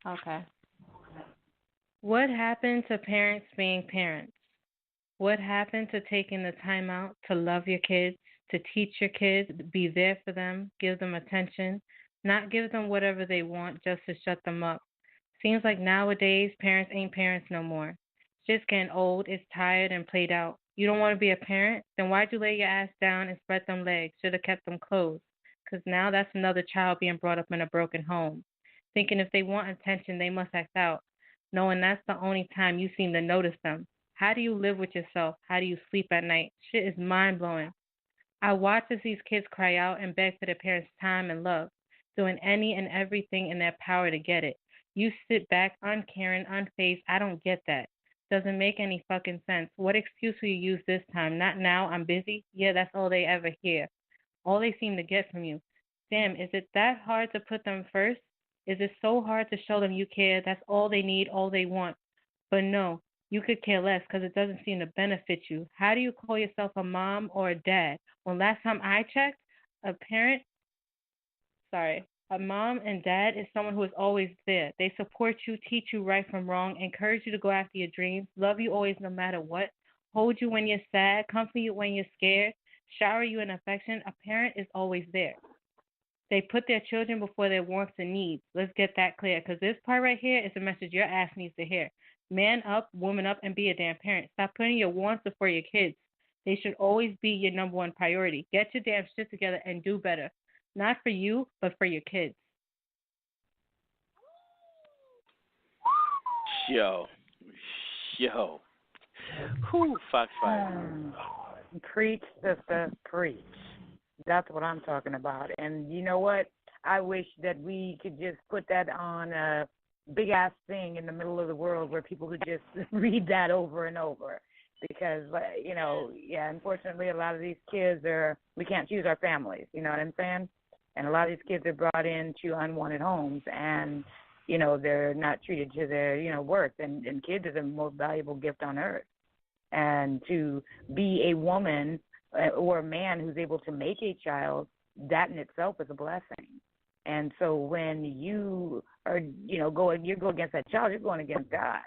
[SPEAKER 17] Okay. What happened to parents being parents? What happened to taking the time out to love your kids, to teach your kids, be there for them, give them attention, not give them whatever they want just to shut them up? Seems like nowadays parents ain't parents no more. It's just getting old, it's tired and played out. You don't want to be a parent? Then why'd you lay your ass down and spread them legs? Should have kept them closed. Because now that's another child being brought up in a broken home. Thinking if they want attention, they must act out. Knowing that's the only time you seem to notice them. How do you live with yourself? How do you sleep at night? Shit is mind-blowing. I watch as these kids cry out and beg for their parents' time and love, doing any and everything in their power to get it. You sit back, uncaring, unfazed. I don't get that. Doesn't make any fucking sense. What excuse will you use this time? Not now, I'm busy? Yeah, that's all they ever hear. All they seem to get from you. Damn, is it that hard to put them first? Is it so hard to show them you care? That's all they need, all they want. But no, you could care less because it doesn't seem to benefit you. How do you call yourself a mom or a dad? When last time I checked, a mom and dad is someone who is always there. They support you, teach you right from wrong, encourage you to go after your dreams, love you always no matter what, hold you when you're sad, comfort you when you're scared, shower you in affection. A parent is always there. They put their children before their wants and needs. Let's get that clear, because this part right here is a message your ass needs to hear. Man up, woman up, and be a damn parent. Stop putting your wants before your kids. They should always be your number one priority. Get your damn shit together and do better. Not for you, but for your kids.
[SPEAKER 1] Yo. Who Foxfire?
[SPEAKER 7] Preach, sister, preach. That's what I'm talking about. And you know what? I wish that we could just put that on a big ass thing in the middle of the world where people could just read that over and over. Because, unfortunately, a lot of these kids we can't choose our families, you know what I'm saying? And a lot of these kids are brought into unwanted homes, and, they're not treated to their, worth. And kids are the most valuable gift on earth. And to be a woman or a man who's able to make a child, that in itself is a blessing. And so when you are, you go against that child, you're going against God.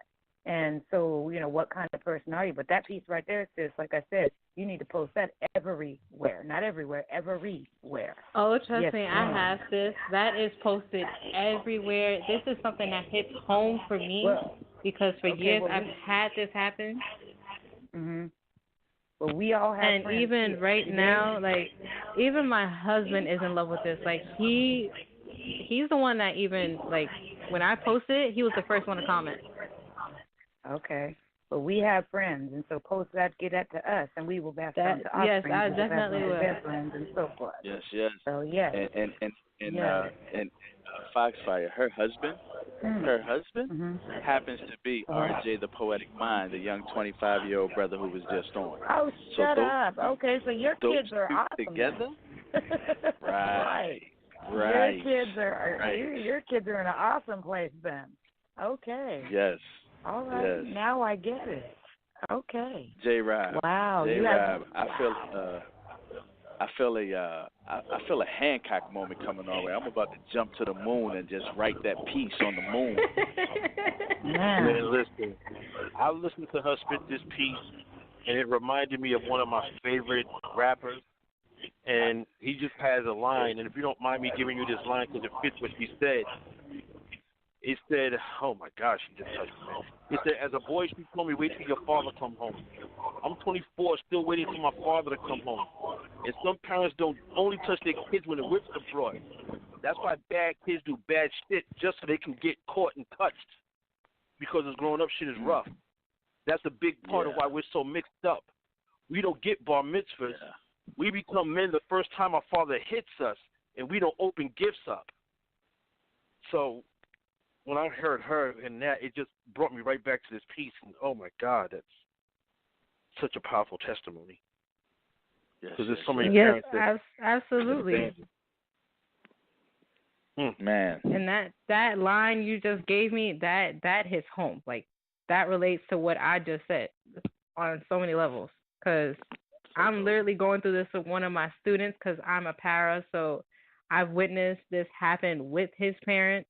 [SPEAKER 7] And so, what kind of person are you? But that piece right there, sis, like I said, you need to post that everywhere. Not everywhere, everywhere.
[SPEAKER 17] Oh, trust
[SPEAKER 7] yes,
[SPEAKER 17] me,
[SPEAKER 7] ma'am.
[SPEAKER 17] I have this. That is posted everywhere. This is something that hits home for me because for years I've had this happen.
[SPEAKER 7] Mhm. But we all have
[SPEAKER 17] and
[SPEAKER 7] friends
[SPEAKER 17] even
[SPEAKER 7] too.
[SPEAKER 17] right now, like, even my husband is in love with this. Like, he's the one that even, like, when I posted it, he was the first one to comment.
[SPEAKER 7] Okay. But we have friends, and so post that, get that to us, and we will pass it on to our
[SPEAKER 17] yes,
[SPEAKER 7] friends.
[SPEAKER 17] I
[SPEAKER 7] and
[SPEAKER 17] definitely will.
[SPEAKER 7] their friends and so forth.
[SPEAKER 1] Yes.
[SPEAKER 7] So, yes.
[SPEAKER 1] And Foxfire, her husband happens to be RJ the Poetic Mind, the young 25-year-old brother who was just on.
[SPEAKER 7] Oh, shut up. Okay, so your kids are awesome.
[SPEAKER 1] Together? Right.
[SPEAKER 7] Your kids are in an awesome place then. Okay.
[SPEAKER 1] Yes.
[SPEAKER 7] All right.
[SPEAKER 1] Yes.
[SPEAKER 7] Now I get it. Okay.
[SPEAKER 1] Jrob.
[SPEAKER 7] Wow.
[SPEAKER 1] Jrob. I feel a Hancock moment coming our way. I'm about to jump to the moon and just write that piece on the moon.
[SPEAKER 6] Man, listen. I listened to her spit this piece, and it reminded me of one of my favorite rappers. And he just has a line, and if you don't mind me giving you this line because it fits what she said. It said, oh my gosh, she just touched me. It said, as a boy, she told me, wait till your father come home. I'm 24, still waiting for my father to come home. And some parents don't only touch their kids when the whips are brought. That's why bad kids do bad shit just so they can get caught and touched. Because this growing up shit is rough. That's a big part of why we're so mixed up. We don't get bar mitzvahs. We become men the first time our father hits us, and we don't open gifts up. So when I heard her and that, it just brought me right back to this piece. And, oh, my God, that's such a powerful testimony. Because there's so many parents that
[SPEAKER 17] absolutely.
[SPEAKER 1] Man.
[SPEAKER 17] And that line you just gave me, that hits home. Like, that relates to what I just said on so many levels. Because I'm literally going through this with one of my students because I'm a para, so I've witnessed this happen with his parents.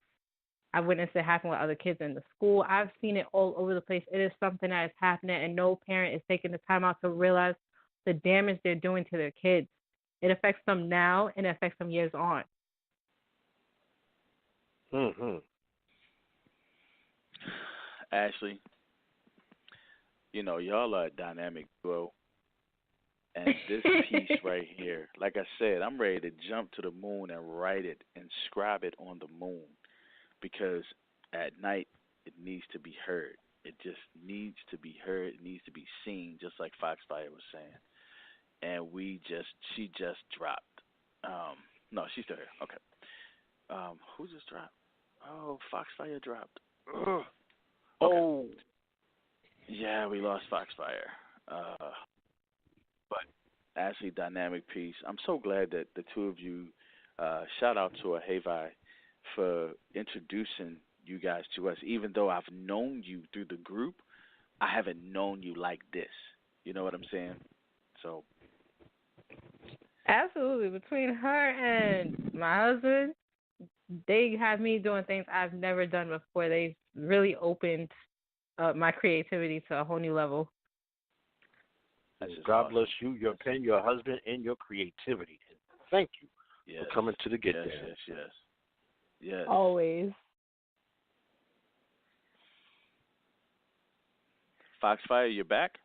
[SPEAKER 17] I've witnessed it happen with other kids in the school. I've seen it all over the place. It is something that is happening, and no parent is taking the time out to realize the damage they're doing to their kids. It affects them now, and it affects them years on.
[SPEAKER 6] Mm-hmm.
[SPEAKER 1] Ashley, y'all are a dynamic duo. And this piece right here, like I said, I'm ready to jump to the moon and write it and scribe it on the moon. Because at night, it needs to be heard. It just needs to be heard. It needs to be seen, just like Foxfire was saying. And she just dropped. No, she's still here. Okay. Who just dropped? Oh, Foxfire dropped. Ugh. Okay.
[SPEAKER 6] Oh.
[SPEAKER 1] Yeah, we lost Foxfire. But Ashley, dynamic piece. I'm so glad that the two of you, shout out to Havi for introducing you guys to us. Even though I've known you through the group, I haven't known you like this. You know what I'm saying? So.
[SPEAKER 17] Absolutely. Between her and my husband, they have me doing things I've never done before. They've really opened my creativity to a whole new level.
[SPEAKER 6] God bless you, your pen, your husband, and your creativity. And thank you for coming to the Get Down.
[SPEAKER 1] Yes.
[SPEAKER 17] Always.
[SPEAKER 1] Foxfire, you're back?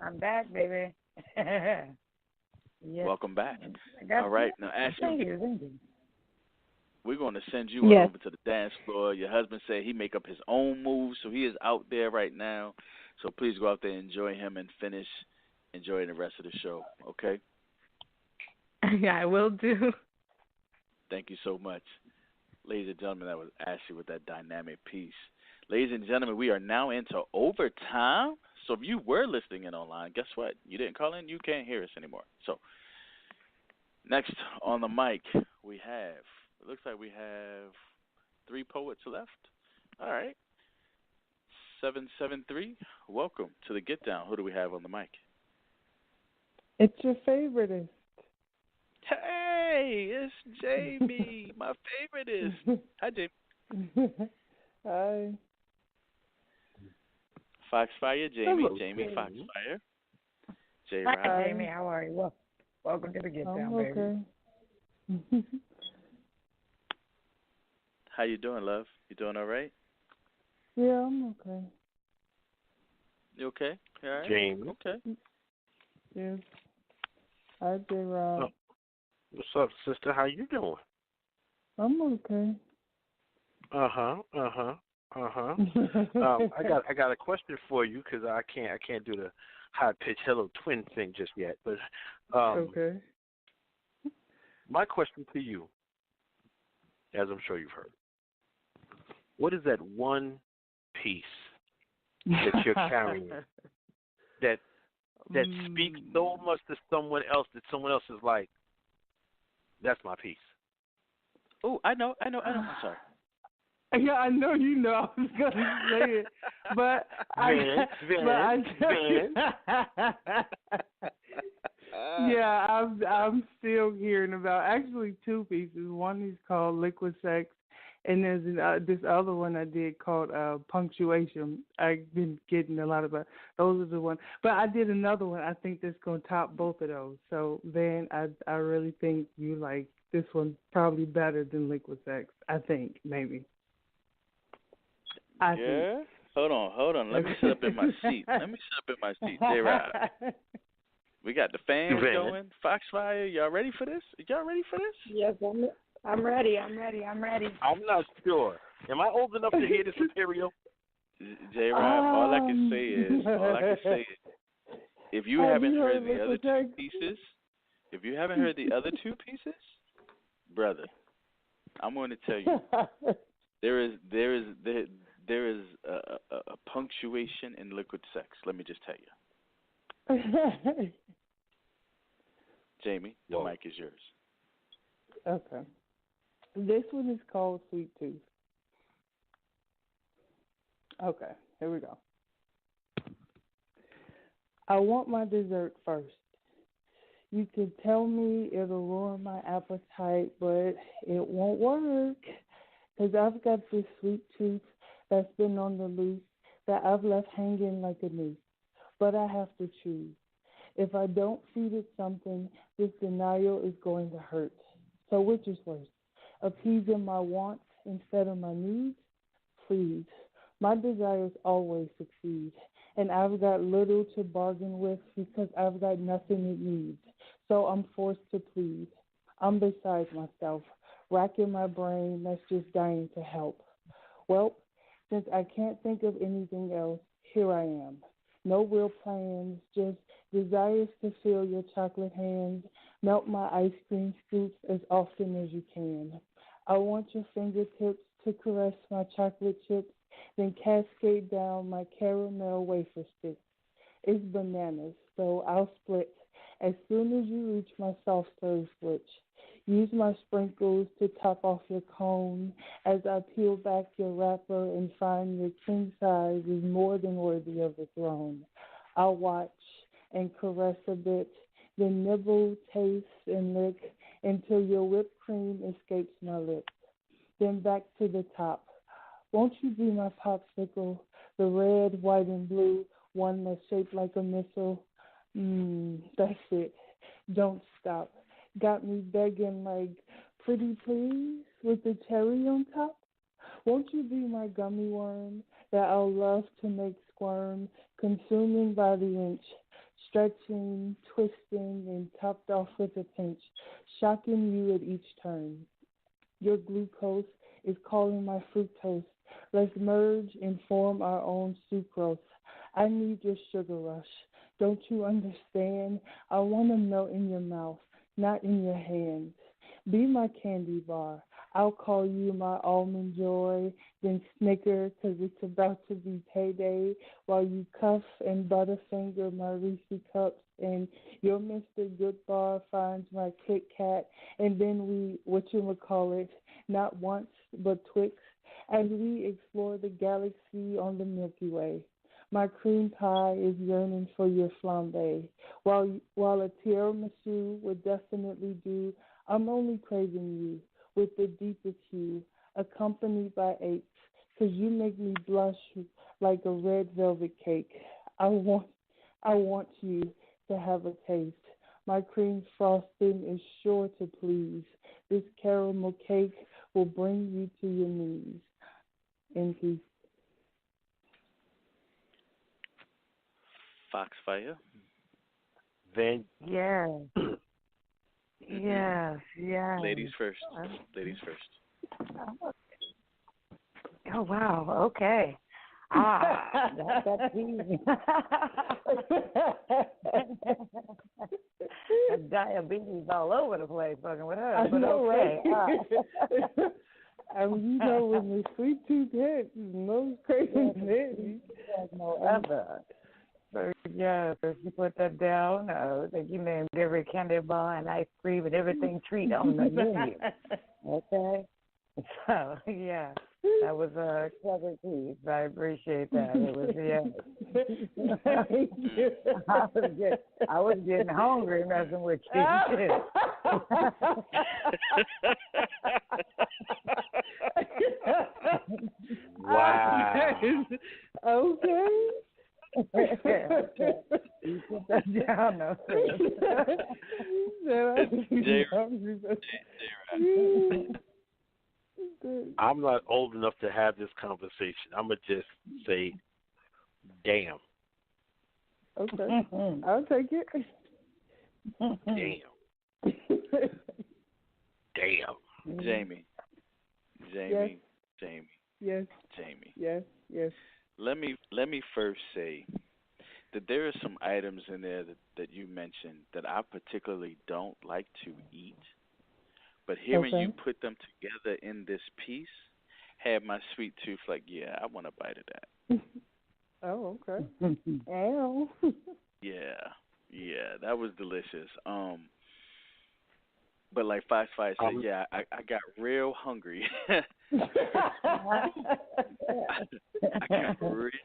[SPEAKER 7] I'm back, baby. Yes.
[SPEAKER 1] Welcome back. All right. Now, Ashley,
[SPEAKER 7] thank you.
[SPEAKER 1] We're going to send you over to the dance floor. Your husband said he make up his own moves, so he is out there right now. So please go out there and enjoy him and finish enjoying the rest of the show, okay?
[SPEAKER 17] Yeah, I will do.
[SPEAKER 1] Thank you so much. Ladies and gentlemen, that was Ashley with that dynamic piece. Ladies and gentlemen, we are now into overtime. So if you were listening in online, guess what? You didn't call in, you can't hear us anymore. So next on the mic, it looks like we have 3 poets left. All right. 773, welcome to the Get Down. Who do we have on the mic?
[SPEAKER 18] It's your favorite.
[SPEAKER 1] Hey, it's Jamie, my favorite. Hi, Jamie.
[SPEAKER 18] Hi.
[SPEAKER 1] Foxfire, Jamie.
[SPEAKER 18] Hello,
[SPEAKER 1] Jamie Foxfire. Jrob.
[SPEAKER 7] Hi, Jamie. How are you? Welcome to the Get Down, baby.
[SPEAKER 1] How you doing, love? You doing all right?
[SPEAKER 18] Yeah, I'm okay.
[SPEAKER 1] You okay? You all right?
[SPEAKER 6] Jamie.
[SPEAKER 1] Okay.
[SPEAKER 18] Yes. Hi, Jrob.
[SPEAKER 6] Oh, what's up, sister? How you doing?
[SPEAKER 18] I'm okay.
[SPEAKER 6] I got a question for you because I can't do the high pitched hello twin thing just yet. But
[SPEAKER 18] okay.
[SPEAKER 6] My question to you, as I'm sure you've heard, what is that one piece that you're carrying that speaks so much to someone else that someone else is like, that's my piece?
[SPEAKER 1] Oh, I know. I'm sorry.
[SPEAKER 18] Yeah, I know you know I was going to say it, but I'm still hearing about actually 2 pieces. One is called Liquid Sex, and there's this other one I did called Punctuation. I've been getting a lot about those are the ones, but I did another one. I think that's going to top both of those. So then I really think you like this one probably better than Liquid Sex. I think maybe. I think.
[SPEAKER 1] Hold on. Let me sit up in my seat. Jrob. We got the fans going. Foxfire, y'all ready for this?
[SPEAKER 7] Yes, I'm ready. I'm
[SPEAKER 6] not sure. Am I old enough to hear this material?
[SPEAKER 1] Jrob, all I can say is, if you haven't heard the other 2 pieces, brother, I'm going to tell you, there is a punctuation in Liquid Sex. Let me just tell you. Jamie, the mic is yours.
[SPEAKER 18] Okay. This one is called Sweet Tooth. Okay, here we go. I want my dessert first. You could tell me it'll ruin my appetite, but it won't work. 'Cause I've got this sweet tooth that's been on the loose that I've left hanging like a noose. But I have to choose. If I don't feed it something, this denial is going to hurt. So which is worse? Appeasing my wants instead of my needs? Please. My desires always succeed. And I've got little to bargain with because I've got nothing it needs. So I'm forced to plead. I'm beside myself, racking my brain that's just dying to help. Well, since I can't think of anything else, here I am. No real plans, just desires to feel your chocolate hands, melt my ice cream scoops as often as you can. I want your fingertips to caress my chocolate chips, then cascade down my caramel wafer sticks. It's bananas, so I'll split as soon as you reach my soft serve switch. Use my sprinkles to top off your cone as I peel back your wrapper and find your king size is more than worthy of the throne. I'll watch and caress a bit, then nibble, taste, and lick until your whipped cream escapes my lips. Then back to the top. Won't you be my popsicle, the red, white, and blue, one that's shaped like a missile? That's it. Don't stop. Got me begging like, pretty please, with the cherry on top? Won't you be my gummy worm that I'll love to make squirm, consuming by the inch, stretching, twisting, and topped off with a pinch, shocking you at each turn? Your glucose is calling my fructose. Let's merge and form our own sucrose. I need your sugar rush. Don't you understand? I want to melt in your mouth, not in your hands. Be my candy bar. I'll call you my almond joy, then snicker 'cause it's about to be payday while you cuff and butterfinger my Reese cups and your Mr. Goodbar finds my Kit Kat and then we, whatchamacallit, not once but twixt, as we explore the galaxy on the Milky Way. My cream pie is yearning for your flambe, while a tiramisu would definitely do. I'm only craving you with the deepest hue, accompanied by apes, 'cause you make me blush like a red velvet cake. I want you to have a taste. My cream frosting is sure to please. This caramel cake will bring you to your knees. In peace.
[SPEAKER 1] Foxfire.
[SPEAKER 19] Then
[SPEAKER 7] Yes. Yes.
[SPEAKER 1] Ladies first. Ladies first.
[SPEAKER 7] Oh wow. Okay. That's easy. Diabetes all over the place, fucking with her.
[SPEAKER 18] I
[SPEAKER 7] But
[SPEAKER 18] know,
[SPEAKER 7] okay.
[SPEAKER 18] right? I mean, you know, when the sweet tooth hits, no crazy hit.
[SPEAKER 7] No other. So yeah, so if you put that down, that you named every candy bar and ice cream and everything treat on the menu. Okay. So yeah, that was a clever piece. I appreciate that. It was I was getting hungry messing with you.
[SPEAKER 19] wow.
[SPEAKER 18] Okay.
[SPEAKER 7] You put that down, no.
[SPEAKER 19] I'm not old enough to have this conversation. I'm going to just say, damn.
[SPEAKER 18] Okay. I'll take it.
[SPEAKER 19] Damn. Damn.
[SPEAKER 1] Jamie.
[SPEAKER 18] Yes.
[SPEAKER 1] Jamie.
[SPEAKER 18] Yes.
[SPEAKER 1] Jamie.
[SPEAKER 18] Yes.
[SPEAKER 1] Let me first say that there are some items in there that you mentioned that I particularly don't like to eat, but hearing you put them together in this piece had my sweet tooth like, yeah, I want a bite of that.
[SPEAKER 18] Oh, okay. Ow.
[SPEAKER 1] Yeah, that was delicious. But like Foxfire said, yeah, I got real hungry. I got real hungry.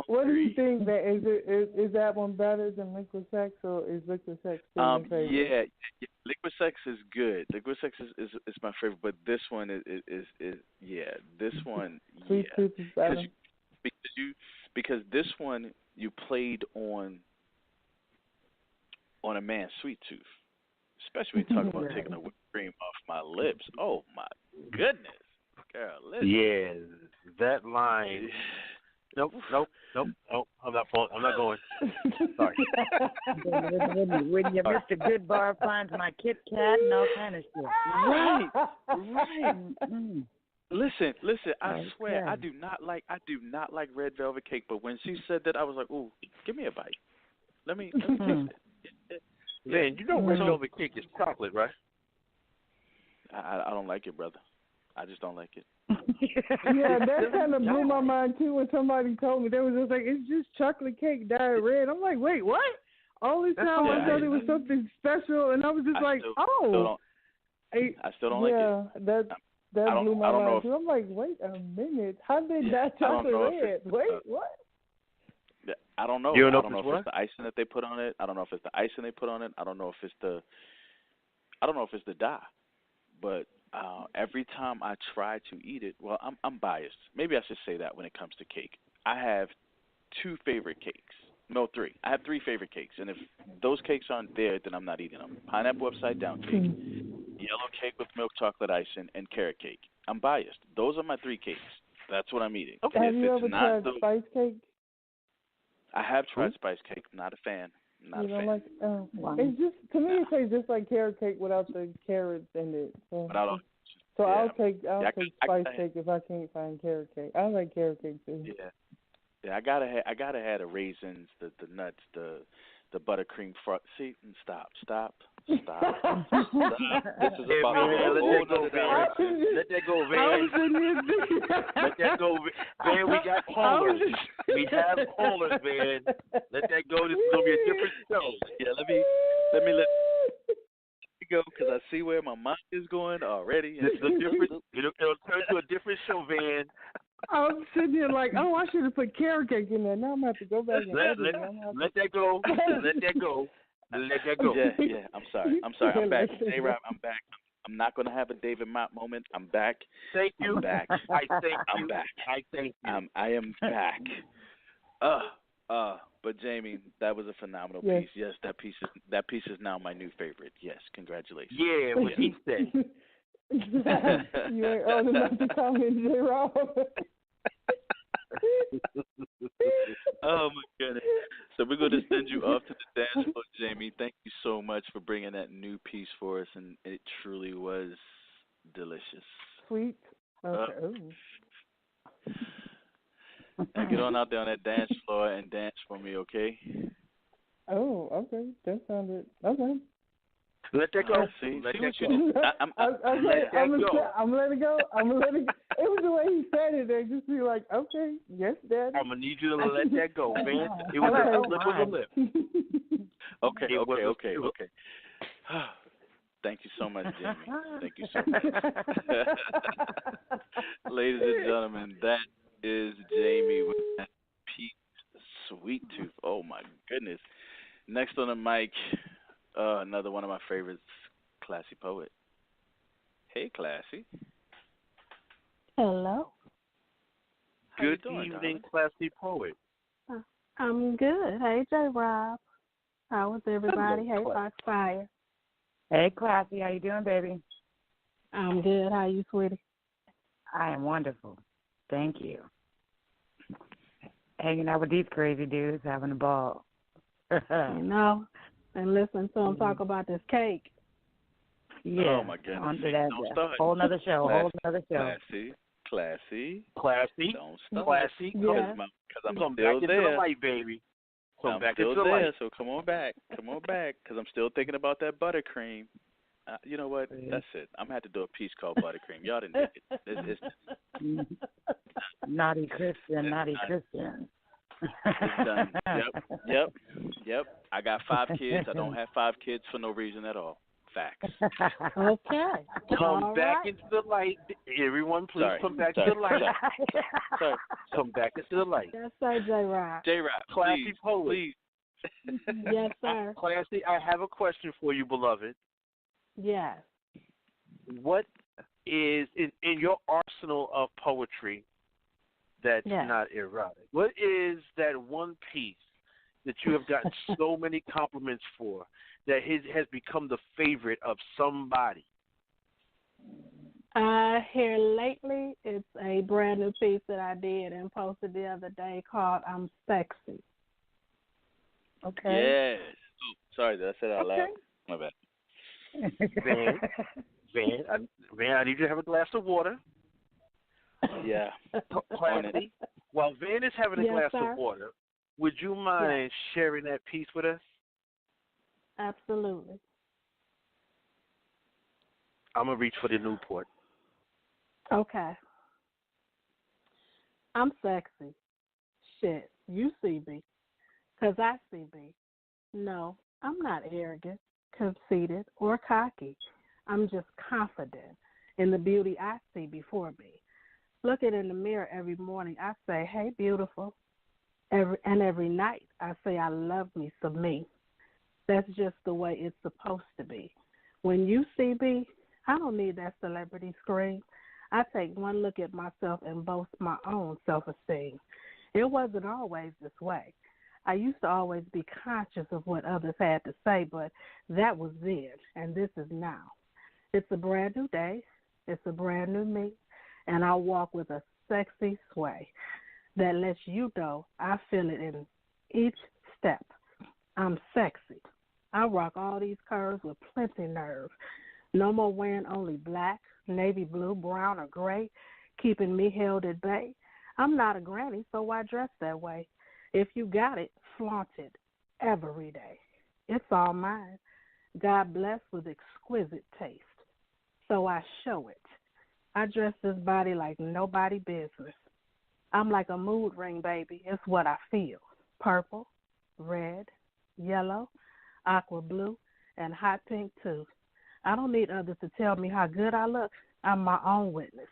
[SPEAKER 18] What do you think? Is that one better than Liquid Sex, or is Liquid Sex still your favorite?
[SPEAKER 1] Yeah, Liquid Sex is good. Liquid Sex is my favorite, but this one is this one,
[SPEAKER 18] Sweet Tooth is better.
[SPEAKER 1] Because this one you played on a man's sweet tooth. Especially talking about taking the whipped cream off my lips. Oh my goodness, girl! Listen.
[SPEAKER 19] Yeah, that line. Nope. I'm not going. Sorry.
[SPEAKER 7] When your Mr. Goodbar finds my Kit Kat and all kind of shit.
[SPEAKER 1] Right. Listen. I swear, I do not like red velvet cake. But when she said that, I was like, ooh, give me a bite. Let me taste it.
[SPEAKER 19] Man, you know red velvet cake is chocolate, right?
[SPEAKER 1] I don't like it, brother. I just don't like it.
[SPEAKER 18] Yeah, that kind of blew my mind too when somebody told me. They was just like, it's just chocolate cake dyed red. I'm like, wait, what? All this time I thought it was something special, and I was just I still don't like it. That blew my mind too. I'm like, wait a minute, how did that chocolate red? Wait, what?
[SPEAKER 1] I don't know.
[SPEAKER 19] You don't know
[SPEAKER 1] I don't know if it's the icing that they put on it. I don't know if it's the icing they put on it. I don't know if it's the dye. But every time I try to eat it, well, I'm biased. Maybe I should say that when it comes to cake. I have two favorite cakes. No, three. I have three favorite cakes, and if those cakes aren't there, then I'm not eating them. Pineapple upside down cake, yellow cake with milk chocolate icing, and carrot cake. I'm biased. Those are my three cakes. That's what I'm eating.
[SPEAKER 18] Okay. Have you ever tried spice cake?
[SPEAKER 1] I have tried spice cake. Not a fan. Not
[SPEAKER 18] you
[SPEAKER 1] a
[SPEAKER 18] don't
[SPEAKER 1] fan.
[SPEAKER 18] like? Oh, wow. It's just to me, it tastes just like carrot cake without the carrots in it. So, I'll take spice cake if I can't find carrot cake. I like carrot cake too.
[SPEAKER 1] Yeah. Yeah, I gotta have the raisins, the nuts, the buttercream front. See, stop. This is about
[SPEAKER 19] man,
[SPEAKER 1] a whole nother direction.
[SPEAKER 19] Let that go, Van. Let that go, Van. We got callers. We have callers, Van. Let that go. This is gonna be a different show.
[SPEAKER 1] Yeah, let me let it go because I see where my mind is going already.
[SPEAKER 19] This is a different. It'll turn to a different show, Van.
[SPEAKER 18] I'm sitting here like, oh, I should have put carrot cake in there. Now I'm going to have to go back and
[SPEAKER 19] let that go. Let that go. Let that go.
[SPEAKER 1] Yeah. I'm sorry. I'm back. Jrob, I'm back. I'm not going to have a David Mott moment. I'm back.
[SPEAKER 19] Thank you.
[SPEAKER 1] I'm back.
[SPEAKER 19] I thank you.
[SPEAKER 1] I'm back.
[SPEAKER 19] I thank you.
[SPEAKER 1] I am back. But Jamie, that was a phenomenal piece. Yes, that piece is now my new favorite. Yes, congratulations.
[SPEAKER 19] Yeah, what he said.
[SPEAKER 18] You ain't old enough to comment, Jrob.
[SPEAKER 1] Oh my goodness! So we're going to send you off to the dance floor, Jamie. Thank you so much for bringing that new piece for us, and it truly was delicious.
[SPEAKER 18] Sweet. Okay.
[SPEAKER 1] Now get on out there on that dance floor and dance for me, okay?
[SPEAKER 18] Oh, okay. That sounded okay.
[SPEAKER 19] Let that go.
[SPEAKER 1] See
[SPEAKER 19] what
[SPEAKER 1] you did.
[SPEAKER 18] I'm letting go. It was the way he said it. They just be like, okay, yes, Daddy.
[SPEAKER 19] I'm gonna need you to let that go, man. It was a slip of the lip.
[SPEAKER 1] Okay. Thank you so much, Jamie. Thank you so much. Ladies and gentlemen, that is Jamie with that piece, Sweet Tooth. Oh my goodness. Next on the mic, another one of my favorites, Classy Poet. Hey, Classy.
[SPEAKER 20] Hello.
[SPEAKER 19] Good evening, Classy Poet.
[SPEAKER 20] I'm good. Hey, Jrob. How was everybody?
[SPEAKER 11] Hello,
[SPEAKER 20] hey, Fox Fire.
[SPEAKER 11] Hey, Classy. How you doing, baby?
[SPEAKER 20] I'm good. How you, sweetie?
[SPEAKER 11] I am wonderful. Thank you. Hanging out with these crazy dudes, having a ball.
[SPEAKER 20] And listen to them talk about this cake.
[SPEAKER 11] Yeah.
[SPEAKER 1] Oh my goodness.
[SPEAKER 11] Onto that.
[SPEAKER 1] Don't start.
[SPEAKER 11] Whole nother show.
[SPEAKER 1] Classy. Don't start.
[SPEAKER 19] Classy.
[SPEAKER 1] Because I'm
[SPEAKER 19] come
[SPEAKER 1] still
[SPEAKER 19] back
[SPEAKER 1] there.
[SPEAKER 19] into the light, baby. Come
[SPEAKER 1] I'm
[SPEAKER 19] back
[SPEAKER 1] still
[SPEAKER 19] into the
[SPEAKER 1] there,
[SPEAKER 19] light.
[SPEAKER 1] so come on back, because I'm still thinking about that buttercream. You know what? That's it. I'm gonna have to do a piece called Buttercream. Y'all didn't dig it. It's
[SPEAKER 11] Naughty Christian.
[SPEAKER 1] It's done. Yep. I got 5 kids. I don't have 5 kids for no reason at all. Facts.
[SPEAKER 20] Okay.
[SPEAKER 19] Come back into the light. Everyone, please come back to the light.
[SPEAKER 1] Sorry.
[SPEAKER 19] Come back into the light.
[SPEAKER 20] Yes, sir, Jrob.
[SPEAKER 19] Classy Poet.
[SPEAKER 1] Please.
[SPEAKER 20] Yes, sir.
[SPEAKER 19] Classy, I have a question for you, beloved.
[SPEAKER 20] Yes.
[SPEAKER 19] What is in your arsenal of poetry that's not erotic? What is that one piece that you have gotten so many compliments for that has become the favorite of somebody?
[SPEAKER 20] Here lately, it's a brand new piece that I did and posted the other day called "I'm Sexy." Okay.
[SPEAKER 1] Yes. Oh, sorry, did I say that out loud? My bad.
[SPEAKER 19] Van, I need you to have a glass of water.
[SPEAKER 1] Yeah.
[SPEAKER 19] Classy. While Van is having a glass of water, would you mind sharing that piece with us?
[SPEAKER 20] Absolutely.
[SPEAKER 19] I'm going to reach for the Newport.
[SPEAKER 20] Okay. I'm sexy. Shit, you see me. 'Cause I see me. No, I'm not arrogant, conceited, or cocky. I'm just confident in the beauty I see before me. Looking in the mirror every morning, I say, hey, beautiful. Every night, I say, I love me some me. That's just the way it's supposed to be. When you see me, I don't need that celebrity scream. I take one look at myself and boast my own self-esteem. It wasn't always this way. I used to always be conscious of what others had to say, but that was then, and this is now. It's a brand new day. It's a brand new me, and I walk with a sexy sway that lets you know I feel it in each step. I'm sexy. I rock all these curves with plenty nerve. No more wearing only black, navy blue, brown, or gray, keeping me held at bay. I'm not a granny, so why dress that way? If you got it, flaunt it every day. It's all mine. God bless with exquisite taste. So I show it. I dress this body like nobody business. I'm like a mood ring, baby. It's what I feel. Purple, red, yellow, aqua blue, and hot pink too. I don't need others to tell me how good I look. I'm my own witness.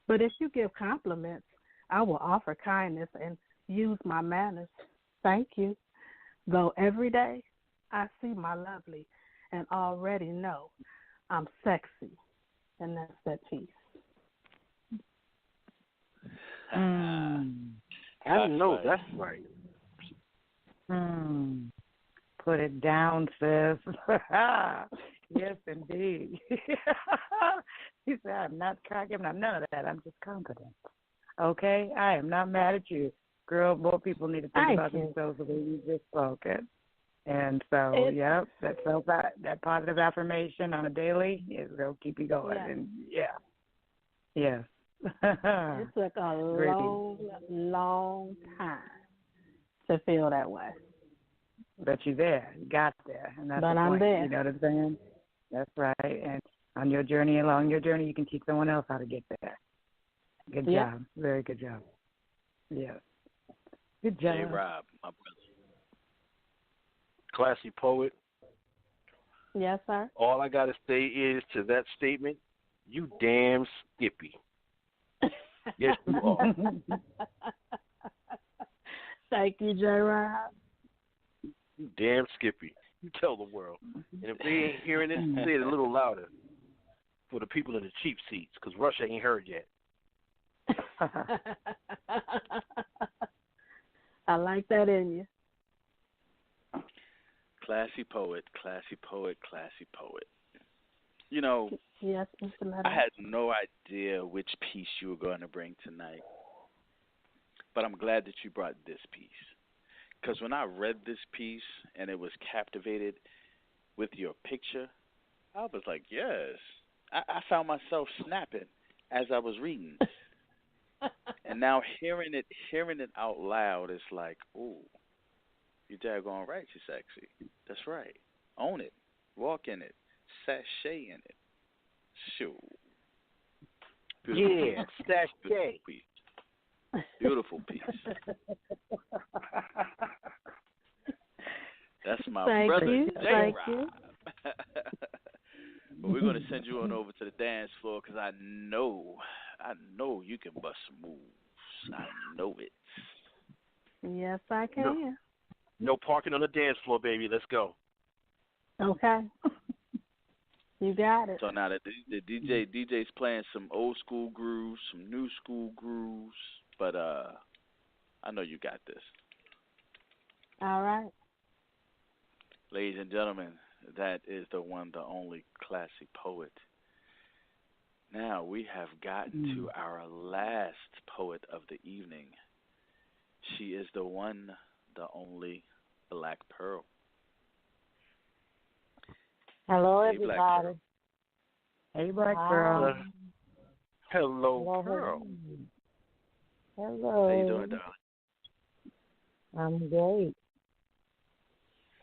[SPEAKER 20] But if you give compliments, I will offer kindness and use my manners. Thank you. Though every day I see my lovely and already know I'm sexy. And that's that piece.
[SPEAKER 19] I know that's right.
[SPEAKER 21] Put it down, sis. Yes, indeed. He said, I'm not cocky, I'm not none of that. I'm just confident. Okay? I am not mad at you. Girl, more people need to think about themselves the way you just spoken. And so, yep, that positive affirmation on a daily is going to keep you going.
[SPEAKER 20] Yeah.
[SPEAKER 21] And yes.
[SPEAKER 20] It took a long time to feel that way.
[SPEAKER 21] But you're there. You got there. And that's
[SPEAKER 20] but
[SPEAKER 21] the
[SPEAKER 20] I'm
[SPEAKER 21] point.
[SPEAKER 20] there.
[SPEAKER 21] You know what I'm saying? That's right. And on your journey, along your journey, you can teach someone else how to get there. Good job. Very good job. Yes. Good job.
[SPEAKER 1] Jrob, my brother.
[SPEAKER 19] Classy poet.
[SPEAKER 20] Yes, sir.
[SPEAKER 19] All I got to say is to that statement, you damn skippy. Yes, you are.
[SPEAKER 20] Thank you, Jrob.
[SPEAKER 19] You damn skippy. You tell the world. And if they ain't hearing it, say it a little louder for the people in the cheap seats, because Russia ain't heard yet.
[SPEAKER 20] I like that in you.
[SPEAKER 1] Classy poet, classy poet, classy poet. You know,
[SPEAKER 20] yes, Mr. Meadows.
[SPEAKER 1] I had no idea which piece you were going to bring tonight, but I'm glad that you brought this piece. Because when I read this piece and it was captivated with your picture, I was like, yes. I found myself snapping as I was reading. And now hearing it out loud is like, ooh, you're daggone right, you're sexy. That's right. Own it. Walk in it. Sashay in it. Shoot.
[SPEAKER 19] Yeah, sashay.
[SPEAKER 1] Beautiful piece. That's my
[SPEAKER 20] Thank
[SPEAKER 1] brother,
[SPEAKER 20] you.
[SPEAKER 1] Jrob.
[SPEAKER 20] Thank you.
[SPEAKER 1] But we're going to send you on over to the dance floor because I know you can bust some moves. I know it.
[SPEAKER 20] Yes, I can.
[SPEAKER 19] No parking on the dance floor, baby. Let's go.
[SPEAKER 20] Okay. You got it.
[SPEAKER 1] So now the DJ's playing some old school grooves, some new school grooves, but I know you got this.
[SPEAKER 20] All right.
[SPEAKER 1] Ladies and gentlemen, that is the one, the only classy poet. Now we have gotten to our last poet of the evening. She is the one, the only Black Pearl.
[SPEAKER 22] Hello,
[SPEAKER 1] hey,
[SPEAKER 22] everybody.
[SPEAKER 1] Black Pearl.
[SPEAKER 21] Hey, Black Pearl.
[SPEAKER 19] Hello, Pearl.
[SPEAKER 22] Hello.
[SPEAKER 1] How you doing, darling?
[SPEAKER 22] I'm great.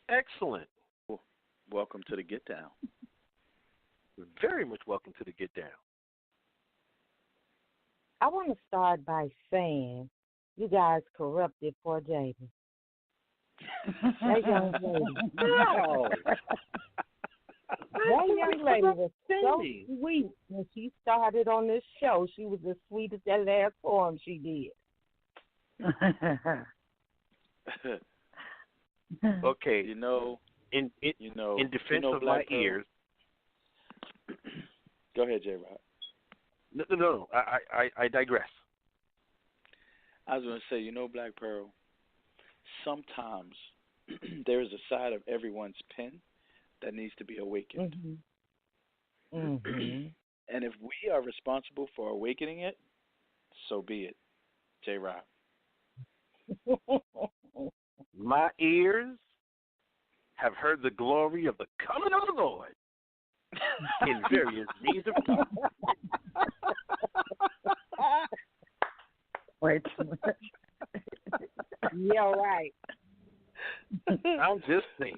[SPEAKER 19] Excellent.
[SPEAKER 1] Welcome to the Get Down.
[SPEAKER 19] Very much welcome to the Get Down.
[SPEAKER 22] I want to start by saying you guys corrupted poor Jada. That young lady.
[SPEAKER 19] No.
[SPEAKER 22] That young lady was so sweet when she started on this show. She was as sweet as that last poem she did.
[SPEAKER 19] Okay.
[SPEAKER 1] You know,
[SPEAKER 19] in defense of
[SPEAKER 1] Black
[SPEAKER 19] my
[SPEAKER 1] Pearl.
[SPEAKER 19] ears.
[SPEAKER 1] Go ahead, Jrob.
[SPEAKER 19] No. I digress.
[SPEAKER 1] I was going to say, Black Pearl, sometimes there is a side of everyone's pen that needs to be awakened.
[SPEAKER 22] Mm-hmm.
[SPEAKER 1] And if we are responsible for awakening it, so be it. Jrob.
[SPEAKER 19] My ears have heard the glory of the coming of the Lord in various days of time.
[SPEAKER 21] Wait.
[SPEAKER 22] Yeah, right.
[SPEAKER 19] I'm just saying.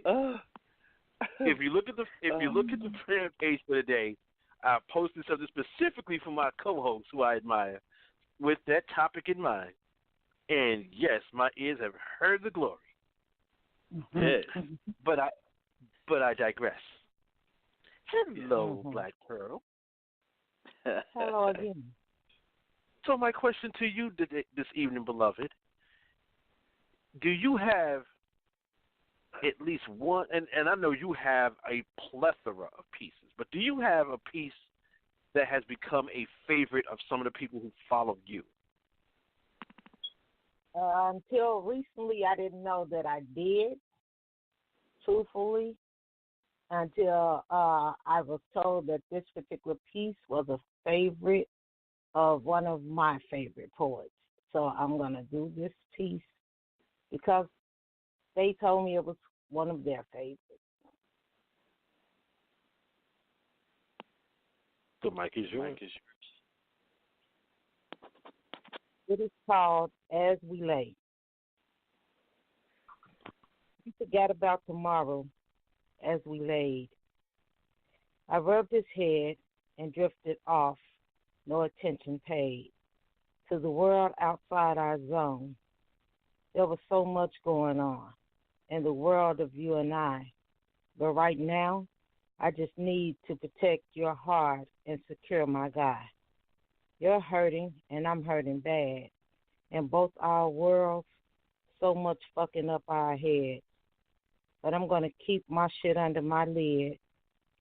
[SPEAKER 19] If you look at the prayer page for today, I posted something specifically for my co-host who I admire, with that topic in mind. And yes, my ears have heard the glory. Yes, but I digress. Hello, Black Pearl.
[SPEAKER 22] Hello again.
[SPEAKER 19] So my question to you this evening, beloved, do you have at least one, and I know you have a plethora of pieces, but do you have a piece that has become a favorite of some of the people who follow you?
[SPEAKER 22] Until recently, I didn't know that I did, truthfully, until I was told that this particular piece was a favorite of one of my favorite poets. So I'm going to do this piece because they told me it was one of their favorites.
[SPEAKER 19] The mic is yours.
[SPEAKER 22] It is called As We Lay. We forgot about tomorrow as we laid. I rubbed his head and drifted off, no attention paid, to the world outside our zone. There was so much going on in the world of you and I. But right now, I just need to protect your heart and secure my guy. You're hurting, and I'm hurting bad. In both our worlds, so much fucking up our heads. But I'm going to keep my shit under my lid.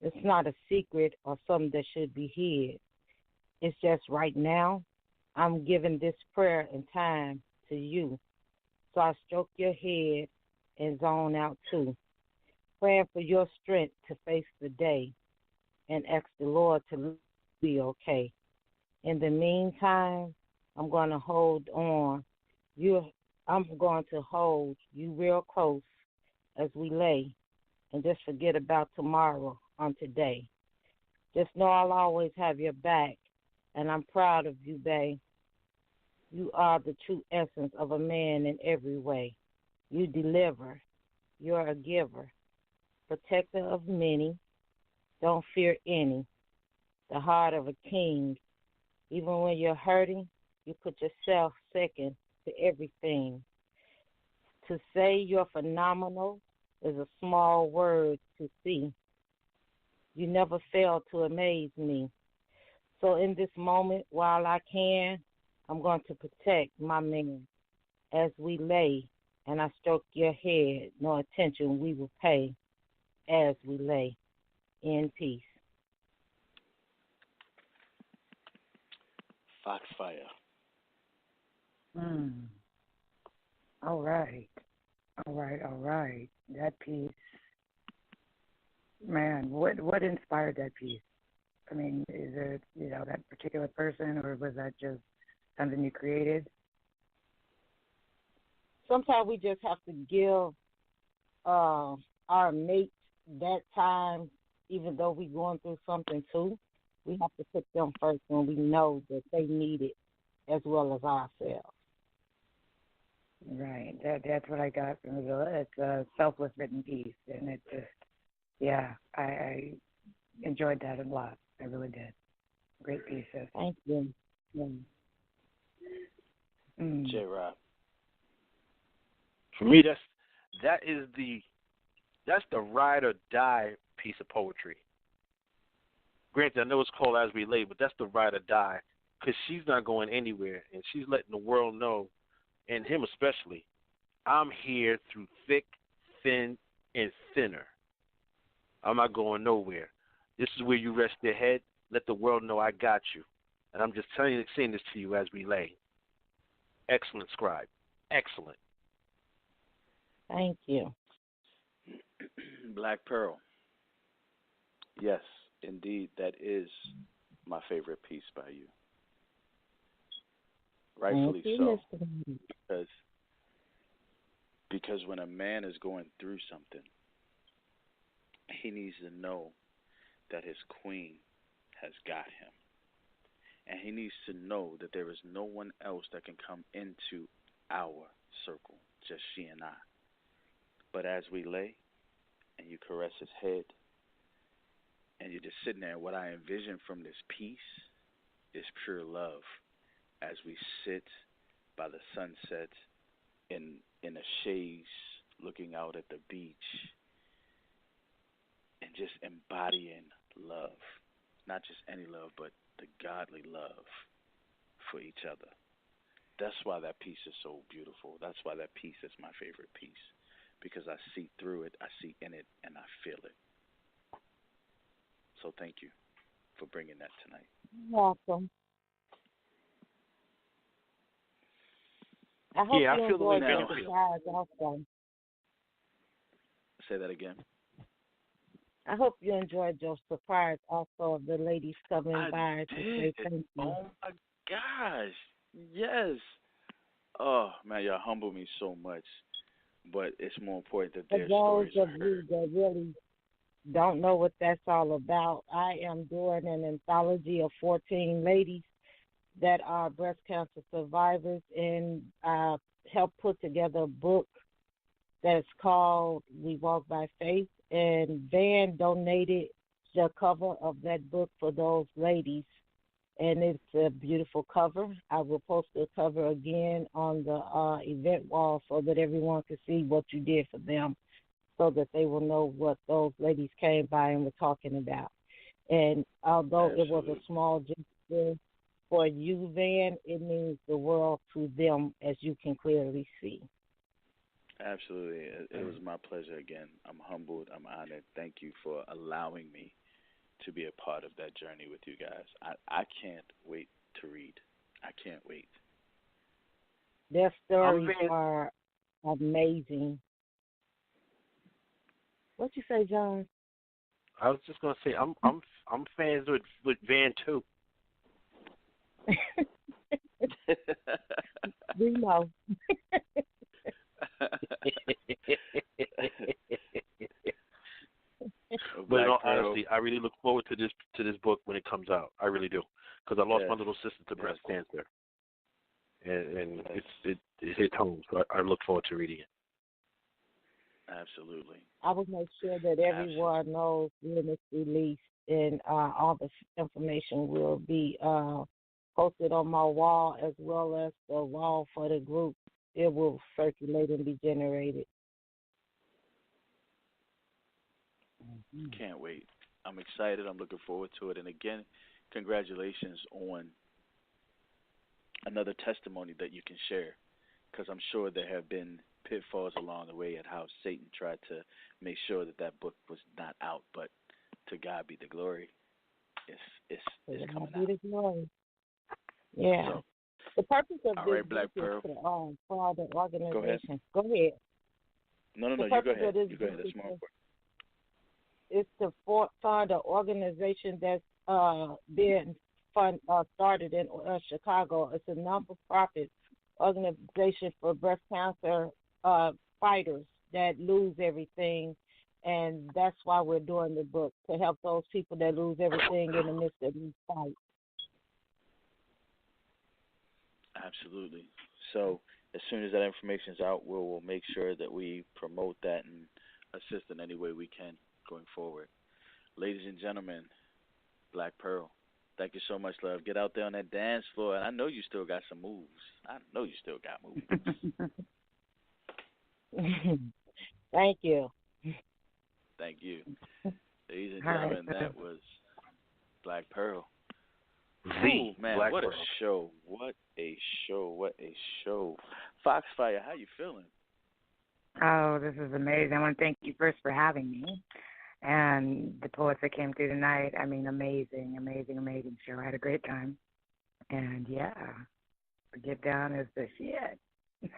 [SPEAKER 22] It's not a secret or something that should be hid. It's just right now, I'm giving this prayer and time to you. So I stroke your head and zone out too. Praying for your strength to face the day and ask the Lord to be okay. In the meantime, I'm going to hold on. I'm going to hold you real close as we lay and just forget about tomorrow on today. Just know I'll always have your back, and I'm proud of you, babe. You are the true essence of a man in every way. You deliver. You're a giver. Protector of many. Don't fear any. The heart of a king. Even when you're hurting, you put yourself second to everything. To say you're phenomenal is a small word to see. You never fail to amaze me. So in this moment, while I can, I'm going to protect my man as we lay, and I stroke your head. No attention we will pay as we lay in peace.
[SPEAKER 1] Foxfire.
[SPEAKER 21] All right. That piece, man, what inspired that piece? I mean, is it, that particular person, or was that just something you created?
[SPEAKER 22] Sometimes we just have to give our mates that time, even though we're going through something too. We have to put them first when we know that they need it as well as ourselves.
[SPEAKER 21] Right. That's what I got from it. It's a selfless written piece, and it just, I enjoyed that a lot. I really did. Great pieces.
[SPEAKER 22] Thank you.
[SPEAKER 1] Jrob.
[SPEAKER 19] For me, that's the ride or die piece of poetry. Granted, I know it's called As We Lay, but that's the ride or die, because she's not going anywhere, and she's letting the world know, and him especially, I'm here through thick, thin, and thinner. I'm not going nowhere. This is where you rest your head. Let the world know I got you. And I'm just saying this to you as we lay. Excellent, scribe. Excellent.
[SPEAKER 22] Thank you.
[SPEAKER 1] Black Pearl. Yes, indeed, that is my favorite piece by you. Rightfully so. Because when a man is going through something, he needs to know that his queen has got him. And he needs to know that there is no one else that can come into our circle, just she and I. But as we lay and you caress his head and you're just sitting there, what I envision from this piece is pure love as we sit by the sunset in a shades looking out at the beach and just embodying love. Not just any love, but the godly love for each other. That's why that piece is so beautiful. That's why that piece is my favorite piece, because I see through it, I see in it, and I feel it. So thank you for bringing that tonight.
[SPEAKER 22] Welcome. I hope you enjoyed your surprise also.
[SPEAKER 1] Say that again.
[SPEAKER 22] I hope you enjoyed your surprise also of the ladies coming by to say thank you.
[SPEAKER 1] Oh my gosh. Yes. Oh man, y'all humble me so much. But it's more important that their
[SPEAKER 22] For
[SPEAKER 1] stories
[SPEAKER 22] those
[SPEAKER 1] are
[SPEAKER 22] of
[SPEAKER 1] heard.
[SPEAKER 22] you that really don't know what that's all about, I am doing an anthology of 14 ladies that are breast cancer survivors, and helped put together a book that's called We Walk by Faith, and Van donated the cover of that book for those ladies, and it's a beautiful cover. I will post the cover again on the event wall so that everyone can see what you did for them, so that they will know what those ladies came by and were talking about. And although it was a small gesture for you, Van, it means the world to them, as you can clearly see.
[SPEAKER 1] Absolutely. It was my pleasure again. I'm humbled. I'm honored. Thank you for allowing me to be a part of that journey with you guys. I can't wait to read. I can't wait.
[SPEAKER 22] Their stories are amazing. What you say, John?
[SPEAKER 19] I was just gonna say I'm fans with Van too.
[SPEAKER 22] We know.
[SPEAKER 19] But in all honesty, I really look forward to this book when it comes out. I really do, because I lost my little sister to breast cancer, and it hit home. So I look forward to reading it.
[SPEAKER 1] Absolutely.
[SPEAKER 22] I will make sure that everyone knows when it's released, and all the information will be posted on my wall as well as the wall for the group. It will circulate and be generated.
[SPEAKER 1] Can't wait. I'm excited. I'm looking forward to it. And again, congratulations on another testimony that you can share, because I'm sure there have been pitfalls along the way at how Satan tried to make sure that book was not out. But to God be the glory. It's coming out.
[SPEAKER 22] The glory. Yeah.
[SPEAKER 1] So,
[SPEAKER 22] the purpose of
[SPEAKER 1] all
[SPEAKER 22] this
[SPEAKER 1] right, Black
[SPEAKER 22] book
[SPEAKER 1] Pearl.
[SPEAKER 22] is for the organization.
[SPEAKER 1] Go ahead. No,
[SPEAKER 22] The
[SPEAKER 1] you go
[SPEAKER 22] purpose
[SPEAKER 1] ahead.
[SPEAKER 22] of this
[SPEAKER 1] You go ahead.
[SPEAKER 22] book
[SPEAKER 1] That's more important.
[SPEAKER 22] is to fund an organization that's been started in Chicago. It's a non-profit organization for breast cancer fighters that lose everything, and that's why we're doing the book, to help those people that lose everything in the midst of these fights.
[SPEAKER 1] Absolutely. So as soon as that information is out, we'll make sure that we promote that and assist in any way we can going forward. Ladies and gentlemen, Black Pearl, thank you so much, love. Get out there on that dance floor. And I know you still got some moves. I know you still got moves.
[SPEAKER 22] Thank you.
[SPEAKER 1] Thank you. Ladies and gentlemen, that was Black Pearl. Ooh, man,
[SPEAKER 19] Black
[SPEAKER 1] what
[SPEAKER 19] Pearl.
[SPEAKER 1] a show. What a show. What a show. Foxfire, how you feeling?
[SPEAKER 7] Oh, this is amazing. I want to thank you first for having me. And the poets that came through tonight, I mean, amazing show. I had a great time. And, yeah, Get Down is the shit.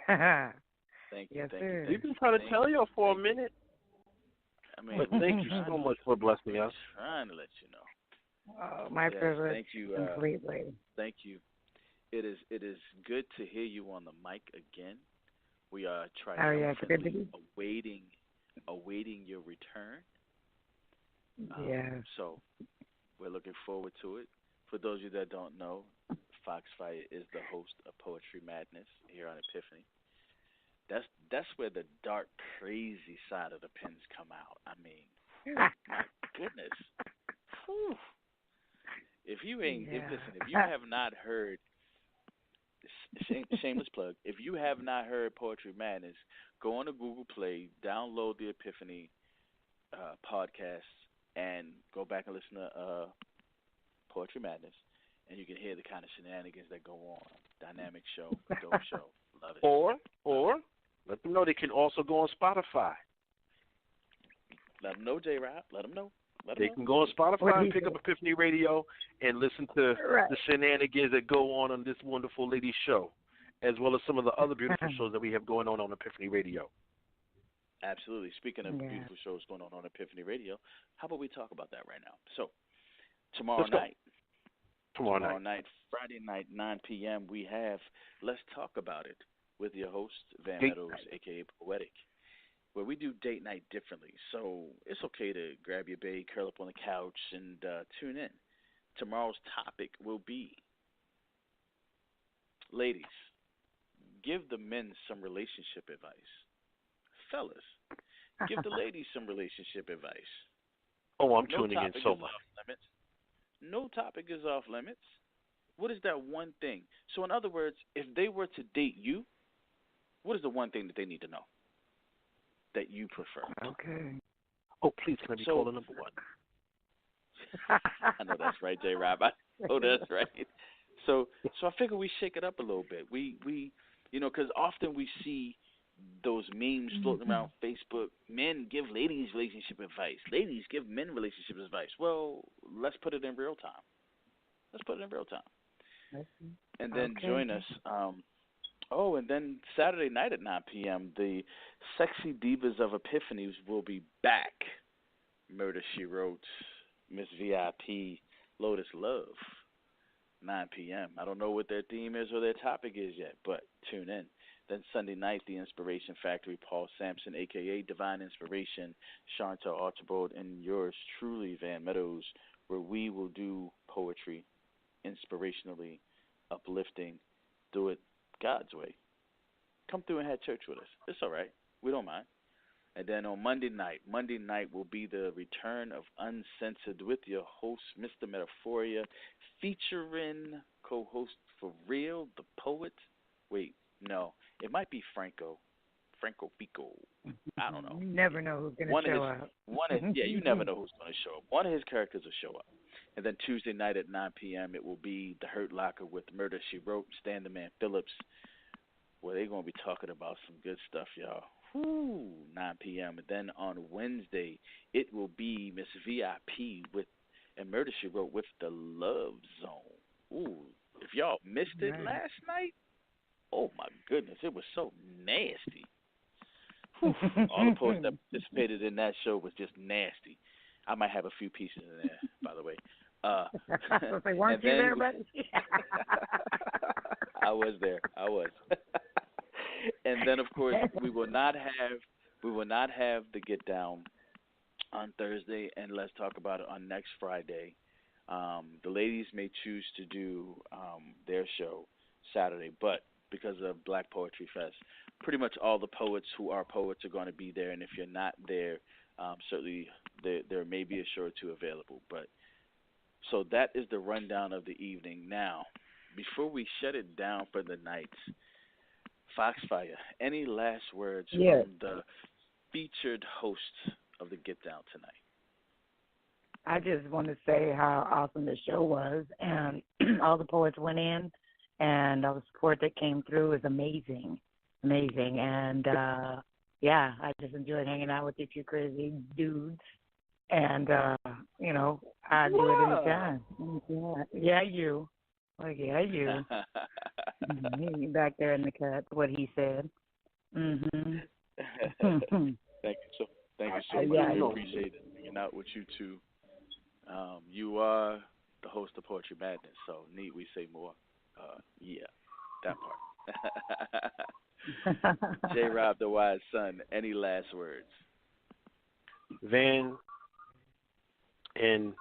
[SPEAKER 1] Thank you.
[SPEAKER 7] Yes,
[SPEAKER 1] thank
[SPEAKER 7] sir.
[SPEAKER 1] you.
[SPEAKER 19] We've been trying to tell you for a minute.
[SPEAKER 1] I mean,
[SPEAKER 19] But thank you so much for blessing us.
[SPEAKER 1] Trying to let you know.
[SPEAKER 7] Oh, my
[SPEAKER 1] Yes,
[SPEAKER 7] privilege.
[SPEAKER 1] thank you,
[SPEAKER 7] Completely.
[SPEAKER 1] Thank you. It is good to hear you on the mic again. We are triumphantly awaiting your return.
[SPEAKER 7] Yes.
[SPEAKER 1] So we're looking forward to it. For those of you that don't know, Fox Fire is the host of Poetry Madness here on Epiphany. That's where the dark, crazy side of the pens come out. I mean, goodness. Whew. If you have not heard, shameless plug, if you have not heard Poetry Madness, go on to Google Play, download the Epiphany podcast, and go back and listen to Poetry Madness, and you can hear the kind of shenanigans that go on. Dynamic show, dope show, love it.
[SPEAKER 19] Or let them know they can also go on Spotify.
[SPEAKER 1] Let them know, Jrob. Let them know.
[SPEAKER 19] They can go on Spotify and pick up Epiphany Radio and listen to the shenanigans that go on this wonderful lady show, as well as some of the other beautiful shows that we have going on Epiphany Radio.
[SPEAKER 1] Absolutely. Speaking of beautiful shows going on Epiphany Radio, how about we talk about that right now? So, tomorrow night, Friday night, 9 p.m., we have Let's Talk About It with your host, Van Meadows, a.k.a. Poetic, where we do date night differently. So it's okay to grab your bae, curl up on the couch, and tune in. Tomorrow's topic will be, ladies, give the men some relationship advice. Fellas, give the ladies some relationship advice.
[SPEAKER 19] Oh, I'm tuning in so much.
[SPEAKER 1] No topic is off limits. What is that one thing? So in other words, if they were to date you, what is the one thing that they need to know that you prefer?
[SPEAKER 21] Okay.
[SPEAKER 19] Oh, please let me call the number one.
[SPEAKER 1] I know that's right, Jrob. That's right. So I figure we shake it up a little bit. We because often we see those memes floating around Facebook. Men give ladies relationship advice. Ladies give men relationship advice. Well, let's put it in real time. And then join us. And then Saturday night at 9 p.m., the Sexy Divas of Epiphanies will be back. Murder, She Wrote, Miss VIP, Lotus Love, 9 p.m. I don't know what their theme is or their topic is yet, but tune in. Then Sunday night, the Inspiration Factory, Paul Sampson, a.k.a. Divine Inspiration, Chantal Archibald, and yours truly, Van Meadows, where we will do poetry inspirationally, uplifting, do it God's way. Come through and have church with us. It's all right. We don't mind. And then on Monday night will be the return of Uncensored with your host, Mr. Metaphoria, featuring co-host Forrealthepoet. Wait, no, it might be Franco Pico. I don't know.
[SPEAKER 21] You never know who's going to show up.
[SPEAKER 1] You never know who's going to show up. One of his characters will show up. And then Tuesday night at 9 p.m., it will be The Hurt Locker with Murder, She Wrote, Stan the Man Phillips, where they're going to be talking about some good stuff, y'all. 9 p.m. And then on Wednesday, it will be Miss VIP and Murder, She Wrote with The Love Zone. Ooh, if y'all missed it last night, oh my goodness, it was so nasty. All the poets that participated in that show was just nasty. I might have a few pieces in there, by the way.
[SPEAKER 21] Weren't you there, buddy?
[SPEAKER 1] I was there. And then, of course, we will not have the Get Down on Thursday, and Let's Talk About It on next Friday. The ladies may choose to do their show Saturday, but because of Black Poetry Fest, pretty much all the poets who are poets are going to be there, and if you're not there, certainly there may be a show or two available. But so that is the rundown of the evening. Now, before we shut it down for the night, Foxfire, any last words from the featured host of the Get Down tonight?
[SPEAKER 21] I just want to say how awesome the show was, and all the poets went in, and all the support that came through is amazing. And I just enjoyed hanging out with you two crazy dudes, and I do it anytime. Yeah, you. Like, yeah, you. He back there in the cut, what he said.
[SPEAKER 1] Thank you so much. I appreciate it hanging out with you two. You are the host of Poetry Madness, so need we say more? That part. Jrob the Wise Son, any last words?
[SPEAKER 19] Van, and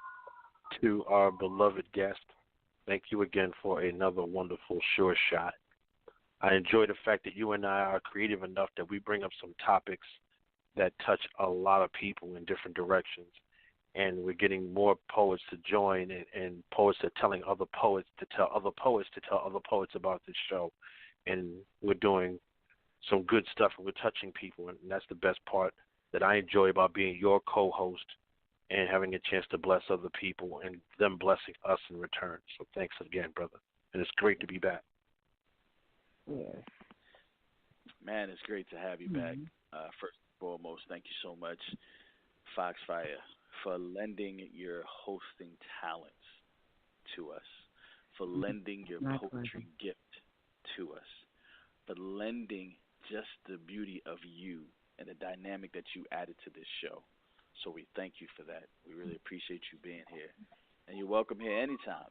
[SPEAKER 19] to our beloved guest, Thank you again for another wonderful sure shot. I enjoy the fact that you and I are creative enough that we bring up some topics that touch a lot of people in different directions. And we're getting more poets to join, and poets are telling other poets to tell other poets to tell other poets about this show. And we're doing some good stuff, and we're touching people. And that's the best part that I enjoy about being your co-host and having a chance to bless other people and them blessing us in return. So thanks again, brother. And it's great to be back.
[SPEAKER 21] Yes.
[SPEAKER 1] Man, it's great to have you back. First and foremost, thank you so much, Fox Fire, for lending your hosting talents to us, for lending your poetry gift to us, for lending just the beauty of you and the dynamic that you added to this show. So we thank you for that. We really appreciate you being here. And you're welcome here anytime.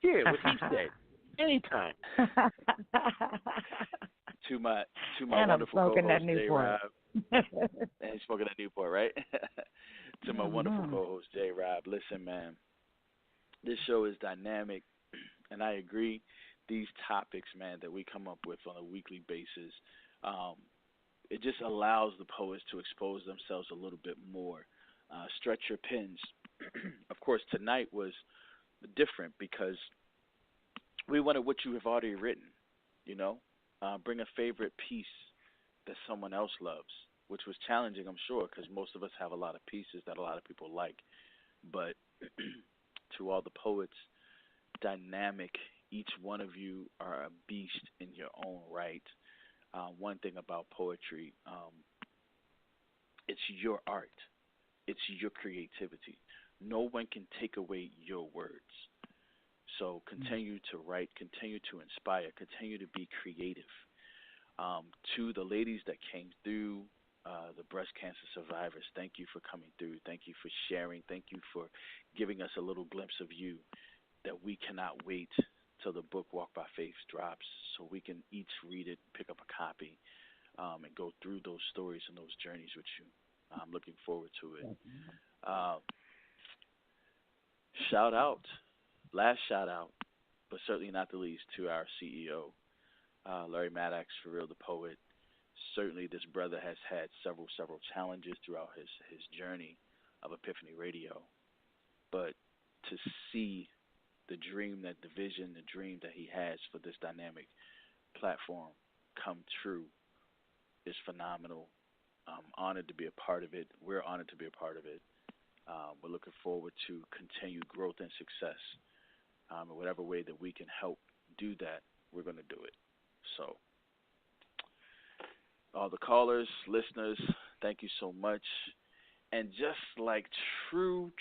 [SPEAKER 19] Yeah, what he said. Anytime. to my
[SPEAKER 21] and
[SPEAKER 1] wonderful
[SPEAKER 21] I'm smoking
[SPEAKER 1] co-host,
[SPEAKER 21] that Newport.
[SPEAKER 1] and he's smoking that Newport, right? To my wonderful co-host, Jrob. Listen, man, this show is dynamic, and I agree. These topics, man, that we come up with on a weekly basis, it just allows the poets to expose themselves a little bit more, stretch your pens. Of course, tonight was different because we wanted what you have already written, you know. Bring a favorite piece that someone else loves, which was challenging, I'm sure, because most of us have a lot of pieces that a lot of people like. But to all the poets, dynamic, each one of you are a beast in your own right. One thing about poetry, it's your art. It's your creativity. No one can take away your words. So continue to write, continue to inspire, continue to be creative. To the ladies that came through, the breast cancer survivors, thank you for coming through. Thank you for sharing. Thank you for giving us a little glimpse of you that we cannot wait till the book Walk by Faith drops so we can each read it, pick up a copy, and go through those stories and those journeys with you. I'm looking forward to it. Last shout out, but certainly not the least, to our CEO, Larry Maddox, Forrealthepoet. Certainly this brother has had several challenges throughout his journey of Epiphany Radio. But to see the dream, the dream that he has for this dynamic platform come true is phenomenal. I'm honored to be a part of it. We're honored to be a part of it. We're looking forward to continued growth and success. In whatever way that we can help do that, we're going to do it. So, all the callers, listeners, thank you so much. And just like true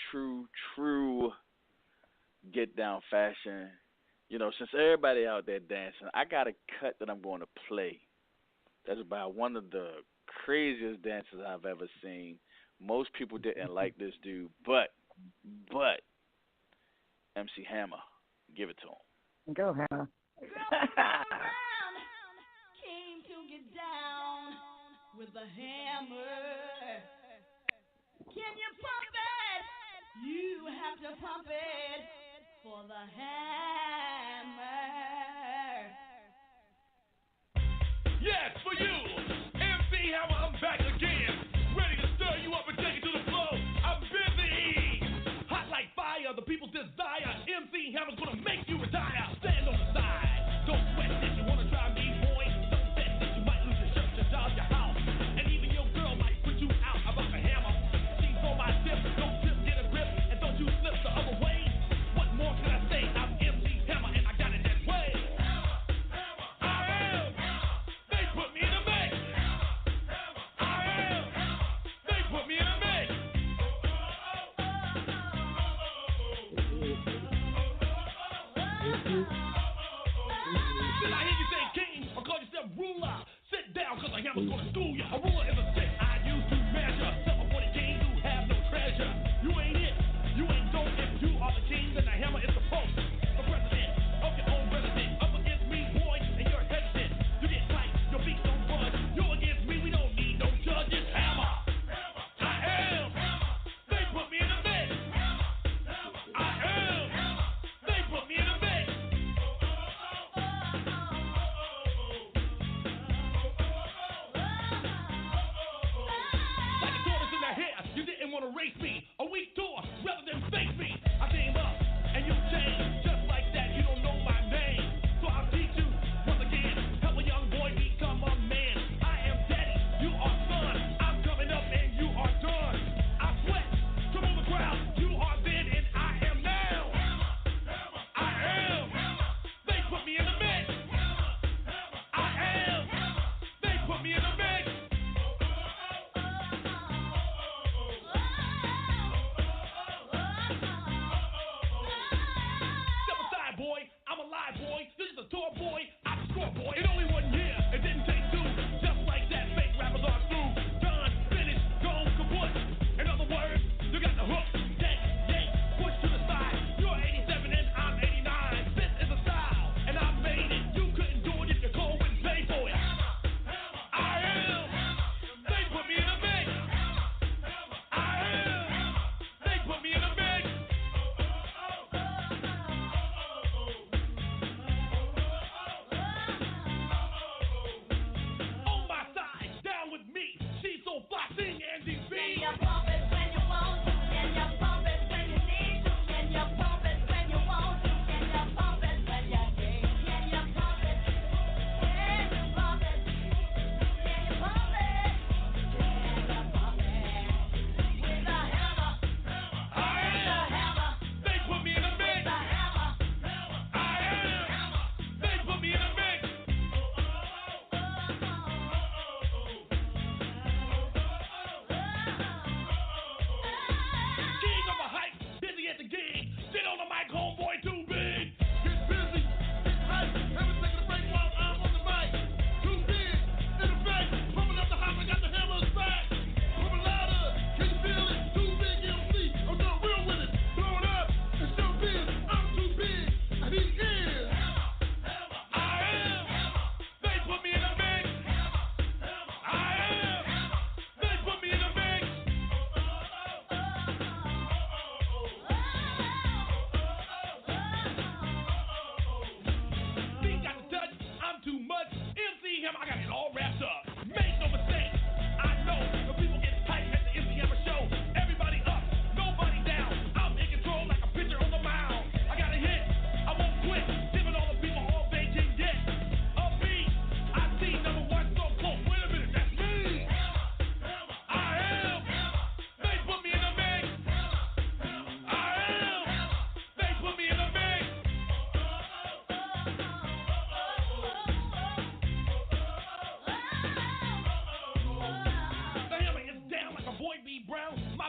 [SPEAKER 1] get down fashion, you know, since everybody out there dancing, I got a cut that I'm going to play. That's about one of the craziest dances I've ever seen. Most people didn't like this dude, but MC Hammer, give it to him.
[SPEAKER 21] Go, Hammer.
[SPEAKER 4] Came to get down with the hammer. Can you pump it? You have to pump it for the hammer.
[SPEAKER 3] Yes, for you, MC Hammer, I'm back again. Ready to stir you up and take it to the floor. I'm busy. Hot like fire, the people's desire. MC Hammer's gonna make you retire. Stand on the side. Don't sweat this. You wanna try me, boy? Don't bet this. You might lose your shirt, your job, your house. And even your girl might put you out about the hammer. She's on my tip. Don't tip, get a grip. And don't you slip the other way. What more can I say? I'm MC Hammer and I got it that way. I am. They put me in the mix.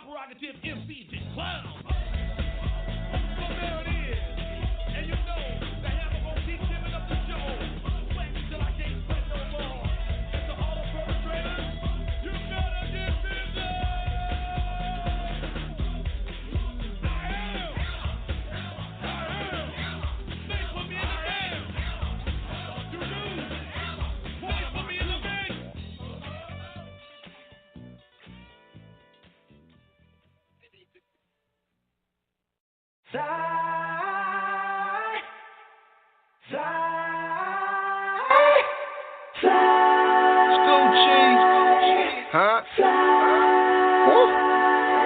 [SPEAKER 3] prerogative MCs and clowns. So there it is. And you know the hammer gon' keep giving up the show. Sweat till I can't sweat no more. And to all the perpetrators, you better get busy. Make for me in the band. You do. Make for me in the band.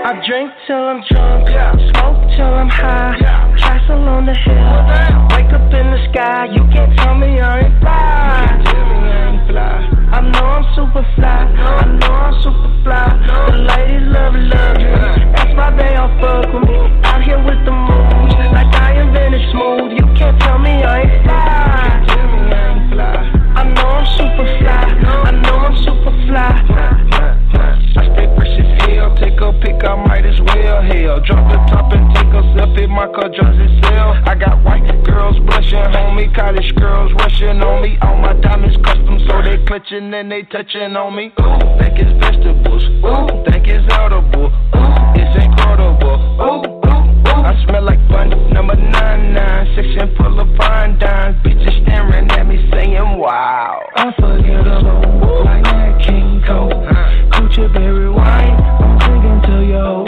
[SPEAKER 2] I drink till I'm drunk, smoke till I'm high, castle on the hill, wake up in the sky. You can't tell me I ain't fly. I know I'm super fly, I know I'm super fly. The ladies love luxury, that's why they all fuck with me. Out here with the moves, like I invented smooth. You can't tell me I ain't fly. I know I'm super fly, I know I'm super fly. I stay fresh as hell, take a pic, I might as well. Hell, drop the top and take a selfie, my car drives itself. I got white girls blushing, homie, college girls rushing on me. All my diamonds custom, so they clutching and they touching on me. Ooh, think it's vegetables, ooh, think it's audible, ooh, it's incredible, ooh, ooh, ooh. I smell like fun, number 99, section full of fine dimes. Bitches staring at me saying, wow. Unforgettable, like that King Cole. Coochie berry wine, I'm drinking to yo. A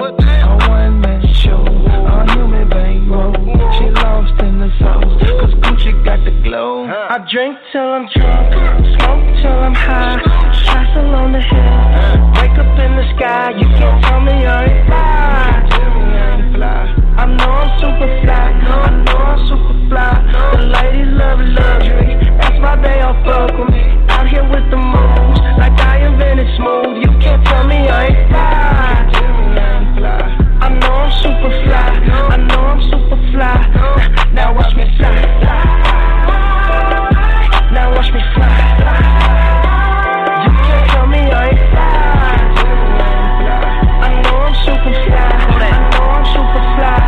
[SPEAKER 2] one-man show, a human bankroll. She lost in the sauce, cause Gucci got the glow. I drink till I'm drunk, smoke till I'm high, castle on the hill, wake up in the sky. You can't tell me I ain't fly. I know I'm super fly, I know I'm super fly. The ladies love luxury, that's why they all fuck with me. Out here with the moves, like I invented smooth. You can't tell me I ain't fly. I know I'm super fly, I know I'm super fly. Now watch me fly. Now watch me fly. You can't tell me I ain't fly. I know I'm super fly, I know I'm super fly.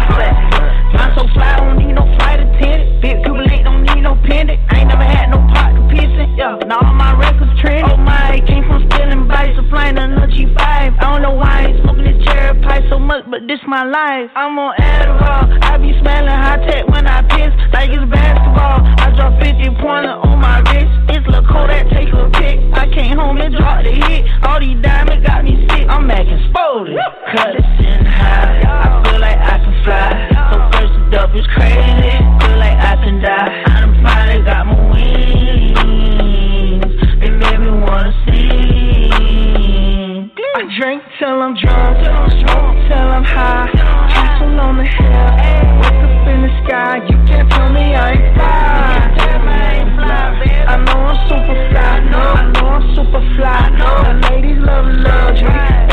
[SPEAKER 2] I'm so fly, I don't need no flight attendant. Big Cuban link, don't need no pendant. I ain't never had no pot to pissing. Yeah, now all my records trend. Oh my, came from stealing bikes, supplying a little G5. I don't know why I ain't smoking this cherry pie so much, but this my life. I'm on Adderall, I be smelling high tech when I piss, like it's basketball. I drop 50-pointer on my wrist. It's Lil' Kodak, take a pic. I came home and dropped the hit. All these diamonds got me sick. I'm acting exploded, cut it in high. I feel like I can fly. So first it up is crazy. Feel like I can die. I done finally got my wings. They made me wanna sing. I drink till I'm drunk, smoke till I'm high, castle on the hill, wake up in the sky. You can't tell me I ain't fly. I know I'm super fly, I know I'm super fly. The ladies love luxury.